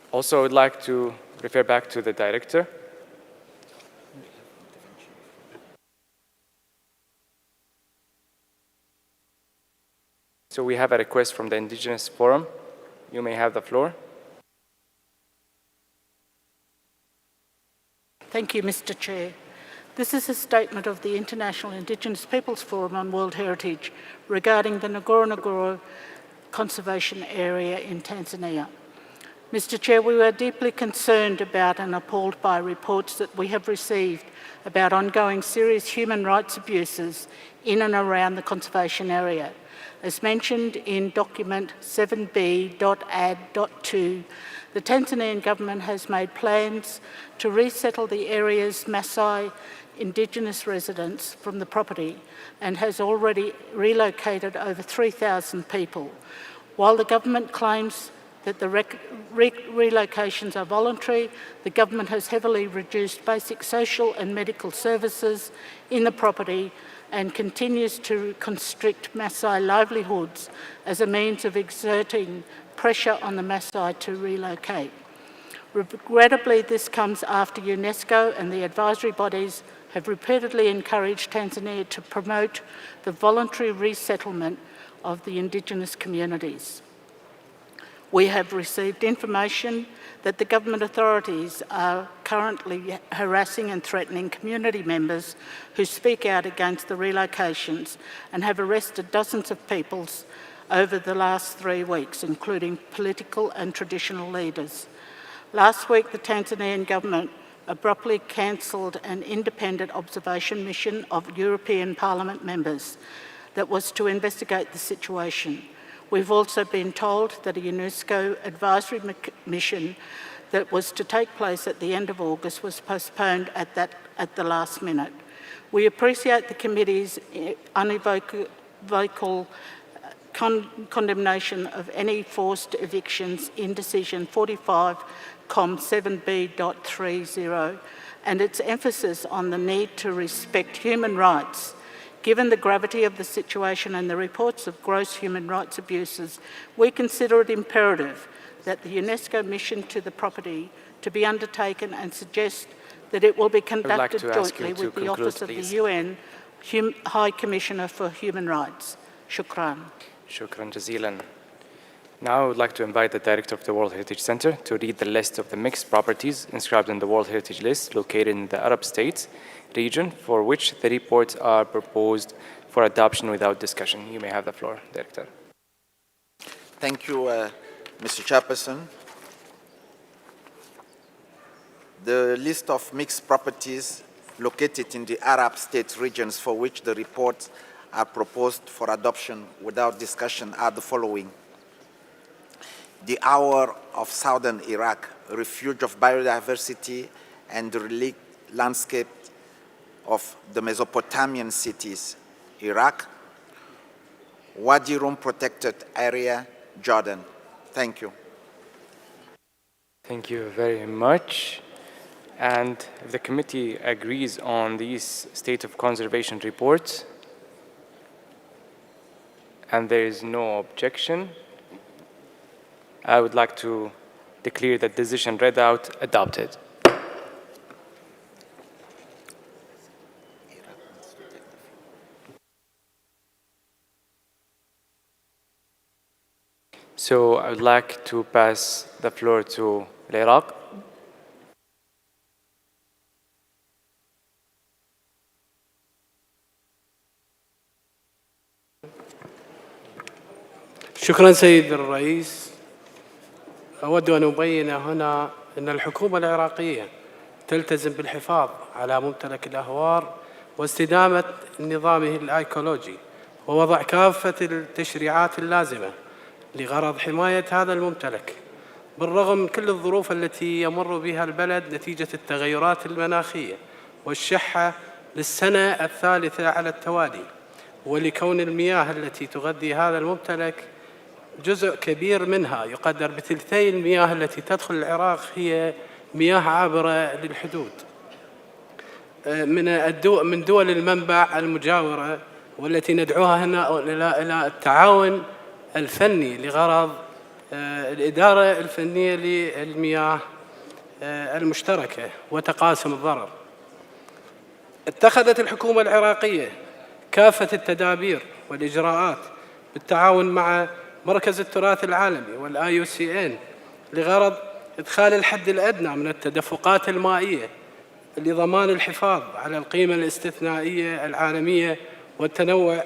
Also, I would like to refer back to the director. So we have a request from the Indigenous Forum. You may have the floor. Thank you, Mr. Chair. This is a statement of the International Indigenous Peoples Forum on World Heritage regarding the Ngorongoro Conservation Area in Tanzania. Mr. Chair, we were deeply concerned about and appalled by reports that we have received about ongoing serious human rights abuses in and around the conservation area. As mentioned in document 7B.add.2, the Tanzanian government has made plans to resettle the area's Maasai Indigenous residents from the property and has already relocated over 3,000 people. While the government claims that the relocations are voluntary, the government has heavily reduced basic social and medical services in the property and continues to constrict Maasai livelihoods as a means of exerting pressure on the Maasai to relocate. Regrettably, this comes after UNESCO and the advisory bodies have repeatedly encouraged Tanzania to promote the voluntary resettlement of the indigenous communities. We have received information that the government authorities are currently harassing and threatening community members who speak out against the relocations and have arrested dozens of people over the last 3 weeks, including political and traditional leaders. Last week, the Tanzanian government abruptly cancelled an independent observation mission of European Parliament members that was to investigate the situation. We've also been told that a UNESCO advisory mission that was to take place at the end of August was postponed at the last minute. We appreciate the committee's unequivocal condemnation of any forced evictions in Decision 45-7B.30 and its emphasis on the need to respect human rights. Given the gravity of the situation and the reports of gross human rights abuses, we consider it imperative that the UNESCO mission to the property to be undertaken and suggest that it will be conducted jointly with the Office of the UN High Commissioner for Human Rights. Shukran. Shukran jazilan. Now I would like to invite the Director of the World Heritage Center to read the list of the mixed properties inscribed in the World Heritage List located in the Arab states region for which the reports are proposed for adoption without discussion. You may have the floor, Director. Thank you, Mr. Chairperson. The list of mixed properties located in the Arab state regions for which the reports are proposed for adoption without discussion are the following. The Hour of Southern Iraq, a refuge of biodiversity and the relic landscape of the Mesopotamian cities, Iraq. Wadi Rum Protected Area, Jordan. Thank you. Thank you very much. And if the committee agrees on these state of conservation reports, and there is no objection, I would like to declare the decision read out adopted. So I would like to pass the floor to Iraq. شكرا سيد الرئيس. أود أن أبين هنا أن الحكومة العراقية تلتزم بالحفاظ على ممتلك الأهوار واستدامة نظامه الأيكولوجي ووضع كافة التشريعات اللازمة لغرض حماية هذا الممتلك بالرغم من كل الظروف التي يمر بها البلد نتيجة التغيرات المناخية والشحة للسنة الثالثة على التوالي، ولكون المياه التي تغذي هذا الممتلك جزء كبير منها يقدر بثلثي المياه التي تدخل العراق هي مياه عابرة للحدود من دول المنبع المجاورة، والتي ندعوها هنا إلى التعاون الفني لغرض الإدارة الفنية للمياه المشتركة وتقاسم الضرر. اتخذت الحكومة العراقية كافة التدابير والإجراءات بالتعاون مع مركز التراث العالمي والIUCN لغرض إدخال الحد الأدنى من التدفقات المائية لضمان الحفاظ على القيمة الاستثنائية العالمية والتنوع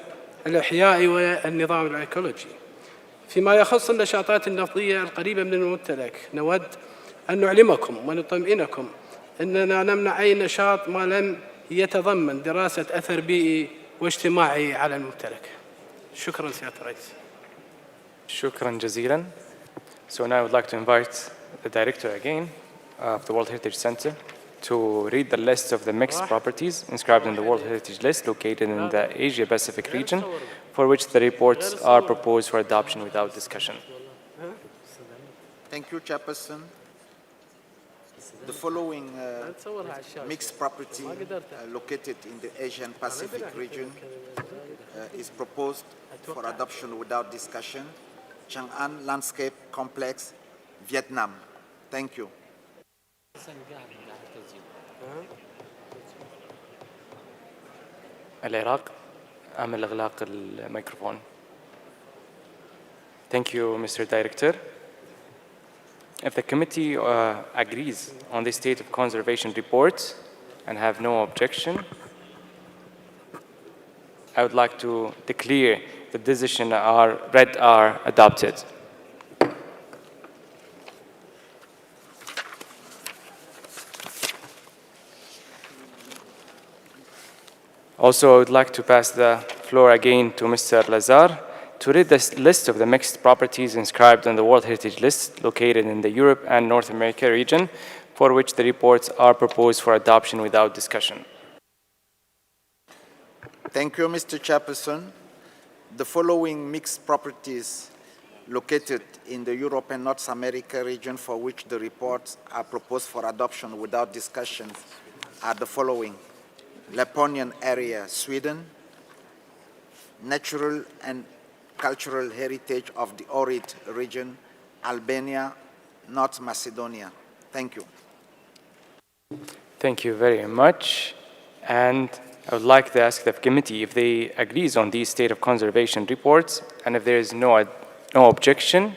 الإحيائي والنظام الإيكولوجي. فيما يخص النشاطات النفطية القريبة من الممتلك، نود أن نعلمكم ونطمئنكم أننا نمنع أي نشاط ما لم يتضمن دراسة أثر بيئي واجتماعي على الممتلك. شكرا سيادة الرئيس. Shukran jazilan. So now I would like to invite the director again of the World Heritage Center to read the list of the mixed properties inscribed in the World Heritage List located in the Asia-Pacific region for which the reports are proposed for adoption without discussion. Thank you, Chairperson. The following mixed property located in the Asian Pacific region is proposed for adoption without discussion. Chang'an Landscape Complex, Vietnam. Thank you. العراق. أعمل إغلاق الميكروفون. Thank you, Mr. Director. If the committee agrees on the state of conservation report and have no objection, I would like to declare the decision read are adopted. Also, I would like to pass the floor again to Mr. Lazar to read the list of the mixed properties inscribed on the World Heritage List located in the Europe and North America region, for which the reports are proposed for adoption without discussion. Thank you, Mr. Chairperson. The following mixed properties located in the Europe and North America region for which the reports are proposed for adoption without discussion are the following: Laponian area, Sweden; natural and cultural heritage of the Ohrid region, Albania, North Macedonia. Thank you. Thank you very much. And I would like to ask the committee if they agrees on these state of conservation reports, and if there is no objection,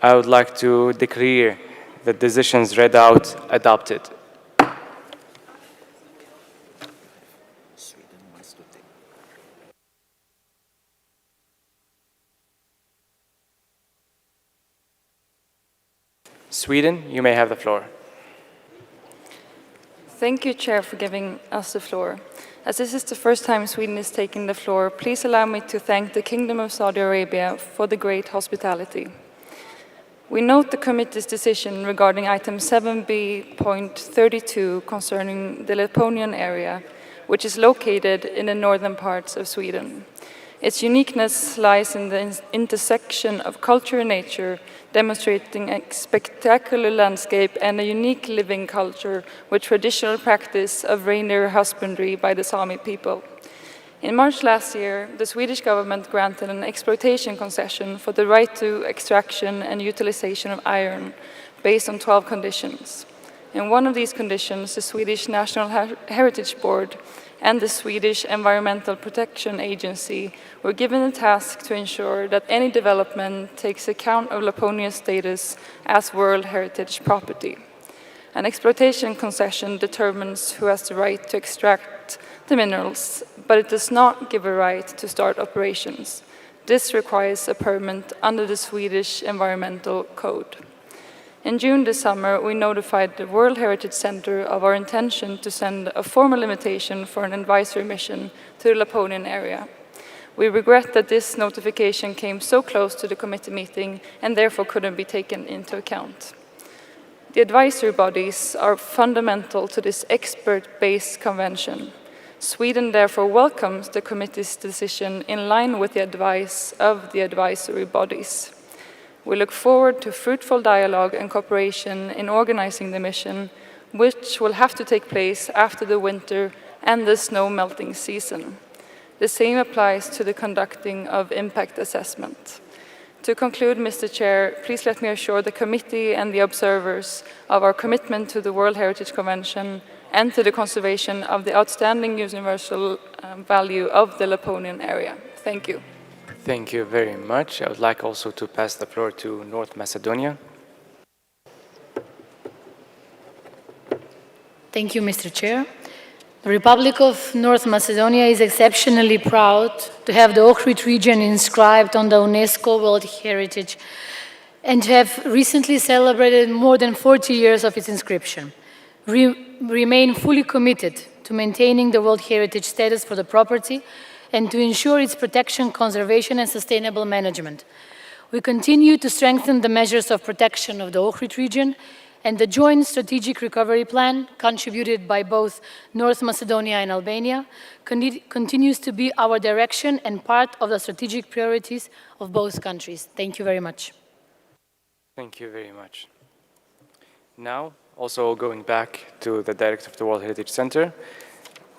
I would like to declare the decisions read out adopted. Sweden, you may have the floor. Thank you, Chair, for giving us the floor. As this is the first time Sweden is taking the floor, please allow me to thank the Kingdom of Saudi Arabia for the great hospitality. We note the committee's decision regarding item 7b.32 concerning the Laponian area, which is located in the northern parts of Sweden. Its uniqueness lies in the intersection of culture and nature, demonstrating a spectacular landscape and a unique living culture with traditional practice of reindeer husbandry by the Sami people. In March last year, the Swedish government granted an exploitation concession for the right to extraction and utilization of iron based on 12 conditions. In one of these conditions, the Swedish National Heritage Board and the Swedish Environmental Protection Agency were given the task to ensure that any development takes account of Laponia's status as World Heritage Property. An exploitation concession determines who has the right to extract the minerals, but it does not give a right to start operations. This requires a permit under the Swedish Environmental Code. In June this summer, we notified the World Heritage Center of our intention to send a formal invitation for an advisory mission to the Laponian area. We regret that this notification came so close to the committee meeting and therefore couldn't be taken into account. The advisory bodies are fundamental to this expert-based convention. Sweden therefore welcomes the committee's decision in line with the advice of the advisory bodies. We look forward to fruitful dialogue and cooperation in organizing the mission, which will have to take place after the winter and the snow melting season. The same applies to the conducting of impact assessment. To conclude, Mr. Chair, please let me assure the committee and the observers of our commitment to the World Heritage Convention and to the conservation of the outstanding universal value of the Laponian area. Thank you. Thank you very much. I would like also to pass the floor to North Macedonia. Thank you, Mr. Chair. The Republic of North Macedonia is exceptionally proud to have the Ohrid region inscribed on the UNESCO World Heritage and to have recently celebrated more than 40 years of its inscription. We remain fully committed to maintaining the World Heritage status for the property and to ensure its protection, conservation, and sustainable management. We continue to strengthen the measures of protection of the Ohrid region, and the joint strategic recovery plan, contributed by both North Macedonia and Albania, continues to be our direction and part of the strategic priorities of both countries. Thank you very much. Thank you very much. Now, also going back to the Director of the World Heritage Center,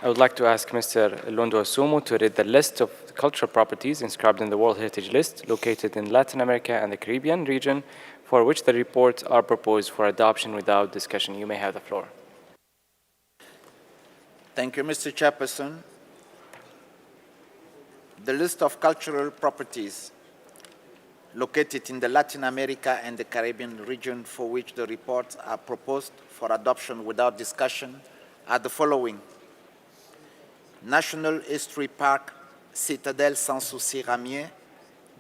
I would like to ask Mr. Londo Asumo to read the list of cultural properties inscribed in the World Heritage List located in Latin America and the Caribbean region, for which the reports are proposed for adoption without discussion. You may have the floor. Thank you, Mr. Chairperson. the list of cultural properties located in the Latin America and the Caribbean region for which the reports are proposed for adoption without discussion are the following: National History Park, Citadelle Sans Souci Ramier,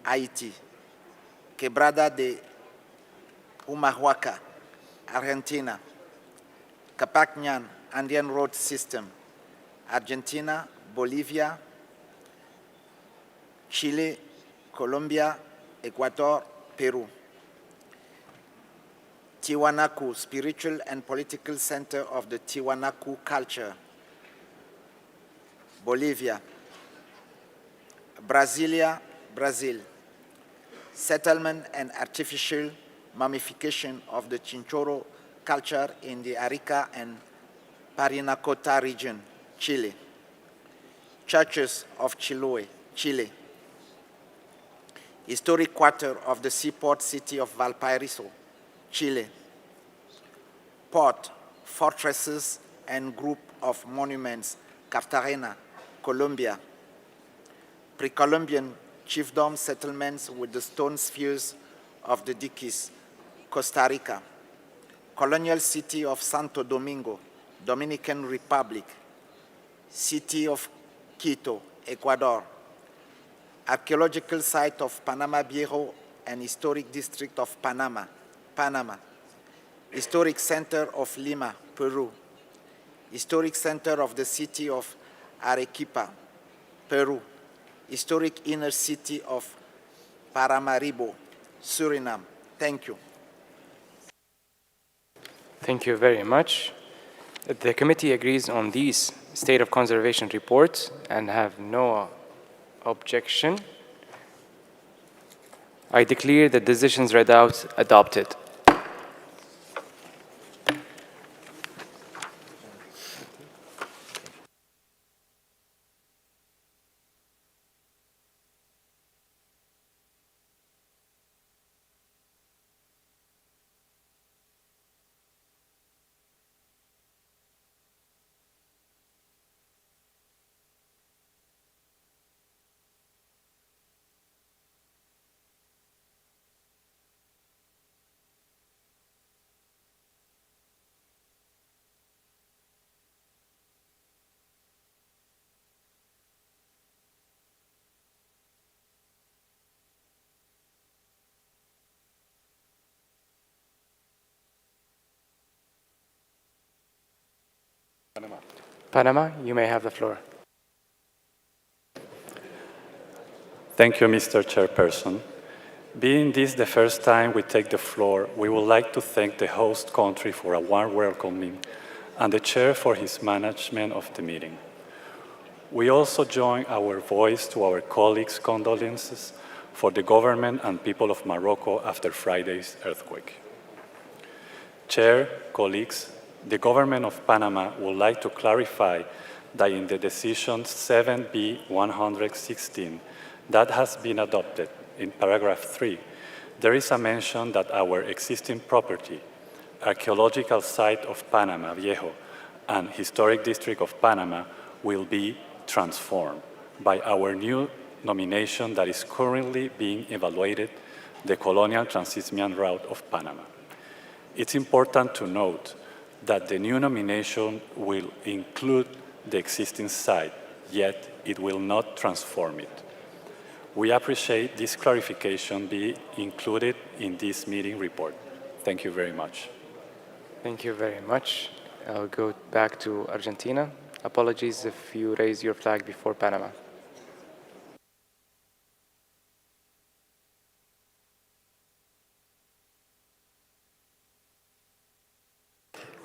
Haiti; Quebrada de Humahuaca, Argentina; Capacñan Andean Road System, Argentina, Bolivia, Chile, Colombia, Ecuador, Peru; Tiwanaku, Spiritual and Political Center of the Tiwanaku Culture, Bolivia; Brasilia, Brazil; Settlement and Artificial Mummification of the Chinchorro Culture in the Arica and Parinacota region, Chile; Churches of Chiloé, Chile; Historic Quarter of the Seaport City of Valparaiso, Chile; Port, Fortresses and Group of Monuments, Cartagena, Colombia; Pre-Columbian chiefdom settlements with the stone spheres of the Diquis, Costa Rica; Colonial City of Santo Domingo, Dominican Republic; City of Quito, Ecuador; Archaeological Site of Panama Viejo and Historic District of Panama, Panama; Historic Center of Lima, Peru; Historic Center of the City of Arequipa, Peru; Historic Inner City of Paramaribo, Suriname. Thank you. Thank you very much. The committee agrees on these state of conservation reports and have no objection. I declare the decisions read out adopted. Panama, you may have the floor. Thank you, Mr. Chairperson. Being this the first time we take the floor, we would like to thank the host country for a warm welcoming and the chair for his management of the meeting. We also join our voice to our colleagues' condolences for the government and people of Morocco after Friday's earthquake. Chair, colleagues, the government of Panama would like to clarify that in the decision 7B-116 that has been adopted in paragraph 3, there is a mention that our existing property, archaeological site of Panama Viejo and historic district of Panama will be transformed by our new nomination that is currently being evaluated, the Colonial Transismian Route of Panama. It's important to note that the new nomination will include the existing site, yet it will not transform it. We appreciate this clarification be included in this meeting report. Thank you very much. Thank you very much. I'll go back to Argentina. Apologies if you raise your flag before Panama.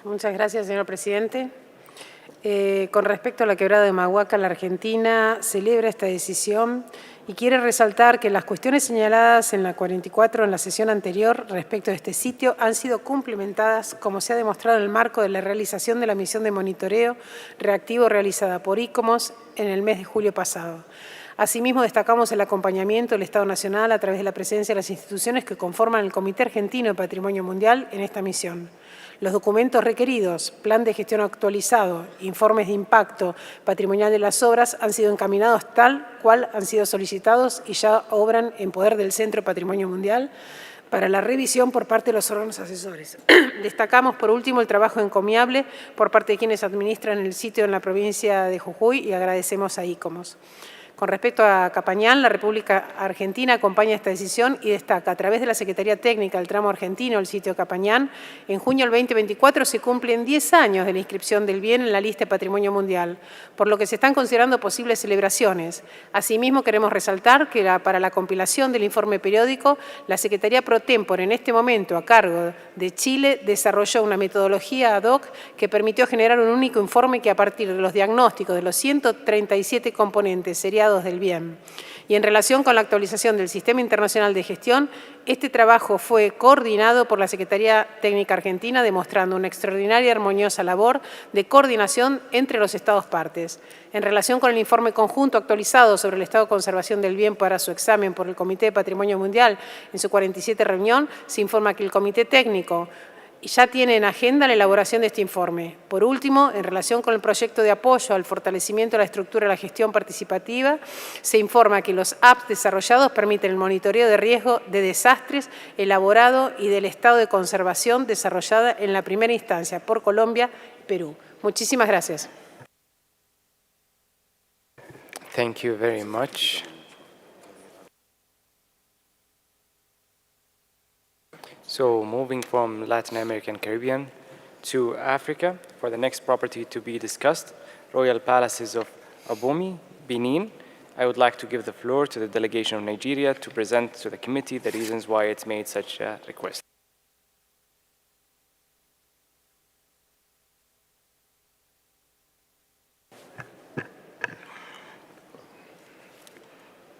Muchas gracias, señor presidente. Con respecto a la quebrada de Humahuaca, la Argentina celebra esta decisión y quiere resaltar que las cuestiones señaladas en la 44 en la sesión anterior respecto de este sitio han sido cumplimentadas, como se ha demostrado en el marco de la realización de la misión de monitoreo reactivo realizada por ICOMOS en el mes de julio pasado. Asimismo, destacamos el acompañamiento del Estado Nacional a través de la presencia de las instituciones que conforman el Comité Argentino de Patrimonio Mundial en esta misión. Los documentos requeridos, plan de gestión actualizado, informes de impacto patrimonial de las obras han sido encaminados tal cual han sido solicitados y ya obran en poder del Centro Patrimonio Mundial para la revisión por parte de los órganos asesores. Destacamos, por último, el trabajo encomiable por parte de quienes administran el sitio en la provincia de Jujuy y agradecemos a ICOMOS. Con respecto a Capañán, la República Argentina acompaña esta decisión y destaca, a través de la Secretaría Técnica del Tramo Argentino, el sitio Capañán, en junio del 2024 se cumplen 10 años de la inscripción del bien en la lista de Patrimonio Mundial, por lo que se están considerando posibles celebraciones. Asimismo, queremos resaltar que para la compilación del informe periódico, la Secretaría Pro Tempore, en este momento a cargo de Chile, desarrolló una metodología ad hoc que permitió generar un único informe que, a partir de los diagnósticos de los 137 componentes seriados del bien. Y en relación con la actualización del Sistema Internacional de Gestión, este trabajo fue coordinado por la Secretaría Técnica Argentina, demostrando una extraordinaria y armoniosa labor de coordinación entre los Estados partes. En relación con el informe conjunto actualizado sobre el estado de conservación del bien para su examen por el Comité de Patrimonio Mundial en su 47 reunión, se informa que el Comité Técnico ya tiene en agenda la elaboración de este informe. Por último, en relación con el proyecto de apoyo al fortalecimiento de la estructura de la gestión participativa, se informa que los apps desarrollados permiten el monitoreo de riesgo de desastres elaborado y del estado de conservación desarrollada en la primera instancia por Colombia y Perú. Muchísimas gracias. Thank you very much. So moving from Latin America and Caribbean to Africa, for the next property to be discussed, Royal Palaces of Abomey, Benin. I would like to give the floor to the delegation of Nigeria to present to the committee the reasons why it's made such a request.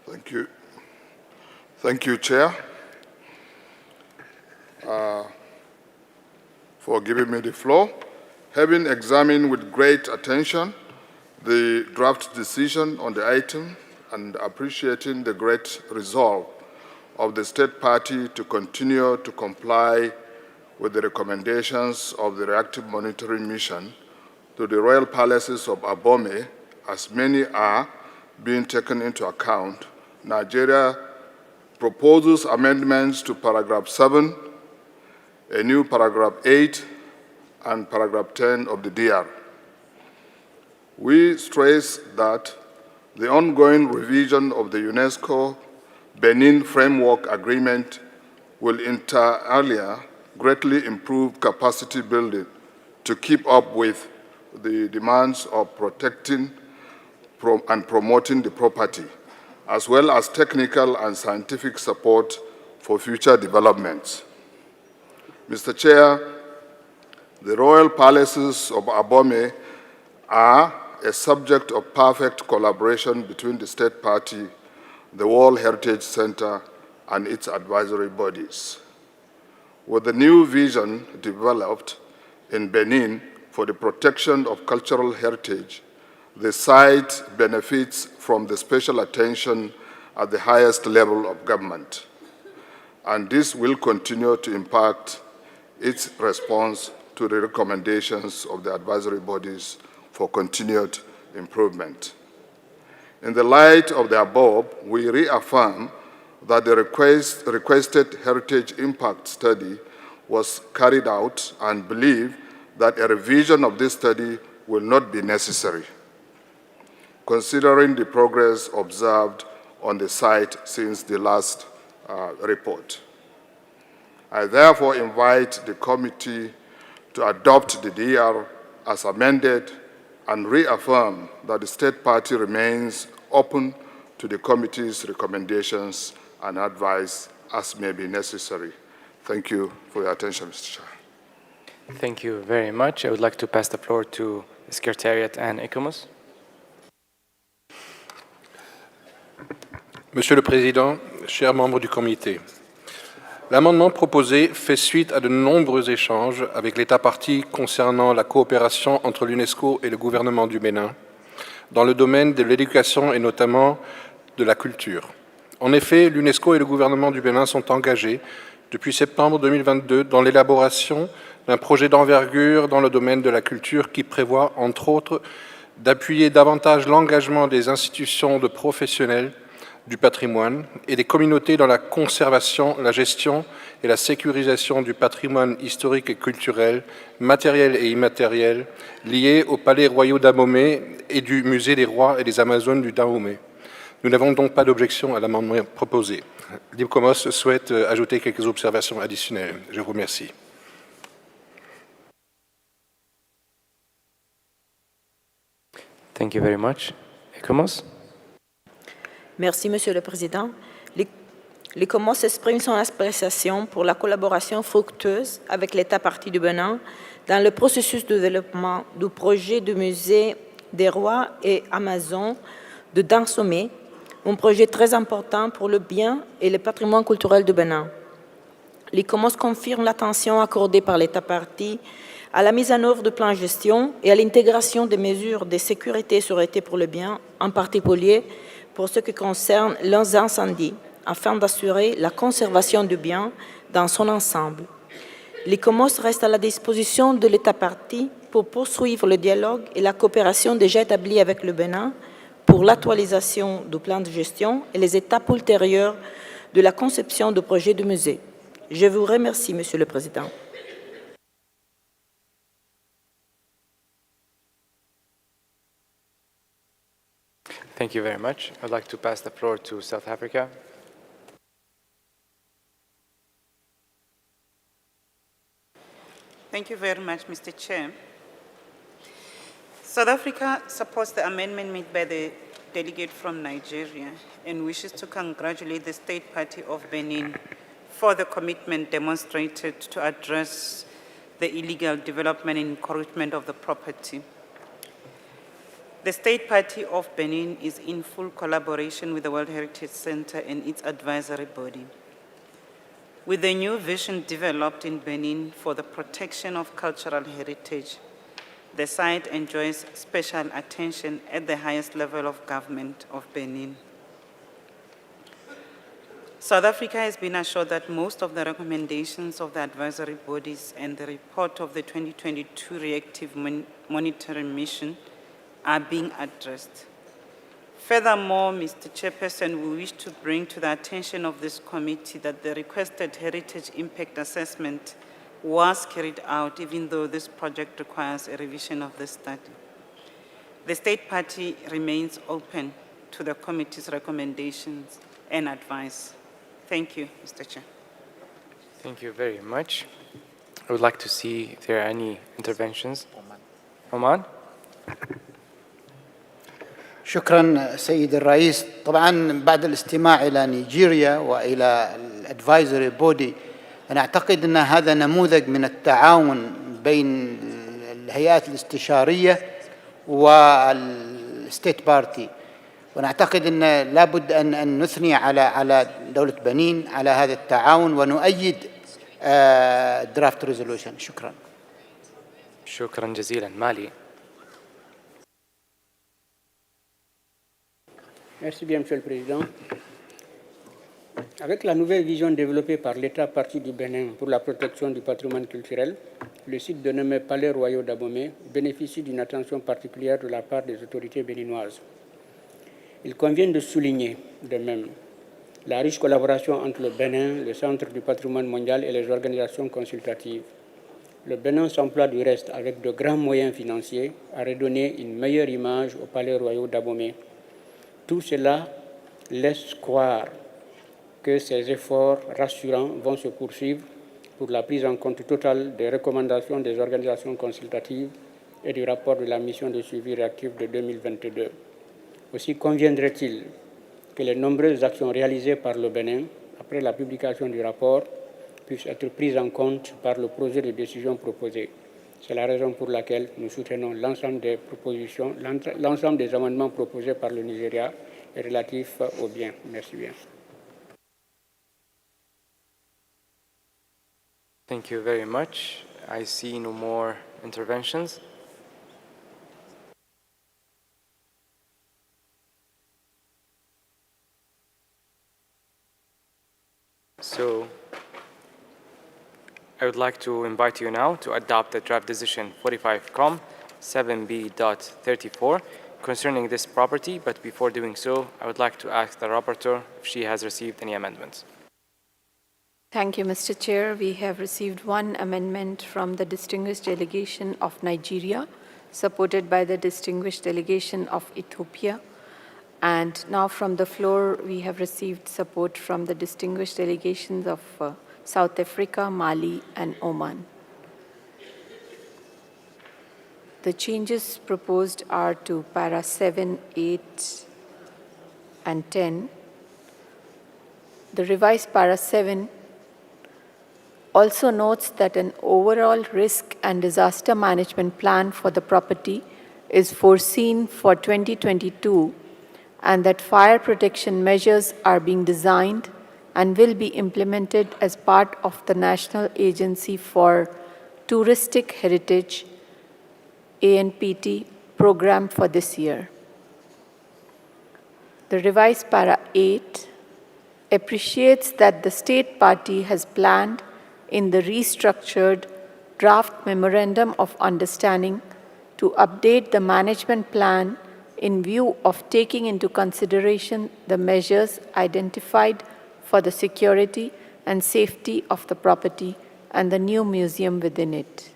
Thank you. Thank you, Chair, for giving me the floor. Having examined with great attention the draft decision on the item and appreciating the great resolve of the State Party to continue to comply with the recommendations of the reactive monitoring mission to the Royal Palaces of Abomey, as many are being taken into account, Nigeria proposes amendments to paragraph 7, a new paragraph 8, and paragraph 10 of the DR. We stress that the ongoing revision of the UNESCO Benin Framework Agreement will inter alia greatly improve capacity building to keep up with the demands of protecting and promoting the property, as well as technical and scientific support for future developments. Mr. Chair, the Royal Palaces of Abomey are a subject of perfect collaboration between the State Party, the World Heritage Center, and its advisory bodies. With the new vision developed in Benin for the protection of cultural heritage, the site benefits from the special attention at the highest level of government, and this will continue to impact its response to the recommendations of the advisory bodies for continued improvement. In the light of the above, we reaffirm that the requested heritage impact study was carried out and believe that a revision of this study will not be necessary, considering the progress observed on the site since the last report. I therefore invite the committee to adopt the DR as amended and reaffirm that the State Party remains open to the committee's recommendations and advice as may be necessary. Thank you for your attention, Mr. Chair. Thank you very much. I would like to pass the floor to the Secretariat and ICOMOS. Monsieur le Président, chers membres du comité, l'amendement proposé fait suite à de nombreux échanges avec l'État partie concernant la coopération entre l'UNESCO et le gouvernement du Bénin dans le domaine de l'éducation et notamment de la culture. En effet, l'UNESCO et le gouvernement du Bénin sont engagés depuis septembre 2022 dans l'élaboration d'un projet d'envergure dans le domaine de la culture qui prévoit, entre autres, d'appuyer davantage l'engagement des institutions de professionnels du patrimoine et des communautés dans la conservation, la gestion et la sécurisation du patrimoine historique et culturel, matériel et immatériel, liés aux palais royaux d'Abomey et du musée des rois et des Amazones du Dahomey. Nous n'avons donc pas d'objection à l'amendement proposé. L'IPCOMOS souhaite ajouter quelques observations additionnelles. Je vous remercie. Thank you very much. IPCOMOS? Merci, Monsieur le Président. L'ICOMOS exprime son appréciation pour la collaboration fructueuse avec l'État partie du Bénin dans le processus de développement du projet du musée des rois et Amazon de Dahomey, un projet très important pour le bien et le patrimoine culturel du Bénin. L'ICOMOS confirme l'attention accordée par l'État partie à la mise en œuvre du plan de gestion et à l'intégration des mesures de sécurité et sûreté pour le bien, en particulier pour ce qui concerne les incendies, afin d'assurer la conservation du bien dans son ensemble. L'ICOMOS reste à la disposition de l'État partie pour poursuivre le dialogue et la coopération déjà établie avec le Bénin pour l'actualisation du plan de gestion et les étapes ultérieures de la conception du projet du musée. Je vous remercie, Monsieur le Président. Thank you very much. I'd like to pass the floor to South Africa. Thank you very much, Mr. Chair. South Africa supports the amendment made by the delegate from Nigeria and wishes to congratulate the State Party of Benin for the commitment demonstrated to address the illegal development and encroachment of the property. The State Party of Benin is in full collaboration with the World Heritage Center and its advisory body. With the new vision developed in Benin for the protection of cultural heritage, the site enjoys special attention at the highest level of government of Benin. South Africa has been assured that most of the recommendations of the advisory bodies and the report of the 2022 reactive monitoring mission are being addressed. Furthermore, Mr. Chairperson, we wish to bring to the attention of this committee that the requested heritage impact assessment was carried out, even though this project requires a revision of the study. The State Party remains open to the committee's recommendations and advice. Thank you, Mr. Chair. Thank you very much. I would like to see if there are any interventions. Oman? شكرا سيد الرئيس. طبعا بعد الاستماع إلى نيجيريا وإلى الادفايزري بودي أنا أعتقد أن هذا نموذج من التعاون بين الهيئات الاستشارية والستيت بارتي، وأنا أعتقد أن لابد أن نثني على دولة بنين على هذا التعاون ونؤيد درافت ريزولوشن. شكرا. شكرا جزيلا. مالي. Merci bien, Monsieur le Président. Avec la nouvelle vision développée par l'État partie du Bénin pour la protection du patrimoine culturel, le site dénommé Palais Royaux d'Abomey bénéficie d'une attention particulière de la part des autorités béninoises. Il convient de souligner, de même, la riche collaboration entre le Bénin, le Centre du patrimoine mondial et les organisations consultatives. Le Bénin s'emploie du reste, avec de grands moyens financiers, à redonner une meilleure image au Palais Royaux d'Abomey. Tout cela laisse croire que ces efforts rassurants vont se poursuivre pour la prise en compte totale des recommandations des organisations consultatives et du rapport de la mission de suivi réactif de 2022. Aussi conviendrait-il que les nombreuses actions réalisées par le Bénin après la publication du rapport puissent être prises en compte par le projet de décision proposé. C'est la raison pour laquelle nous soutenons l'ensemble des propositions, l'ensemble des amendements proposés par le Nigeria et relatifs aux biens. Merci bien. Thank you very much. I see no more interventions. So I would like to invite you now to adopt the draft decision 45 7b.34 concerning this property, but before doing so, I would like to ask the rapporteur if she has received any amendments. Thank you, Mr. Chair. We have received one amendment from the distinguished delegation of Nigeria, supported by the distinguished delegation of Ethiopia. And now from the floor, we have received support from the distinguished delegations of South Africa, Mali, and Oman. The changes proposed are to para 7, 8, and 10. The revised para 7 also notes that an overall risk and disaster management plan for the property is foreseen for 2022, and that fire protection measures are being designed and will be implemented as part of the National Agency for Touristic Heritage ANPT program for this year. The revised para 8 appreciates that the state party has planned in the restructured draft Memorandum of Understanding to update the management plan in view of taking into consideration the measures identified for the security and safety of the property and the new museum within it.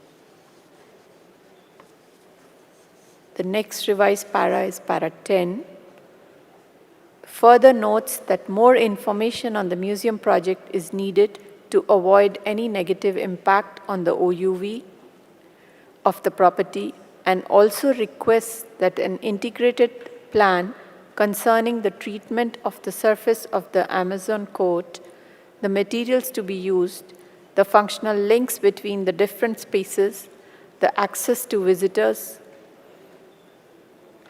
The next revised para is para 10. Further notes that more information on the museum project is needed to avoid any negative impact on the OUV of the property, and also requests that an integrated plan concerning the treatment of the surface of the Amazon coast, the materials to be used, the functional links between the different spaces, the access to visitors,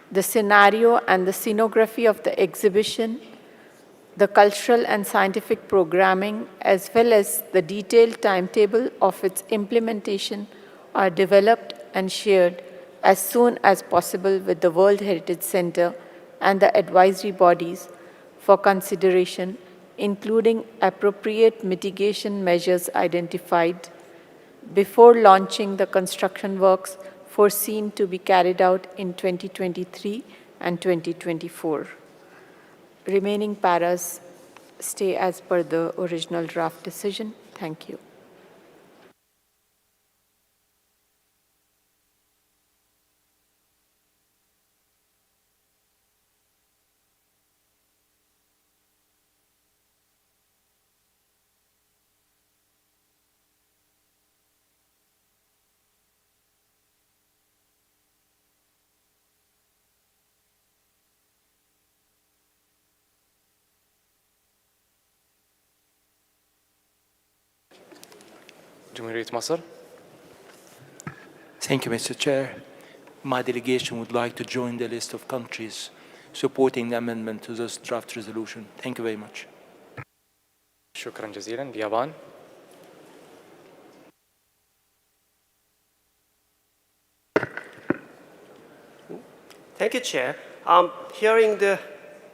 the scenario and the scenography of the exhibition, the cultural and scientific programming, as well as the detailed timetable of its implementation are developed and shared as soon as possible with the World Heritage Center and the advisory bodies for consideration, including appropriate mitigation measures identified before launching the construction works foreseen to be carried out in 2023 and 2024. Remaining paras stay as per the original draft decision. Thank you. Jumhuriyat Masr. Thank you, Mr. Chair. My delegation would like to join the list of countries supporting the amendment to this draft resolution. Thank you very much. شكرا جزيلا. اليابان. Thank you, Chair. Hearing the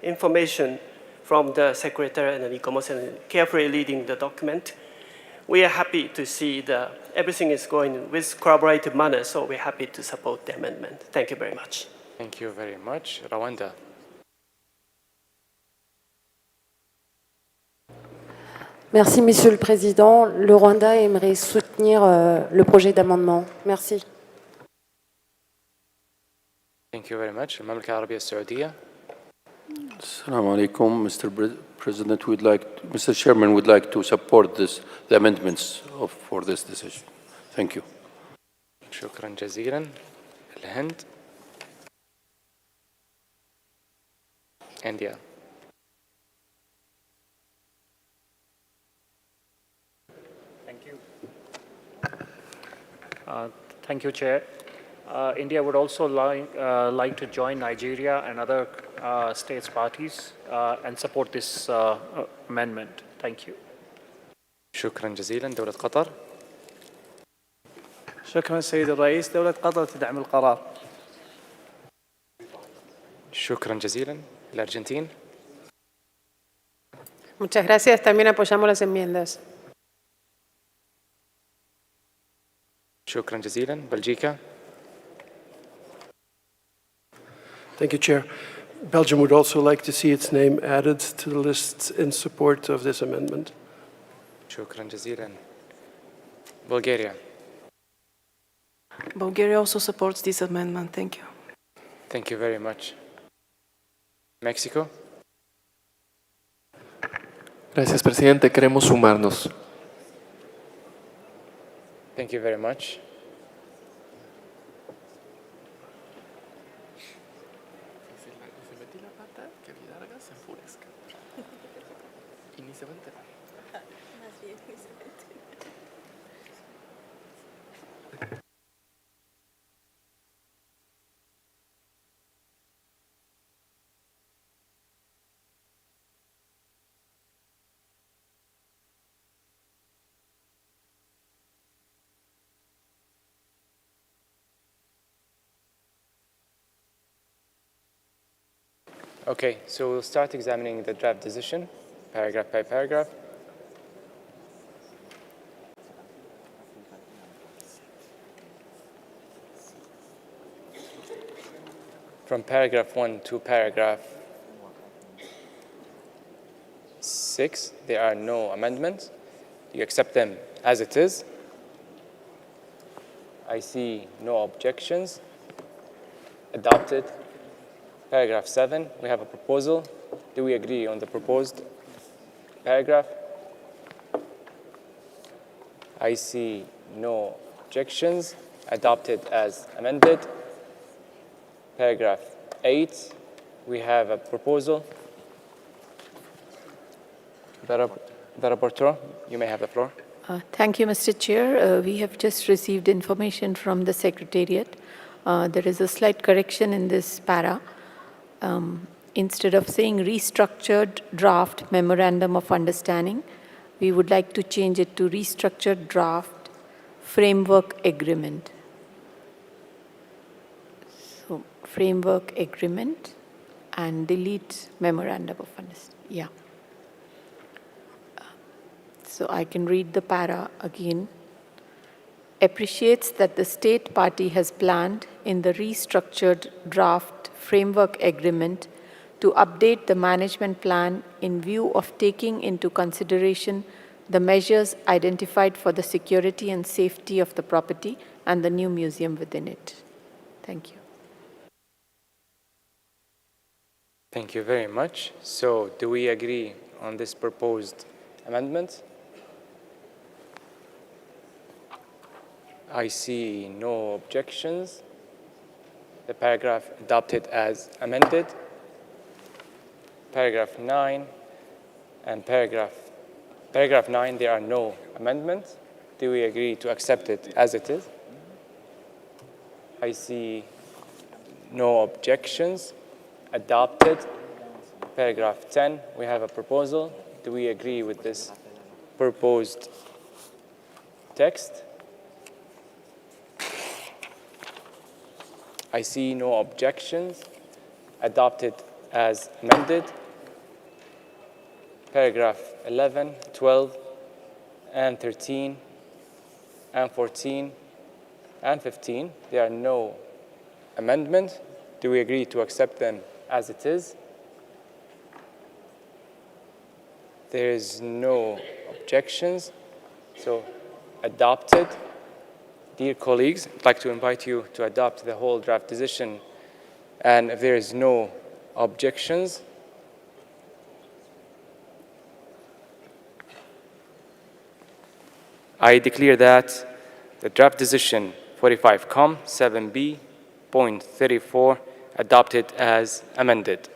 information from the Secretary and the ICOMOS and carefully reading the document, we are happy to see that everything is going with collaborative manner, so we're happy to support the amendment. Thank you very much. Thank you very much. Rwanda. Merci, Monsieur le Président. Le Rwanda aimerait soutenir le projet d'amendement. Merci. Thank you very much. المملكة العربية السعودية. Assalamu alaikum, Mr. President. Mr. Chairman, would like to support the amendments for this decision. Thank you. شكرا جزيلا. الهند. India. Thank you, Chair. India would also like to join Nigeria and other states parties and support this amendment. Thank you. شكرا جزيلا. دولة قطر. شكرا سيد الرئيس. دولة قطر تدعم القرار. شكرا جزيلا. الأرجنتين. Muchas gracias. También apoyamos las enmiendas. شكرا جزيلا. بلجيكا. Thank you, Chair. Belgium would also like to see its name added to the list in support of this amendment. شكرا جزيلا. Bulgaria. Bulgaria also supports this amendment. Thank you. Thank you very much. Mexico. Gracias, presidente. Queremos sumarnos. Thank you very much. Okay, so we'll start examining the draft decision, paragraph by paragraph. From paragraph 1 to paragraph 6, there are no amendments. You accept them as it is. I see no objections. Adopted. Paragraph 7, we have a proposal. Do we agree on the proposed paragraph? I see no objections. Adopted as amended. Paragraph 8, we have a proposal. The rapporteur, you may have the floor. Thank you, Mr. Chair. We have just received information from the Secretariat. There is a slight correction in this para. Instead of saying restructured draft memorandum of understanding, we would like to change it to restructured draft framework agreement. So framework agreement and delete memorandum of understanding. Yeah. So I can read the para again. Appreciates that the state party has planned in the restructured draft framework agreement to update the management plan in view of taking into consideration the measures identified for the security and safety of the property and the new museum within it. Thank you. Thank you very much. So do we agree on this proposed amendment? I see no objections. The paragraph adopted as amended. Paragraph 9 and paragraph 9, there are no amendments. Do we agree to accept it as it is? I see no objections. Adopted. Paragraph 10, we have a proposal. Do we agree with this proposed text? I see no objections. Adopted as amended. Paragraph 11, 12, and 13, and 14, and 15. There are no amendments. Do we agree to accept them as it is? There is no objections. So adopted. Dear colleagues, I'd like to invite you to adopt the whole draft decision. And if there is no objections, I declare that the draft decision 45 7b.34 adopted as amended.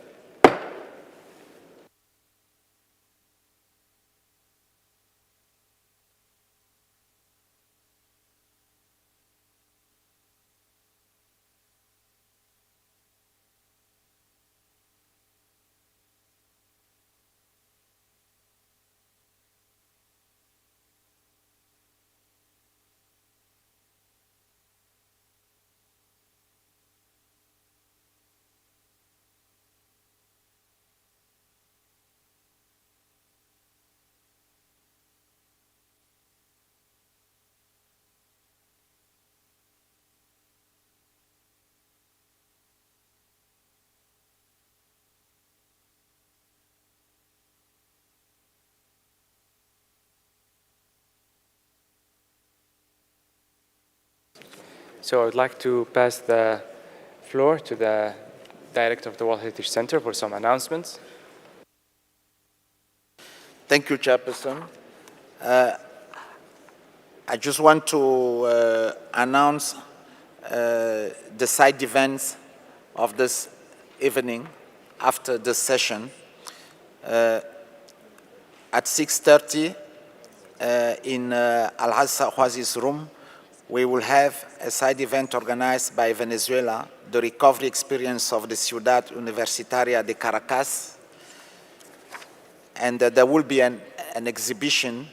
So I would like to pass the floor to the Director of the World Heritage Center for some announcements. Thank you, Chairperson. I just want to announce the side events of this evening after this session. At 6:30 in Al-Hassa Khwazi's room, we will have a side event organized by Venezuela, the recovery experience of the Ciudad Universitaria de Caracas. And there will be an exhibition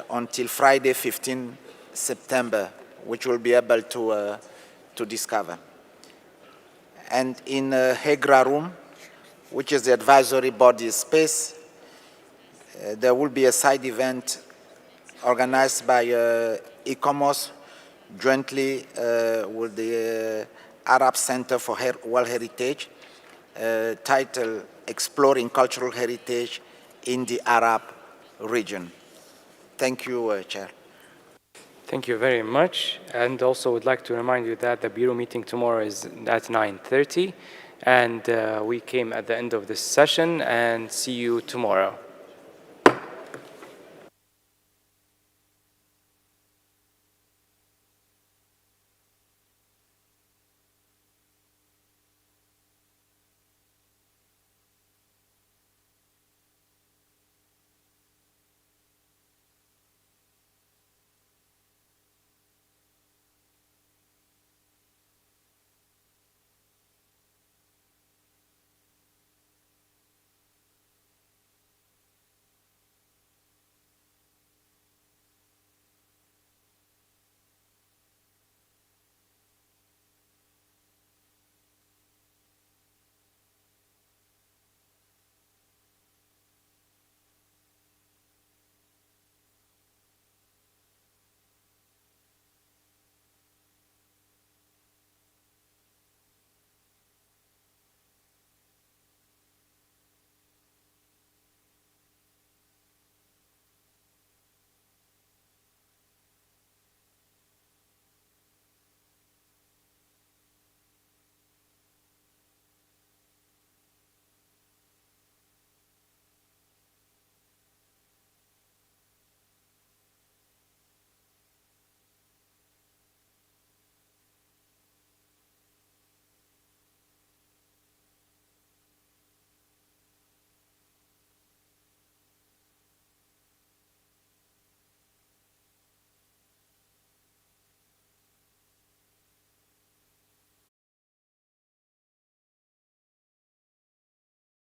until Friday, 15 September, which we'll be able to discover. And in Hegra room, which is the advisory body space, there will be a side event organized by ICOMOS jointly with the Arab Center for World Heritage, titled Exploring Cultural Heritage in the Arab Region. Thank you, Chair. Thank you very much. And also would like to remind you that the Bureau meeting tomorrow is at 9:30. And we came at the end of this session, and see you tomorrow.